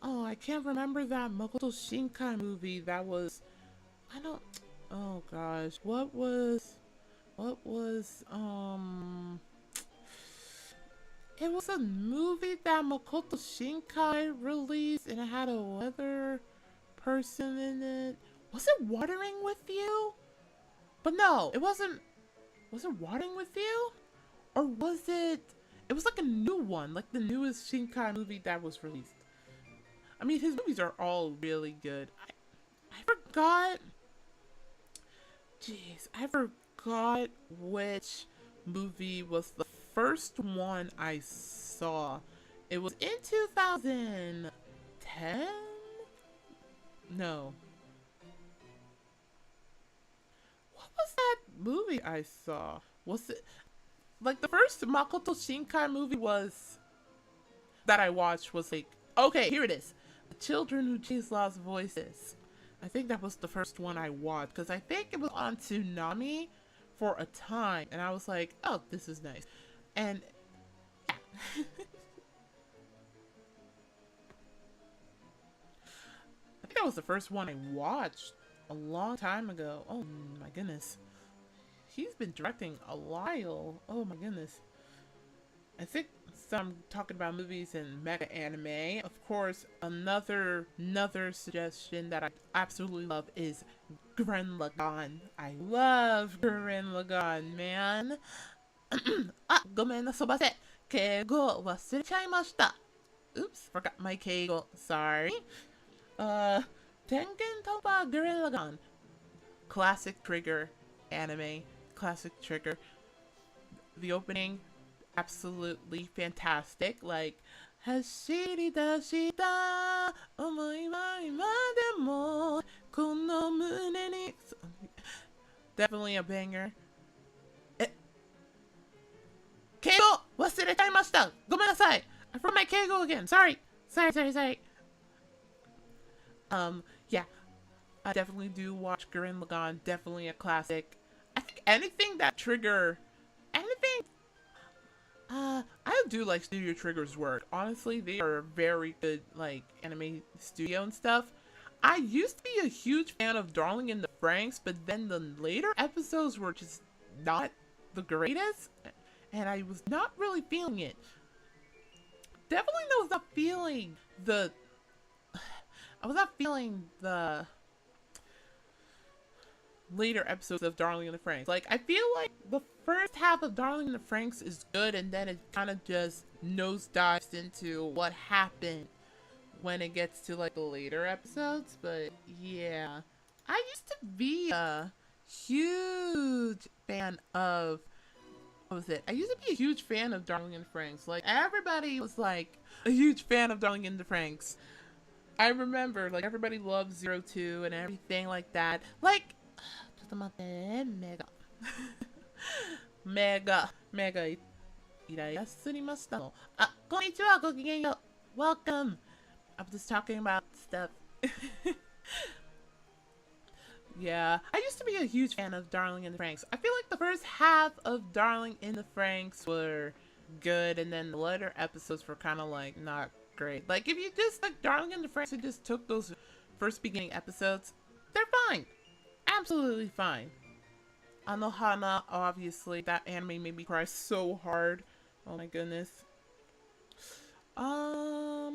Oh, I can't remember that Makoto Shinkai movie that was, I don't, oh gosh, what was, it was a movie that Makoto Shinkai released and it had a weather person in it. Was it Watering With You? But no, it wasn't. Was it Watering With You? Or was it... It was like a new one, like the newest Shinkai movie that was released. I mean, his movies are all really good. I forgot... Jeez, I forgot which movie was the first one I saw. It was in 2010? No. What was that movie I saw? Was it... Like, the first Makoto Shinkai movie was... that I watched was like... Okay, here it is. The Children Who Chase Lost Voices. I think that was the first one I watched. Because I think it was on Toonami for a time. And I was like, oh, this is nice. And... yeah. I think that was the first one I watched a long time ago. Oh my goodness. He's been directing a while. Oh my goodness. I think some talking about movies and mega anime. Of course, another suggestion that I absolutely love is Gurren Lagann. I love Gurren Lagann, man. あ、ごめんなさいませ。敬語忘れちゃいました。Oops, forgot my 敬語. Sorry. Tengen Toppa Gurren Lagann. Classic trigger anime. Classic trigger. The opening, absolutely fantastic. Like, 走り出した思いは今でもこの胸に Definitely a banger. 敬語忘れちゃいました。ごめんなさい. I forgot my 敬語 again. Sorry. Yeah. I definitely do watch Gurren Lagann. Definitely a classic. I think anything that trigger... I do like Studio Trigger's work. Honestly, they are a very good, like, anime studio and stuff. I used to be a huge fan of Darling in the Franxx, but then the later episodes were just not the greatest. And I was not really feeling it. Definitely was not feeling the... I was not feeling the... later episodes of Darling in the Franxx. Like, I feel like the first half of Darling in the Franxx is good, and then it kind of just nosedives into what happened when it gets to, like, the later episodes. But, yeah. I used to be a huge fan of... what was it? I used to be a huge fan of Darling in the Franxx. Like, everybody was, like, a huge fan of Darling in the Franxx. I remember, like, everybody loved 02 and everything like that. Like... ちょっと待って、メガイライラすりましたの。あ、こんにちは、ごきげんよう。Welcome. I'm just talking about stuff. Yeah, I used to be a huge fan of Darling in the Franxx. I feel like the first half of Darling in the Franxx were good, and then the later episodes were kind of like not great. Like, if you just like Darling in the Franxx and just took those first beginning episodes, they're fine. Absolutely fine. Anohana, obviously, that anime made me cry so hard. Oh my goodness. There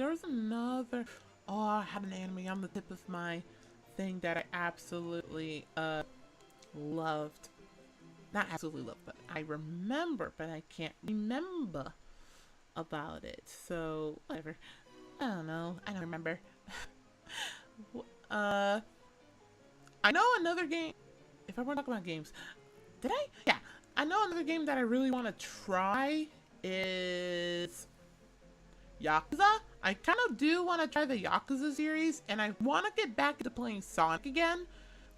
was another... Oh, I had an anime on the tip of my thing that I absolutely, loved. Not absolutely loved, but I remember, but I can't remember about it. So, whatever. I don't know. I don't remember. I know another game, if I want to talk about games, did I? Yeah, I know another game that I really want to try is Yakuza. I kind of do want to try the Yakuza series, and I want to get back into playing Sonic again.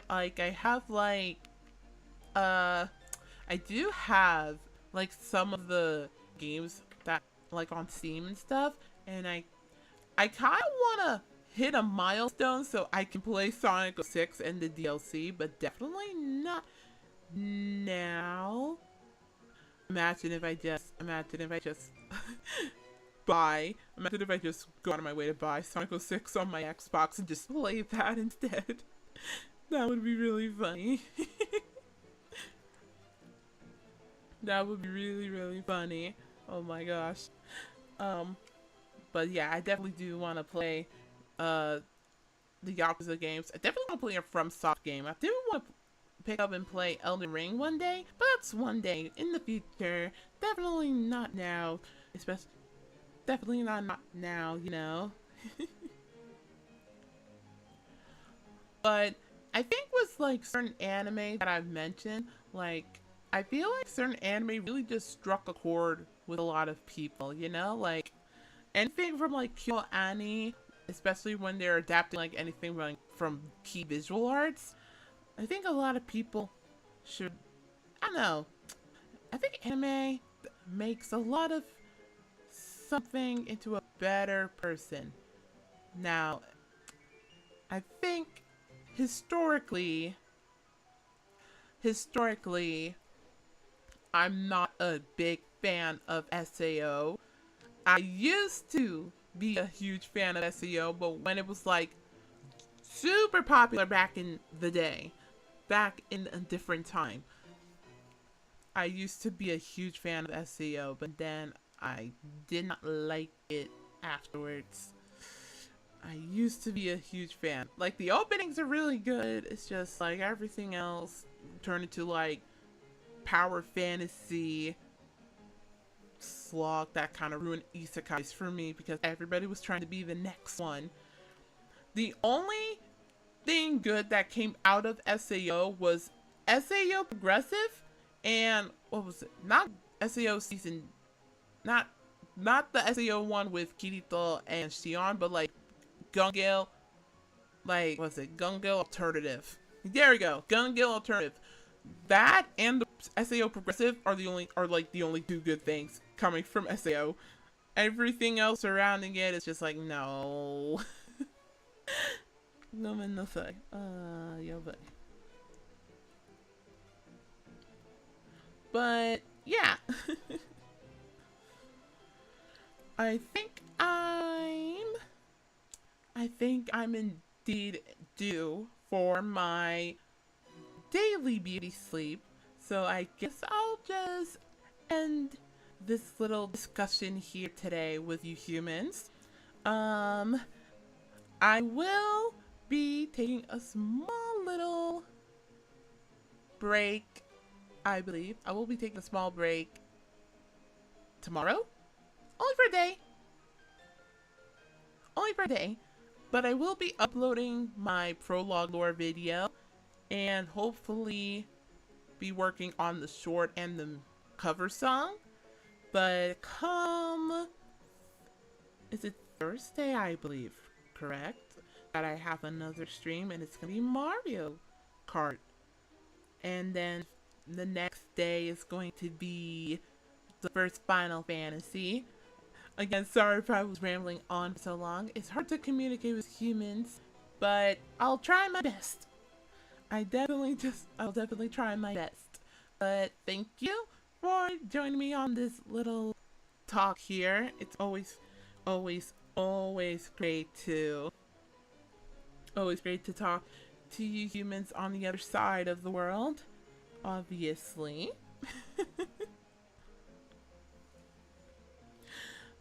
Like, I have, like, I do have, like, some of the games that, like, on Steam and stuff, and I kind of want to hit a milestone so I can play Sonic 06 and the DLC, but definitely not now. Imagine if I just buy. Imagine if I just go out of my way to buy Sonic 06 on my Xbox and just play that instead. That would be really funny. That would be really, really funny. Oh my gosh. But yeah, I definitely do want to play the Yakuza games. I definitely want to play a FromSoft game. I do want to pick up and play Elden Ring one day, but that's one day in the future. Definitely not now. Especially, definitely not now, you know. But I think with like certain anime that I've mentioned, like I feel like certain anime really just struck a chord with a lot of people, you know? Like anything from like KyoAni, especially when they're adapting like anything like from key visual arts. I think a lot of people should, I don't know, I think anime makes a lot of something into a better person. Now, I think historically, I'm not a big fan of SAO. I used to be a huge fan of SAO, but when it was like super popular back in the day, back in a different time, I used to be a huge fan of SAO, but then I did not like it afterwards. I used to be a huge fan. Like, the openings are really good. It's just like everything else turned into like power fantasy slog that kind of ruined isekais for me because everybody was trying to be the next one. The only thing good that came out of SAO was SAO Progressive and what was it? Not SAO season, not the SAO one with Kirito and Shion, but like Gun Gale, like what's it? Gun Gale Alternative. There we go, Gun Gale Alternative. That and the SAO Progressive are the only two good things coming from SAO. Everything else surrounding it is just like no. ごめんなさい。やばい。But yeah, I think I'm indeed due for my daily beauty sleep. So I guess I'll just end this little discussion here today with you humans. I will be taking a small little break, I believe. I will be taking a small break tomorrow. Only for a day. Only for a day. But I will be uploading my prologue lore video and hopefully be working on the short and the cover song. But is it Thursday, I believe, correct? That I have another stream and it's gonna be Mario Kart. And then the next day is going to be the first Final Fantasy. Again, sorry if I was rambling on for so long. It's hard to communicate with humans, but I'll try my best. I'll definitely try my best. But thank you for joining me on this little talk here. It's always great to talk to you humans on the other side of the world, obviously.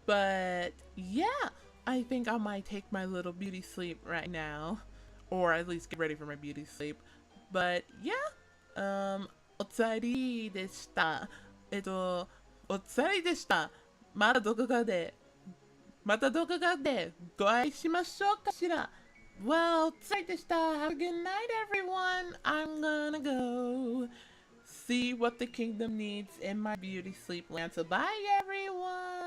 But yeah, I think I might take my little beauty sleep right now, or at least get ready for my beauty sleep. But yeah, おつわりでした。おつわりでした。またどこかでご会いしましょうかしら。Well, おつわりでした。Have a good night, everyone. I'm gonna go see what the kingdom needs in my beauty sleep land. So bye, everyone.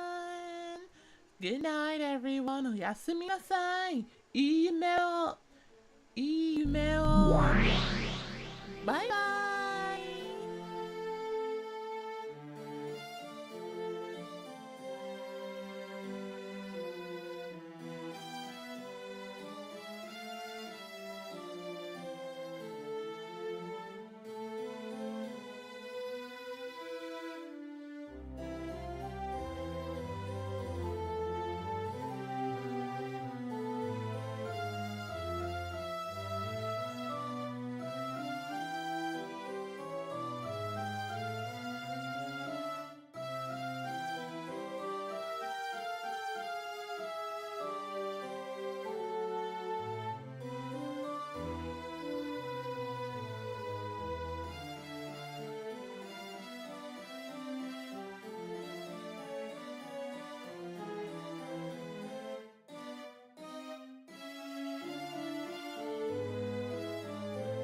Good night, everyone. おやすみなさい。いい夢を。バイバイ。